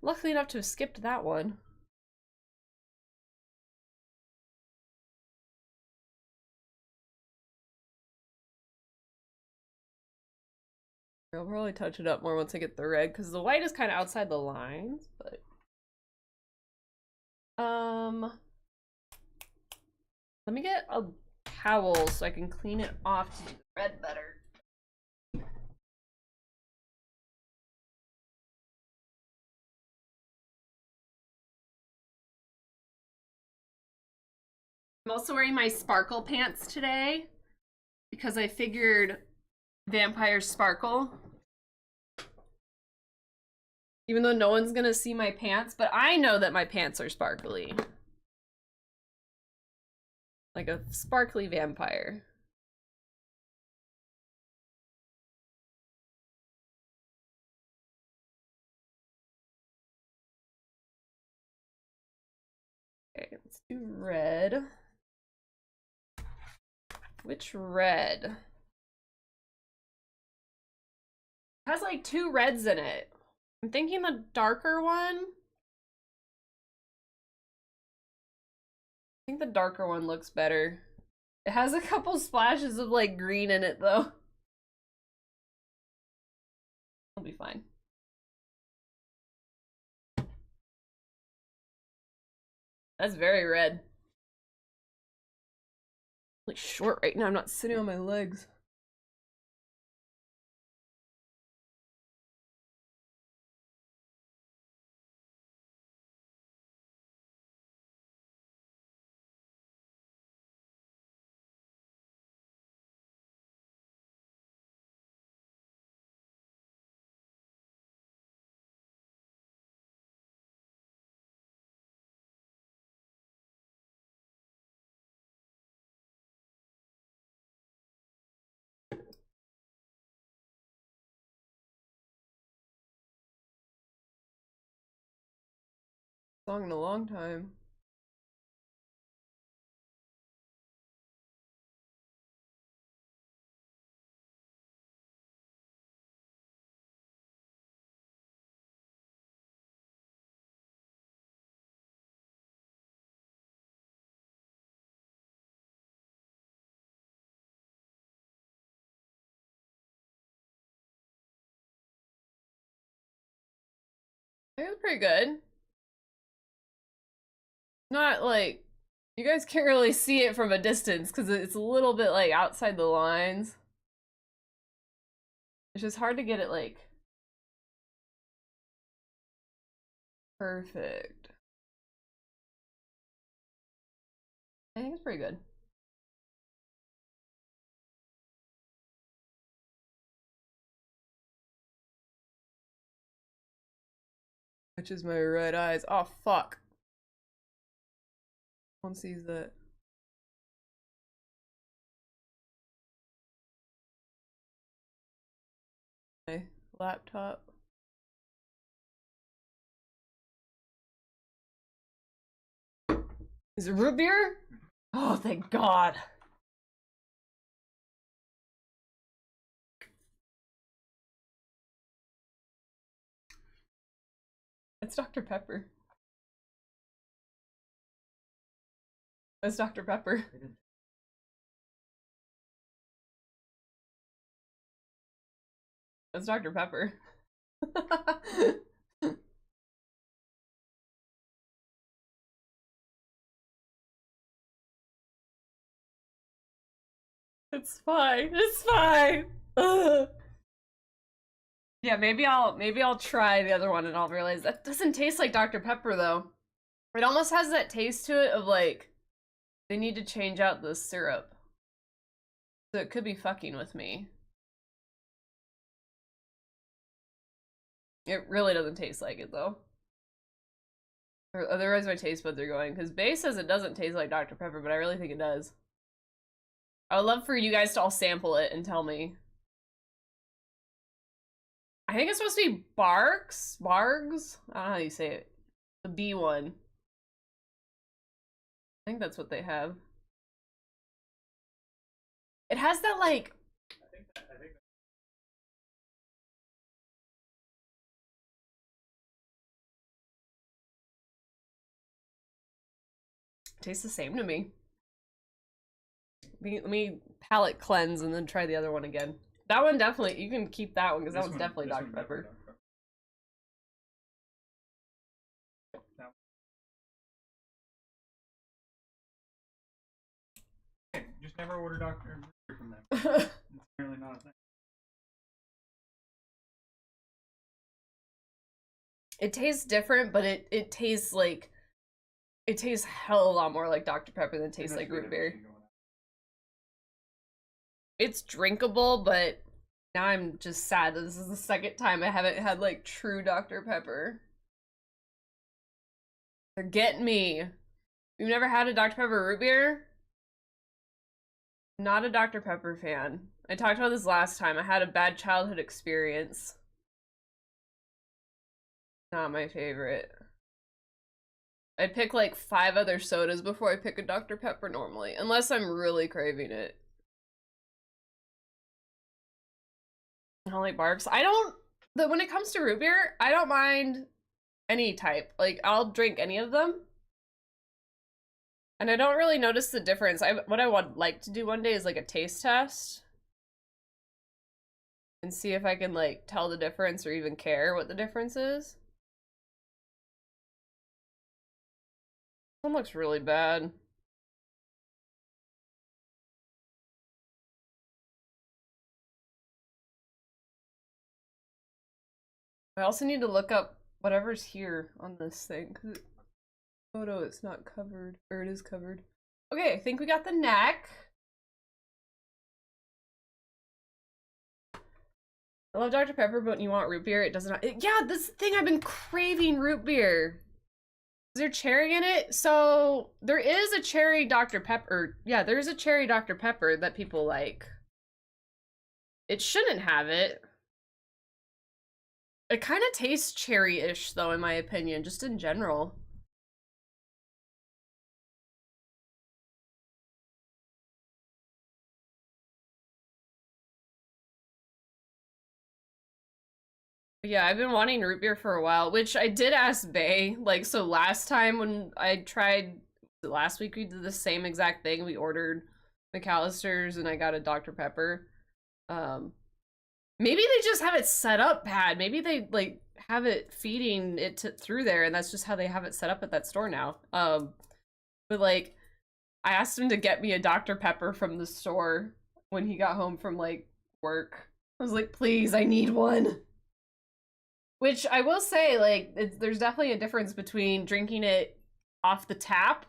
Luckily enough to have skipped that one. I'll probably touch it up more once I get the red, because the white is kind of outside the lines, but... Let me get a towel so I can clean it off to do the red better. I'm also wearing my sparkle pants today because I figured vampires sparkle. Even though no one's gonna see my pants, but I know that my pants are sparkly. Like a sparkly vampire. Okay, let's do red. Which red? It has like 2 reds in it. I'm thinking the darker one. I think the darker one looks better. It has a couple splashes of like green in it though. It'll be fine. That's very red. Really short right now. I'm not sitting on my legs. Song in a long time. It was pretty good. Not like, you guys can't really see it from a distance because it's a little bit like outside the lines. It's just hard to get it like perfect. I think it's pretty good. Which is my red eyes. Oh fuck. No one sees that. My laptop. Is it root beer? Oh, thank God. It's Dr. Pepper. It's Dr. Pepper. It's Dr. Pepper. It's fine. It's fine. Ugh. Yeah, maybe I'll try the other one and I'll realize that doesn't taste like Dr. Pepper though. It almost has that taste to it of like they need to change out the syrup. So it could be fucking with me. It really doesn't taste like it though. Or otherwise my taste buds are going, because Bae says it doesn't taste like Dr. Pepper, but I really think it does. I would love for you guys to all sample it and tell me. I think it's supposed to be Bargs? Bargs? I don't know how you say it. The B one. I think that's what they have. It has that like... I think tastes the same to me. Let me palate cleanse and then try the other one again. That one definitely, you can keep that one because that one's definitely Dr. Pepper. Okay, just never order Dr. Pepper from them. It's apparently not a thing. It tastes different, but it tastes like, it tastes hell a lot more like Dr. Pepper than it tastes like root beer. It's drinkable, but now I'm just sad that this is the second time I haven't had like true Dr. Pepper. They're getting me. You've never had a Dr. Pepper root beer? Not a Dr. Pepper fan. I talked about this last time. I had a bad childhood experience. Not my favorite. I pick like 5 other sodas before I pick a Dr. Pepper normally, unless I'm really craving it. I don't like Barks. When it comes to root beer, I don't mind any type. Like, I'll drink any of them. And I don't really notice the difference. What I would like to do one day is like a taste test. And see if I can like tell the difference or even care what the difference is. This one looks really bad. I also need to look up whatever's here on this thing. Cause photo, it's not covered, or it is covered. Okay, I think we got the neck. I love Dr. Pepper, but when you want root beer, it doesn't. Yeah, this thing, I've been craving root beer. Is there cherry in it? So there is a cherry Dr. Pepper. Yeah, there's a cherry Dr. Pepper that people like. It shouldn't have it. It kind of tastes cherry-ish, though, in my opinion, just in general. Yeah, I've been wanting root beer for a while, which I did ask Bae. Like, so last time when I tried, last week we did the same exact thing. We ordered McAllister's and I got a Dr. Pepper. Maybe they just have it set up bad. Maybe they, like, have it feeding it through there, and that's just how they have it set up at that store now. But, like, I asked him to get me a Dr. Pepper from the store when he got home from, like, work. I was like, please, I need one. Which I will say, like, there's definitely a difference between drinking it off the tap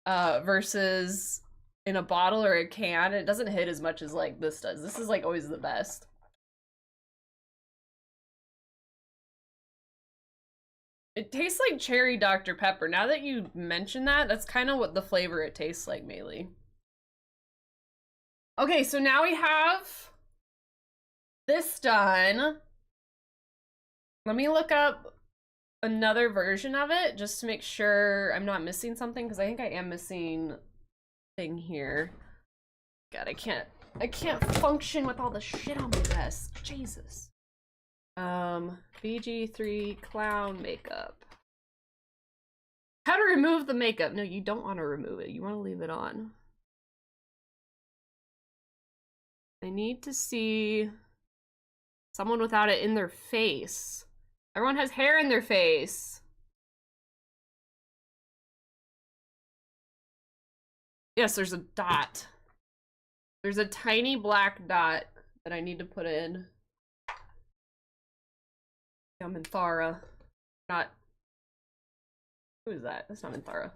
versus in a bottle or a can. It doesn't hit as much as, like, this does. This is, like, always the best. It tastes like cherry Dr. Pepper. Now that you mention that, that's kind of what the flavor it tastes like, mainly. Okay, so now we have this done. Let me look up another version of it just to make sure I'm not missing something, because I think I am missing a thing here. God, I can't function with all the shit on my desk. Jesus. BG3 clown makeup. How to remove the makeup. No, you don't want to remove it. You want to leave it on. I need to see someone without it in their face. Everyone has hair in their face. Yes, there's a dot. There's a tiny black dot that I need to put in. I'm Minthara. Not. Who is that? That's not Minthara.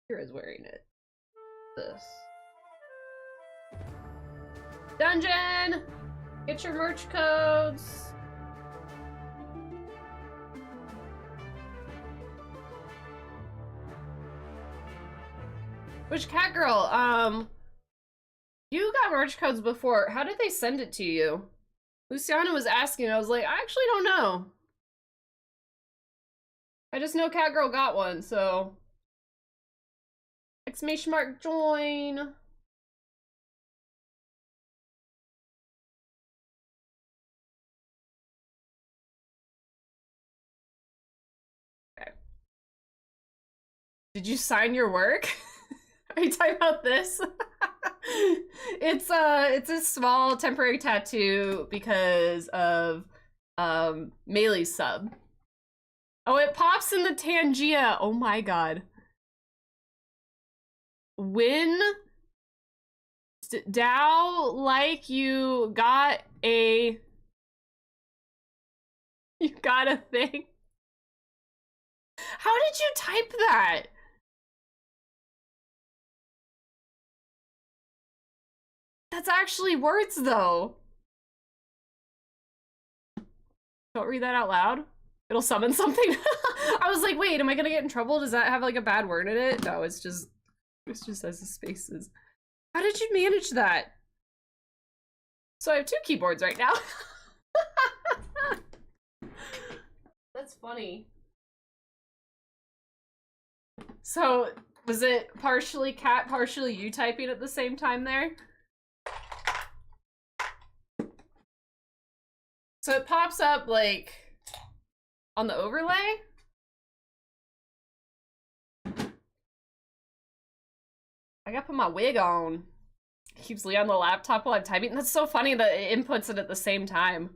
Jahira's wearing it. This. Dungeon! Get your merch codes! Which cat girl? You got merch codes before. How did they send it to you? Luciana was asking. I was like, I actually don't know. I just know cat girl got one, so. Exclamation mark join. Okay. Did you sign your work? Are you talking about this? It's a small temporary tattoo because of Melee's sub. Oh, it pops in the Tangia. Oh my god. When Dow like you got a thing. How did you type that? That's actually words, though. Don't read that out loud. It'll summon something. I was like, wait, am I gonna get in trouble? Does that have like a bad word in it? No, it's just as the spaces. How did you manage that? So I have 2 keyboards right now. That's funny. So was it partially cat, partially you typing at the same time there? So it pops up like on the overlay. I gotta put my wig on. It keeps Lee on the laptop while I'm typing. That's so funny that it inputs it at the same time.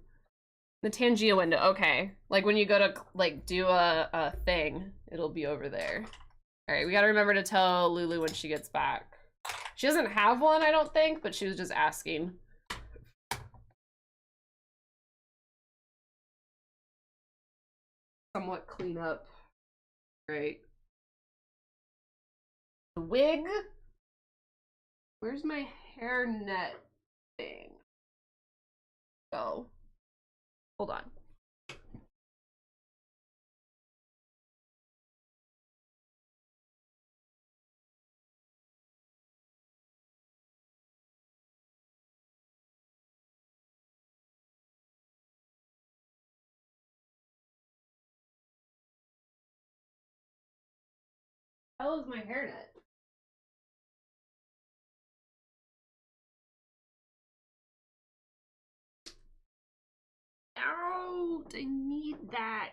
The Tangia window, okay. Like when you go to like do a thing, it'll be over there. All right, we gotta remember to tell Lulu when she gets back. She doesn't have one, I don't think, but she was just asking. Somewhat clean up. Right. The wig? Where's my hairnet thing? Oh. Hold on. How is my hairnet? Oh, I need that.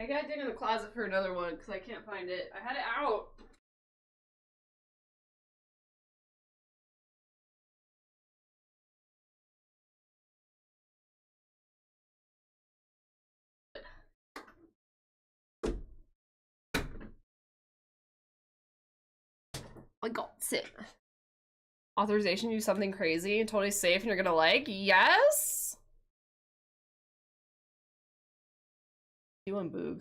I gotta dig in the closet for another one because I can't find it. I had it out. I got it. Authorization to do something crazy and totally safe and you're gonna like? Yes? You and Boog.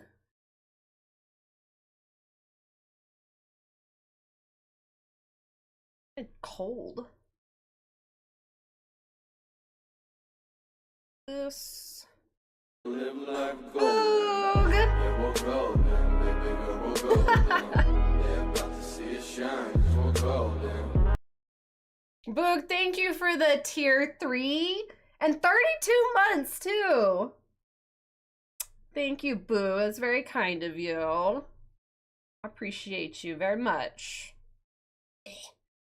It's cold. This. Live life Boog! Yeah, we'll go then, baby girl, we'll go then. Yeah, about to see it shine, we'll go then. Boog, thank you for the tier 3 and 32 months too. Thank you, Boo. That's very kind of you. I appreciate you very much.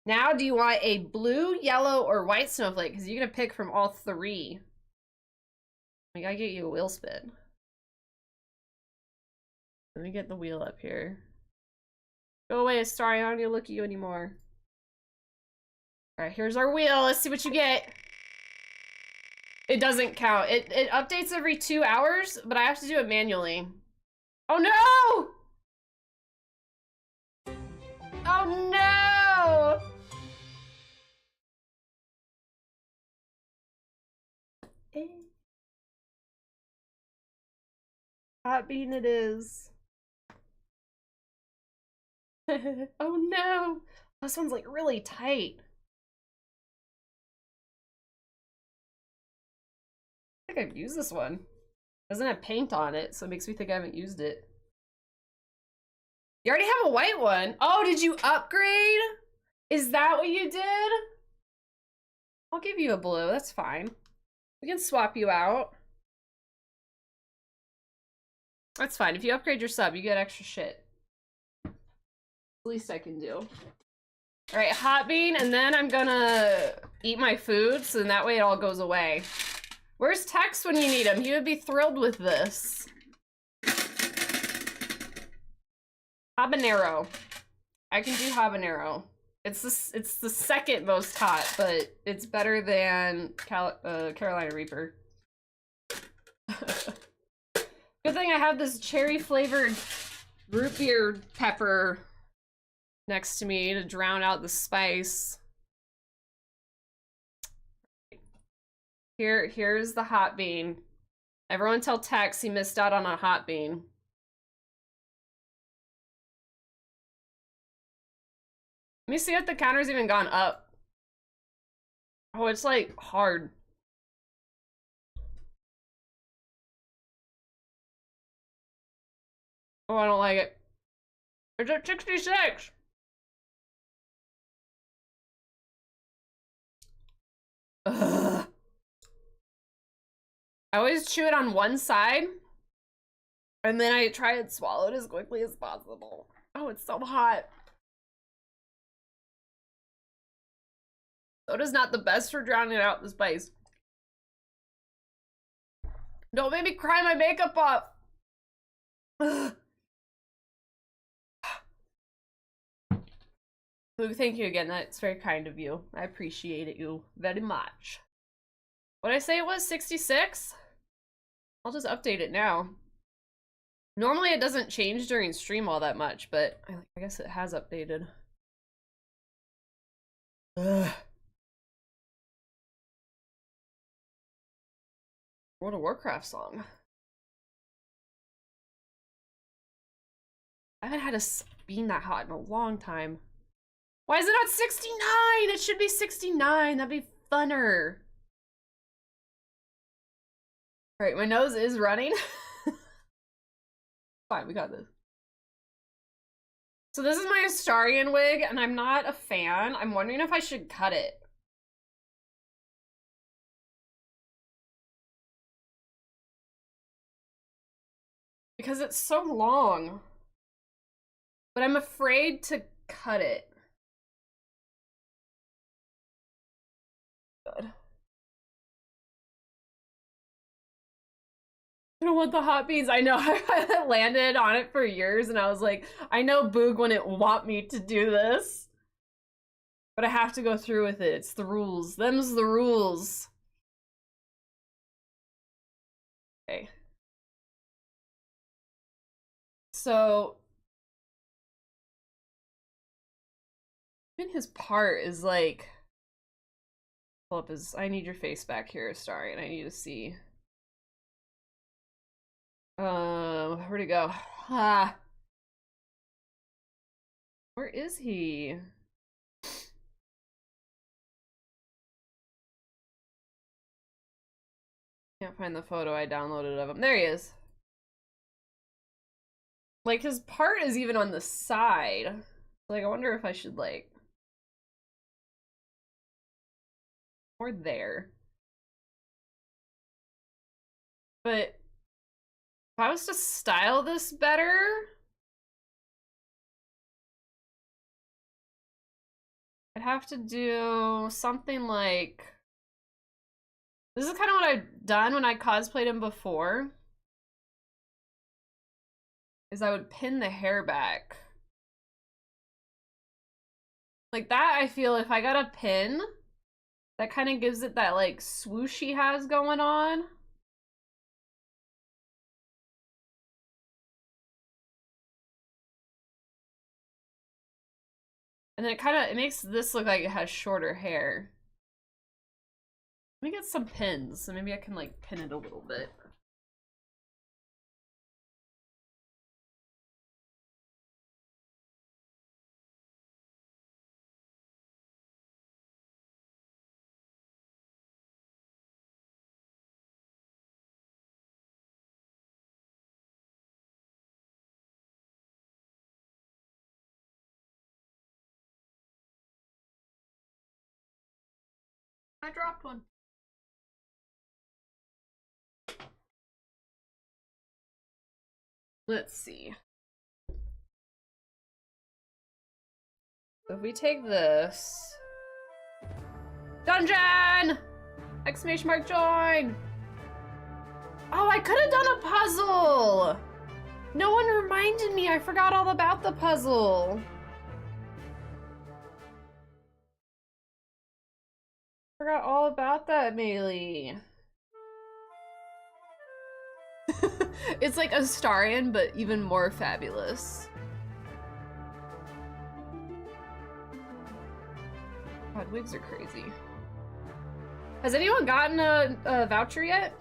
Now, do you want a blue, yellow, or white snowflake? Because you're going to pick from all 3. I gotta get you a wheel spin. Let me get the wheel up here. Go away, Astarion. I don't need to look at you anymore. Alright, here's our wheel. Let's see what you get. It doesn't count. It updates every 2 hours, but I have to do it manually. Oh no! Oh no! Hot bean it is. Oh no! This one's like really tight. I think I've used this one. It doesn't have paint on it, so it makes me think I haven't used it. You already have a white one. Oh, did you upgrade? Is that what you did? I'll give you a blue, that's fine. We can swap you out. That's fine. If you upgrade your sub, you get extra shit. Least I can do. All right, hot bean, and then I'm gonna eat my food, so then that way it all goes away. Where's Tex when you need him? He would be thrilled with this. Habanero. I can do habanero. It's the second most hot, but it's better than Carolina Reaper. Good thing I have this cherry flavored root beer pepper next to me to drown out the spice. Here's the hot bean. Everyone tell Tex he missed out on a hot bean. Let me see if the counter's even gone up. Oh, it's like hard. Oh, I don't like it. It's at 66. Ugh. I always chew it on one side, and then I try and swallow it as quickly as possible. Oh, it's so hot. Soda's not the best for drowning out the spice. Don't make me cry my makeup off. Ugh. Luke, thank you again. That's very kind of you. I appreciate it you very much. What did I say it was? 66? I'll just update it now. Normally it doesn't change during stream all that much, but I guess it has updated. Ugh. World of Warcraft song. I haven't had a bean that hot in a long time. Why is it not 69? It should be 69. That'd be funner. Alright, my nose is running. Fine, we got this. So this is my Astarion wig, and I'm not a fan. I'm wondering if I should cut it. Because it's so long. But I'm afraid to cut it. Good. I don't want the hot beans. I know. I landed on it for years and I was like, I know Boog wouldn't want me to do this. But I have to go through with it. It's the rules. Them's the rules. Okay. So even his part is like, pull up his, I need your face back here, Starry, and I need to see. Where'd he go? Ah. Where is he? Can't find the photo I downloaded of him. There he is. Like, his part is even on the side. Like, I wonder if I should, like, or there. But if I was to style this better, I'd have to do something like, this is kind of what I've done when I cosplayed him before. is I would pin the hair back. Like that, I feel if I got a pin, that kind of gives it that like swoosh he has going on. And then it makes this look like it has shorter hair. Let me get some pins, so maybe I can like pin it a little bit. I dropped one. Let's see. So if we take this... Dungeon! Exclamation mark join! Oh, I could have done a puzzle! No one reminded me. I forgot all about the puzzle. Forgot all about that, Melee. It's like a Starion, but even more fabulous. God, wigs are crazy. Has anyone gotten a voucher yet?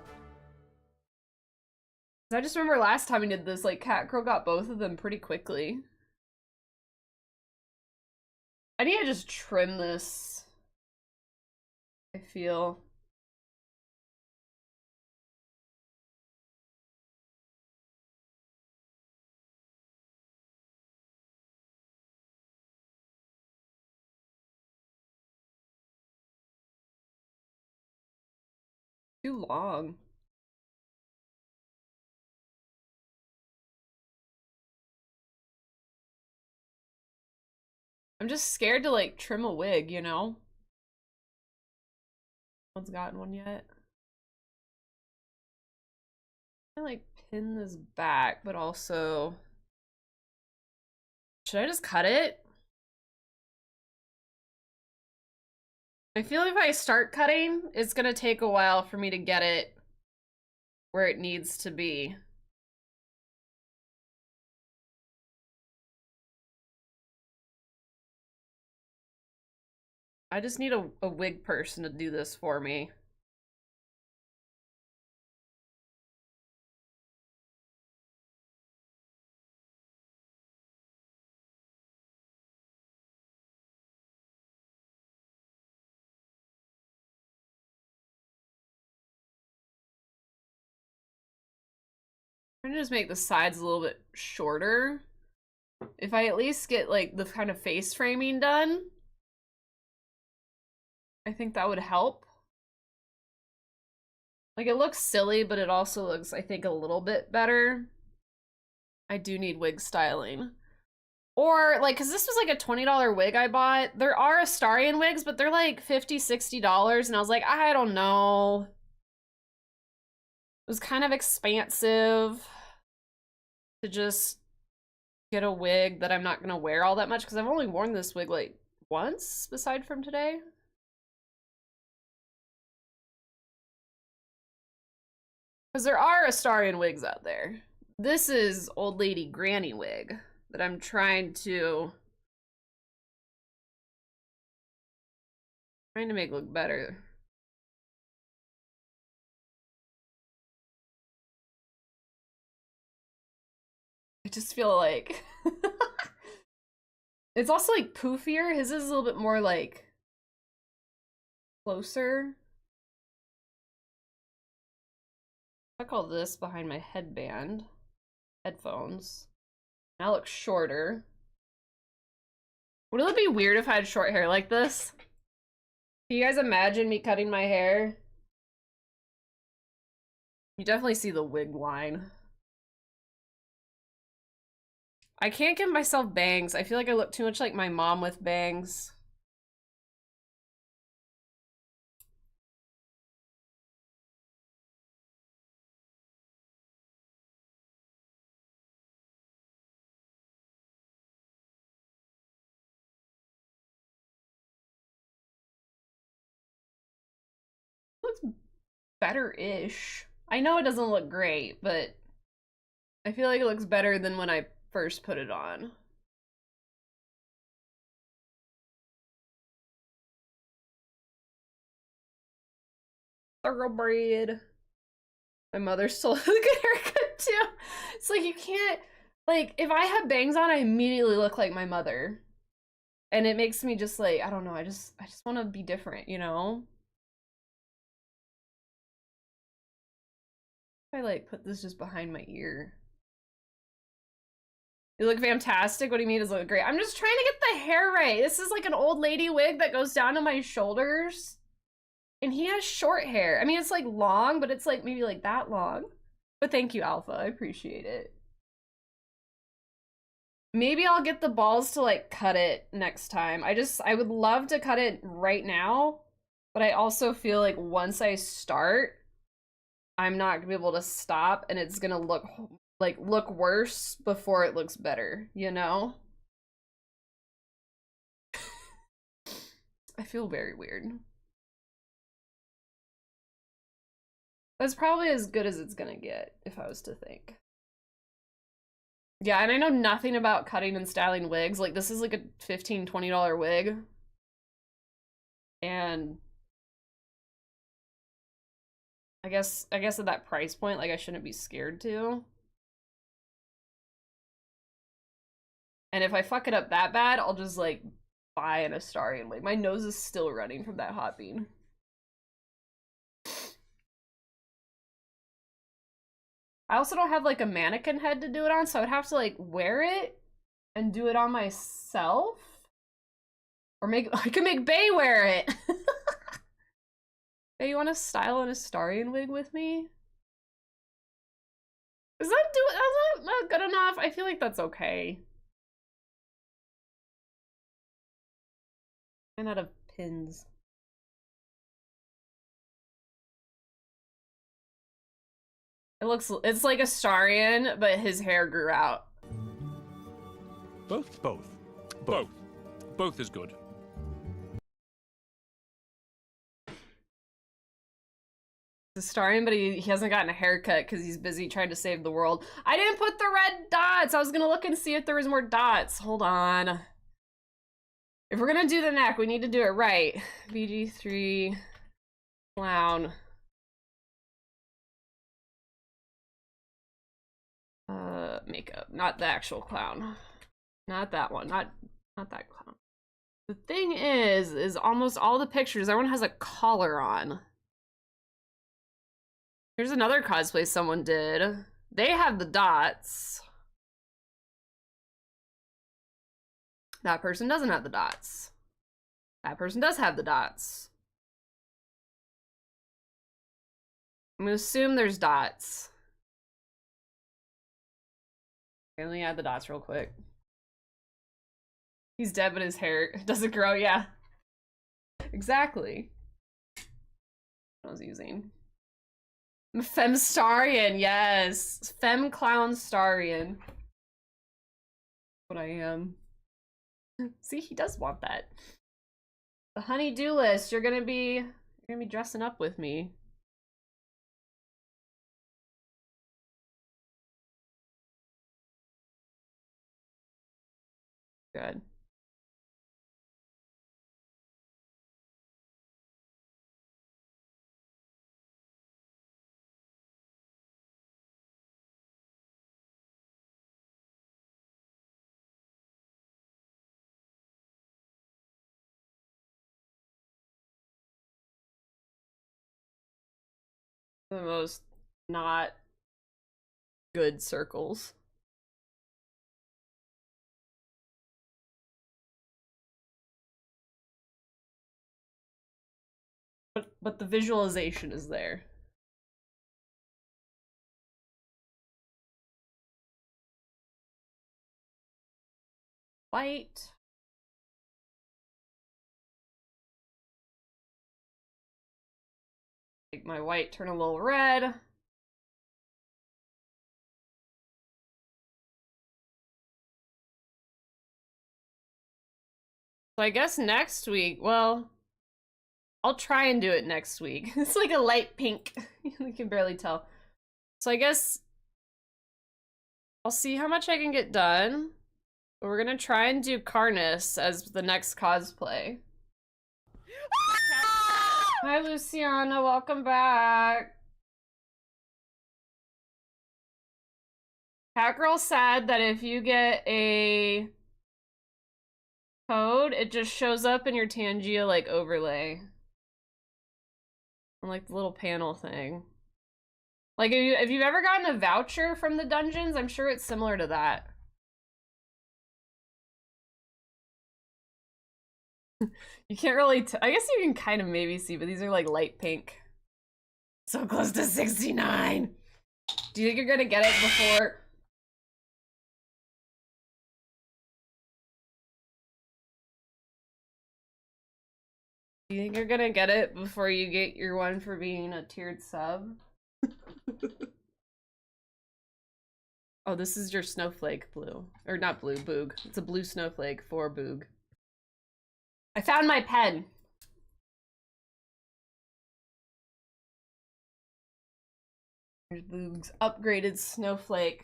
I just remember last time we did this, like, Cat Girl got both of them pretty quickly. I need to just trim this, I feel. Too long. I'm just scared to like trim a wig, you know? No one's gotten one yet. I like pin this back, but also should I just cut it? I feel if I start cutting, it's gonna take a while for me to get it where it needs to be. I just need a wig person to do this for me. I'm gonna just make the sides a little bit shorter. If I at least get like the kind of face framing done, I think that would help. Like, it looks silly, but it also looks, I think, a little bit better. I do need wig styling. Or, like, because this was like a $20 wig I bought. There are Astarion wigs, but they're like $50, $60. And I was like, I don't know. It was kind of expansive to just get a wig that I'm not going to wear all that much. Because I've only worn this wig like once, aside from today. Because there are Astarion wigs out there. This is old lady granny wig that I'm trying to make look better. I just feel like it's also like poofier. His is a little bit more like closer. I call this behind my headband, headphones. Now looks shorter. Would it be weird if I had short hair like this? Can you guys imagine me cutting my hair? You definitely see the wig line. I can't give myself bangs. I feel like I look too much like my mom with bangs. better-ish. I know it doesn't look great, but I feel like it looks better than when I first put it on. Thoroughbred. My mother still has a good haircut too. It's like you can't, like, if I have bangs on, I immediately look like my mother. And it makes me just like, I don't know, I just want to be different, you know? I like put this just behind my ear. You look fantastic. What do you mean does it look great? I'm just trying to get the hair right. This is like an old lady wig that goes down to my shoulders. And he has short hair. I mean, it's like long, but it's like maybe like that long. But thank you, Alpha. I appreciate it. Maybe I'll get the balls to like cut it next time. I would love to cut it right now, but I also feel like once I start, I'm not gonna be able to stop and it's gonna look worse before it looks better, you know? I feel very weird. That's probably as good as it's gonna get, if I was to think. Yeah, and I know nothing about cutting and styling wigs. Like, this is like a $15, $20 wig. And I guess at that price point, like, I shouldn't be scared to. And if I fuck it up that bad, I'll just, like, buy an Astarion wig. My nose is still running from that hot bean. I also don't have like a mannequin head to do it on, so I would have to like wear it and do it on myself. Or I could make Bae wear it. Bae, you want to style an Astarion wig with me? Is that not good enough? I feel like that's okay. I'm out of pins. It's like Astarion, but his hair grew out. Both is good. Astarion, but he hasn't gotten a haircut because he's busy trying to save the world. I didn't put the red dots. I was gonna look and see if there was more dots. Hold on. If we're gonna do the neck, we need to do it right. BG3 clown. Makeup, not the actual clown. Not that one, not that clown. The thing is almost all the pictures, everyone has a collar on. Here's another cosplay someone did. They have the dots. That person doesn't have the dots. That person does have the dots. I'm gonna assume there's dots. Let me add the dots real quick. He's dead, but his hair doesn't grow. Yeah. Exactly. What I was using. Femstarion, yes. Fem Clownstarion. What I am. See, he does want that. The honey-do list. You're gonna be dressing up with me. Good. The most not good circles. But the visualization is there. White. Make my white turn a little red. So I guess next week, well, I'll try and do it next week. It's like a light pink. You can barely tell. So I guess I'll see how much I can get done. But we're gonna try and do Carnus as the next cosplay. Hi, Luciana. Welcome back. Catgirl said that if you get a code, it just shows up in your Tangia like overlay. On like the little panel thing. Like if you've ever gotten a voucher from the dungeons, I'm sure it's similar to that. You can't really I guess you can kind of maybe see, but these are like light pink. So close to 69. Do you think you're gonna get it before? Do you think you're gonna get it before you get your one for being a tiered sub? Oh, this is your snowflake blue. Or not blue, Boog. It's a blue snowflake for Boog. I found my pen. There's Boog's upgraded snowflake.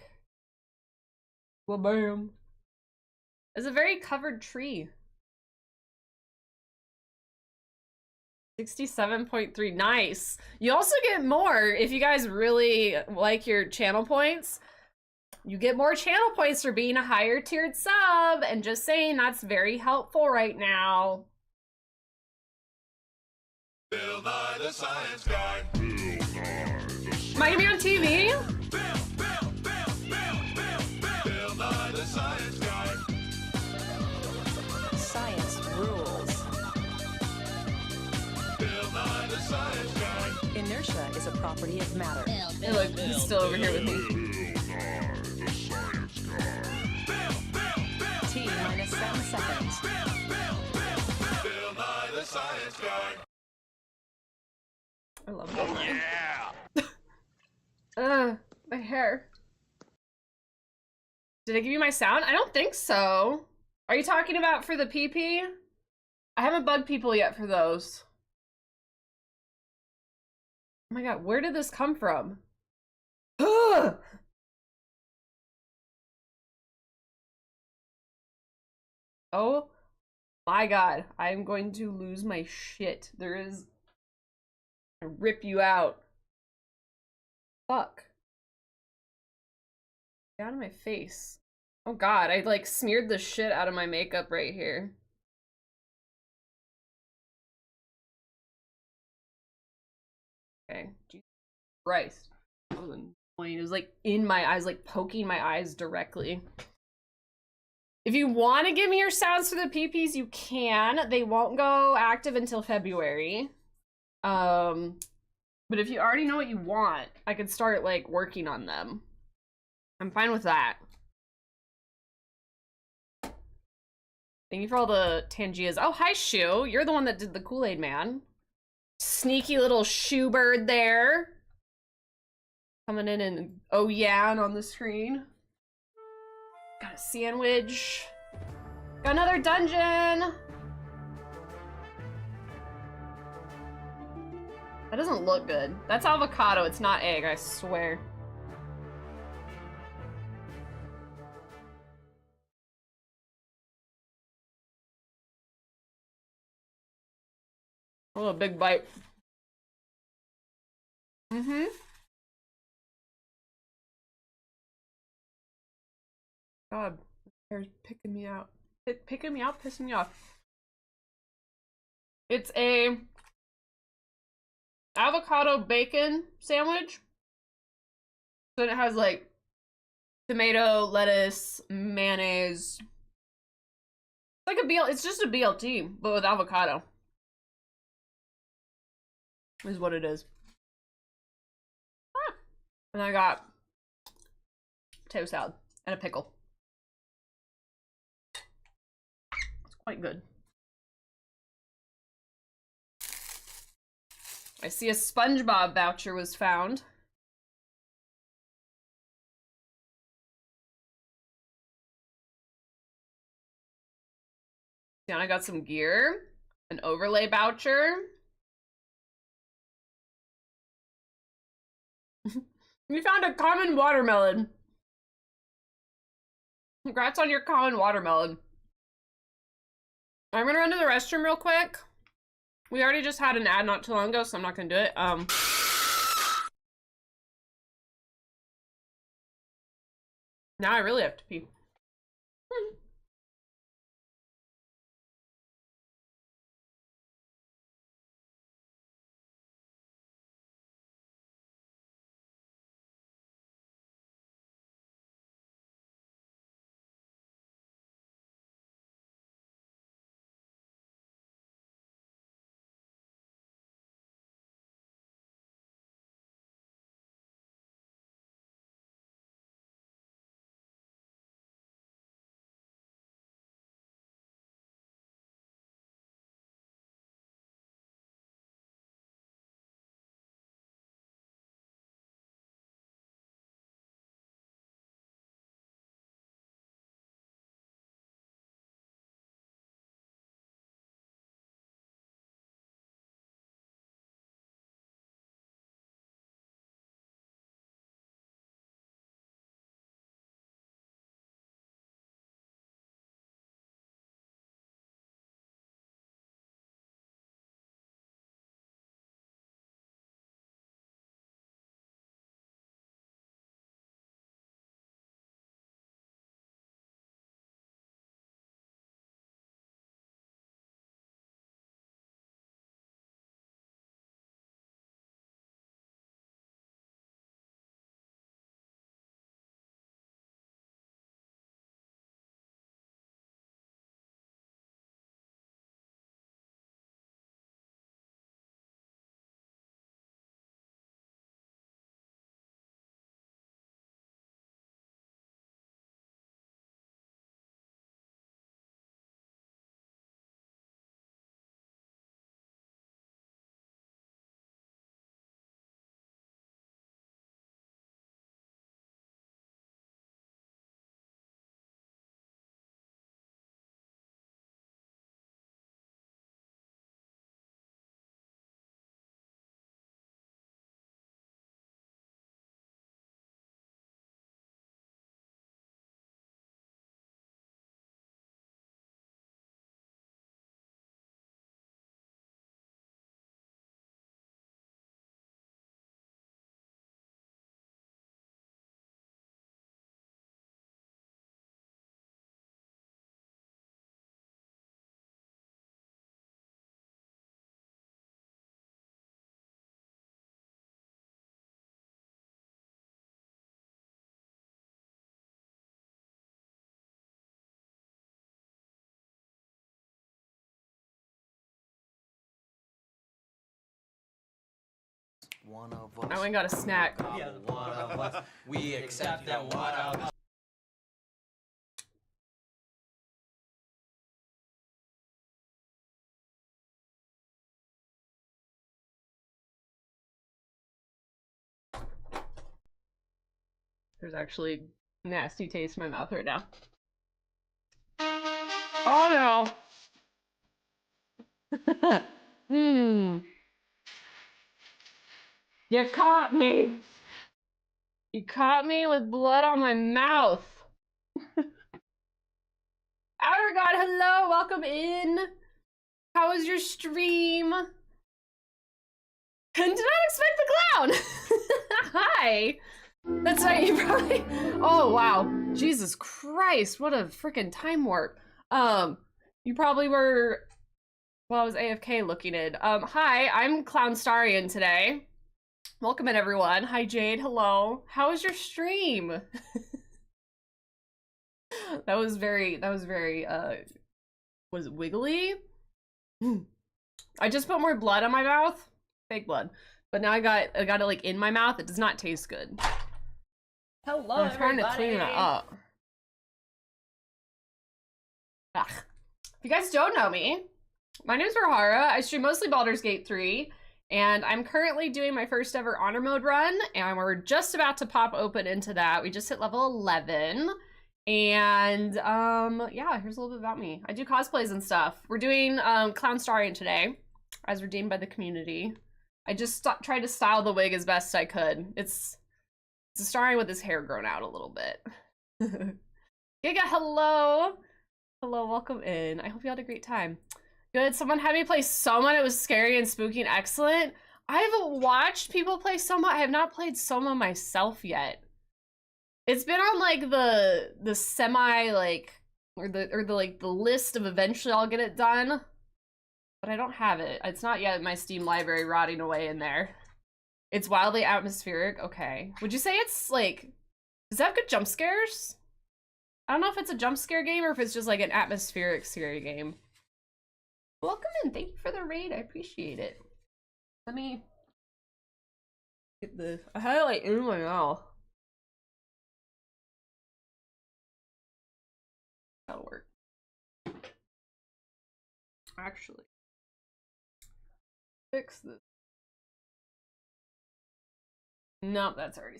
Well, bam. It's a very covered tree. 67.3, nice. You also get more if you guys really like your channel points. You get more channel points for being a higher tiered sub, and just saying that's very helpful right now. Bill Nye the Science Guy. Am I gonna be on TV? Bill Nye the Science Guy. Science rules. Bill Nye the Science Guy. Inertia is a property of matter. Hey, look, he's still over here with me. T minus 7 seconds. Bill Nye the Science Guy. I love that. Yeah. My hair. Did I give you my sound? I don't think so. Are you talking about for the PP? I haven't bugged people yet for those. Oh my god, where did this come from? Ugh! Oh my god, I'm going to lose my shit. There is... I rip you out. Fuck. Get out of my face. Oh god, I like smeared the shit out of my makeup right here. Okay. Jesus Christ. That was annoying. It was like in my eyes, like poking my eyes directly. If you want to give me your sounds for the PPs, you can. They won't go active until February. But if you already know what you want, I could start like working on them. I'm fine with that. Thank you for all the Tangias. Oh, hi, Shu. You're the one that did the Kool-Aid Man. Sneaky little shoe bird there. Coming in and oh yeah, and on the screen. Got a sandwich. Got another dungeon. That doesn't look good. That's avocado, it's not egg, I swear. Oh, a big bite. Mm-hmm. God, my hair's picking me out. Picking me out, pissing me off. It's a avocado bacon sandwich. So it has like tomato, lettuce, mayonnaise. It's like a BL, it's just a BLT, but with avocado. Is what it is. Ah. And I got potato salad and a pickle. It's quite good. I see a SpongeBob voucher was found. Tiana got some gear, an overlay voucher. We found a common watermelon. Congrats on your common watermelon. I'm gonna run to the restroom real quick. We already just had an ad not too long ago, so I'm not gonna do it. Now I really have to pee. One of us. I went and got a snack. Yeah, one of us. We accept that one of us. There's actually nasty taste in my mouth right now. Oh no! You caught me! You caught me with blood on my mouth! Outer God, hello! Welcome in! How was your stream? Did not expect the clown! Hi! That's right, you probably... Oh, wow. Jesus Christ, what a freaking time warp. You probably were... Well, I was AFK looking in. Hi, I'm Clownstarion today. Welcome in, everyone. Hi, Jade, hello. How was your stream? That was very, was it wiggly? I just put more blood on my mouth. Fake blood. But now I got it like in my mouth. It does not taste good. Hello, I'm trying everybody. to clean that up. Ugh. If you guys don't know me, my name is Rohara. I stream mostly Baldur's Gate 3, and I'm currently doing my first ever honor mode run, and we're just about to pop open into that. We just hit level 11, and yeah, here's a little bit about me. I do cosplays and stuff. We're doing Clownstarion today, as redeemed by the community. I just tried to style the wig as best I could. It's It's starring with his hair grown out a little bit. Giga, hello! Hello, welcome in. I hope you had a great time. Good, someone had me play Soma. It was scary and spooky and excellent. I've watched people play Soma. I have not played Soma myself yet. It's been on like the semi like or the list of eventually I'll get it done. But I don't have it. It's not yet in my Steam library rotting away in there. It's wildly atmospheric. Okay. Would you say it's like, does that have good jump scares? I don't know if it's a jump scare game or if it's just like an atmospheric scary game. Welcome in. Thank you for the raid. I appreciate it. Let me get the, I had it like in my mouth. That'll work. Actually, fix this. No, that's already.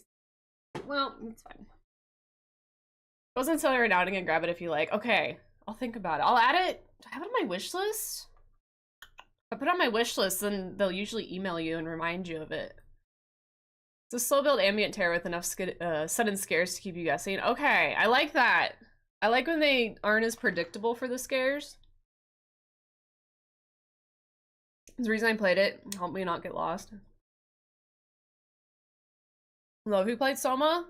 Well, it's fine. Goes and sell it right now and grab it if you like. Okay, I'll think about it. I'll add it. Do I have it on my wish list? If I put it on my wish list, then they'll usually email you and remind you of it. It's a slow build ambient terror with enough sudden scares to keep you guessing. Okay, I like that. I like when they aren't as predictable for the scares. It's the reason I played it. Help me not get lost. Love who played Soma.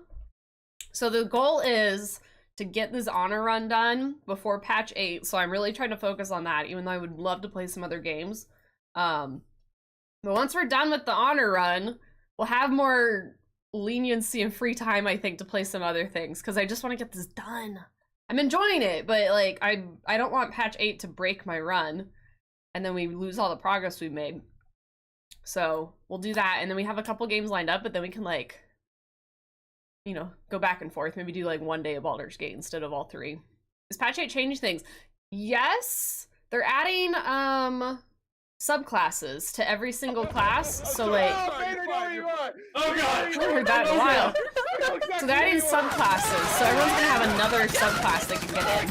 So the goal is to get this honor run done before patch 8. So I'm really trying to focus on that, even though I would love to play some other games. But once we're done with the honor run, we'll have more leniency and free time, I think, to play some other things, because I just want to get this done. I'm enjoying it, but like I don't want patch 8 to break my run and then we lose all the progress we've made. So we'll do that, and then we have a couple games lined up, but then we can like, you know, go back and forth. Maybe do like one day of Baldur's Gate instead of all 3. Does patch 8 change things? Yes, they're adding subclasses to every single class. So like, Oh god! I haven't heard that in a while. So they're adding subclasses, so everyone's gonna have another subclass they can get in.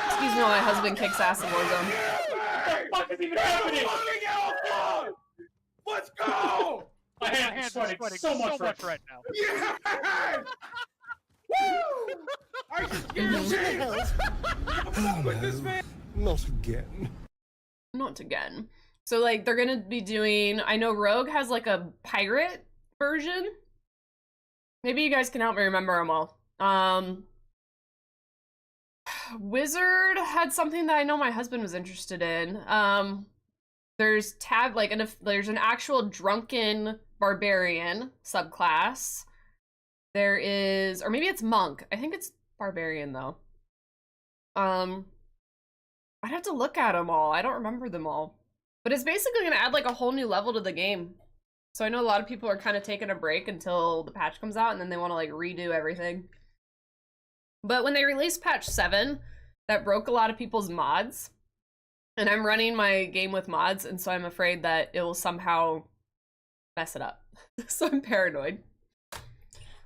Excuse me while my husband kicks ass in Warzone. What the fuck is even happening? Let's go! My hands are sweating so much right now. Yes! Woo! Are you serious? With this man? Not again. Not again. So like they're gonna be doing, I know Rogue has like a pirate version. Maybe you guys can help me remember them all. Wizard had something that I know my husband was interested in. There's there's an actual drunken barbarian subclass. There is, or maybe it's monk. I think it's barbarian though. I'd have to look at them all. I don't remember them all. But it's basically gonna add like a whole new level to the game. So I know a lot of people are kind of taking a break until the patch comes out and then they want to like redo everything. But when they released patch 7, that broke a lot of people's mods. And I'm running my game with mods, and so I'm afraid that it will somehow mess it up. So I'm paranoid.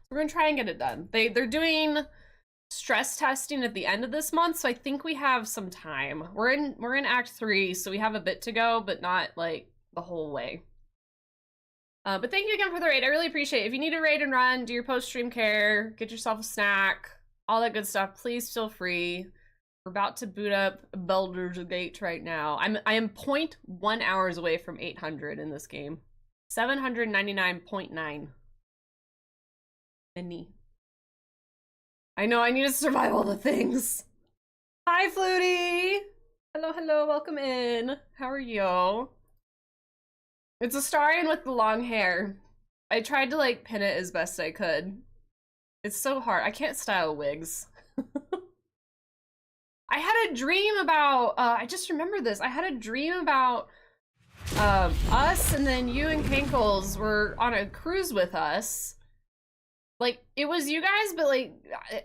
We're gonna try and get it done. They're doing stress testing at the end of this month, so I think we have some time. We're in Act 3, so we have a bit to go, but not like the whole way. But thank you again for the raid. I really appreciate it. If you need a raid and run, do your post-stream care, get yourself a snack, all that good stuff, please feel free. We're about to boot up Baldur's Gate right now. I am 0.1 hours away from 800 in this game. 799.9. Any. I know, I need to survive all the things. Hi, Flutie! Hello, hello, welcome in. How are you? It's a Starion with the long hair. I tried to like pin it as best I could. It's so hard. I can't style wigs. I had a dream about, I just remember this. I had a dream about us, and then you and Kankles were on a cruise with us. Like, it was you guys, but like,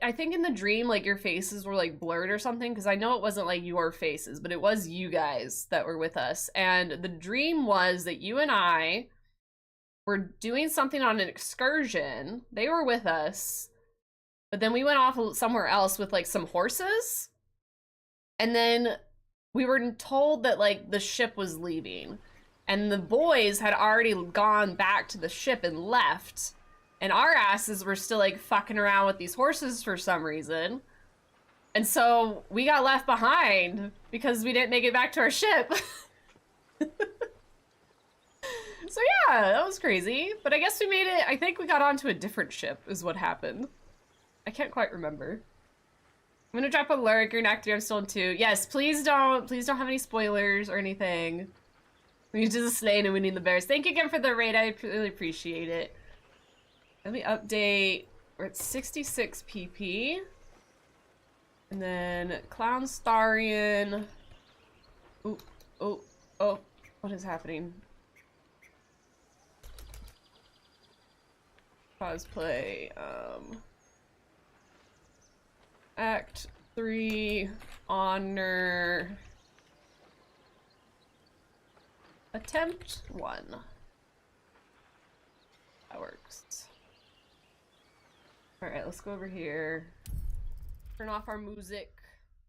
I think in the dream, like your faces were like blurred or something, because I know it wasn't like your faces, but it was you guys that were with us. And the dream was that you and I were doing something on an excursion. They were with us, but then we went off somewhere else with like some horses. And then we were told that like the ship was leaving. And the boys had already gone back to the ship and left. And our asses were still like fucking around with these horses for some reason. And so we got left behind because we didn't make it back to our ship. So yeah, that was crazy. But I guess we made it, I think we got onto a different ship is what happened. I can't quite remember. I'm gonna drop a lurk, you're in Act 3, I'm still in 2. Yes, please don't have any spoilers or anything. We need to the Slain and we need the bears. Thank you again for the raid, I really appreciate it. Let me update, we're at 66 PP. And then Clownstarion. Oh, what is happening? Cosplay, Act 3, Honor, Attempt 1. That works. Alright, let's go over here. Turn off our music.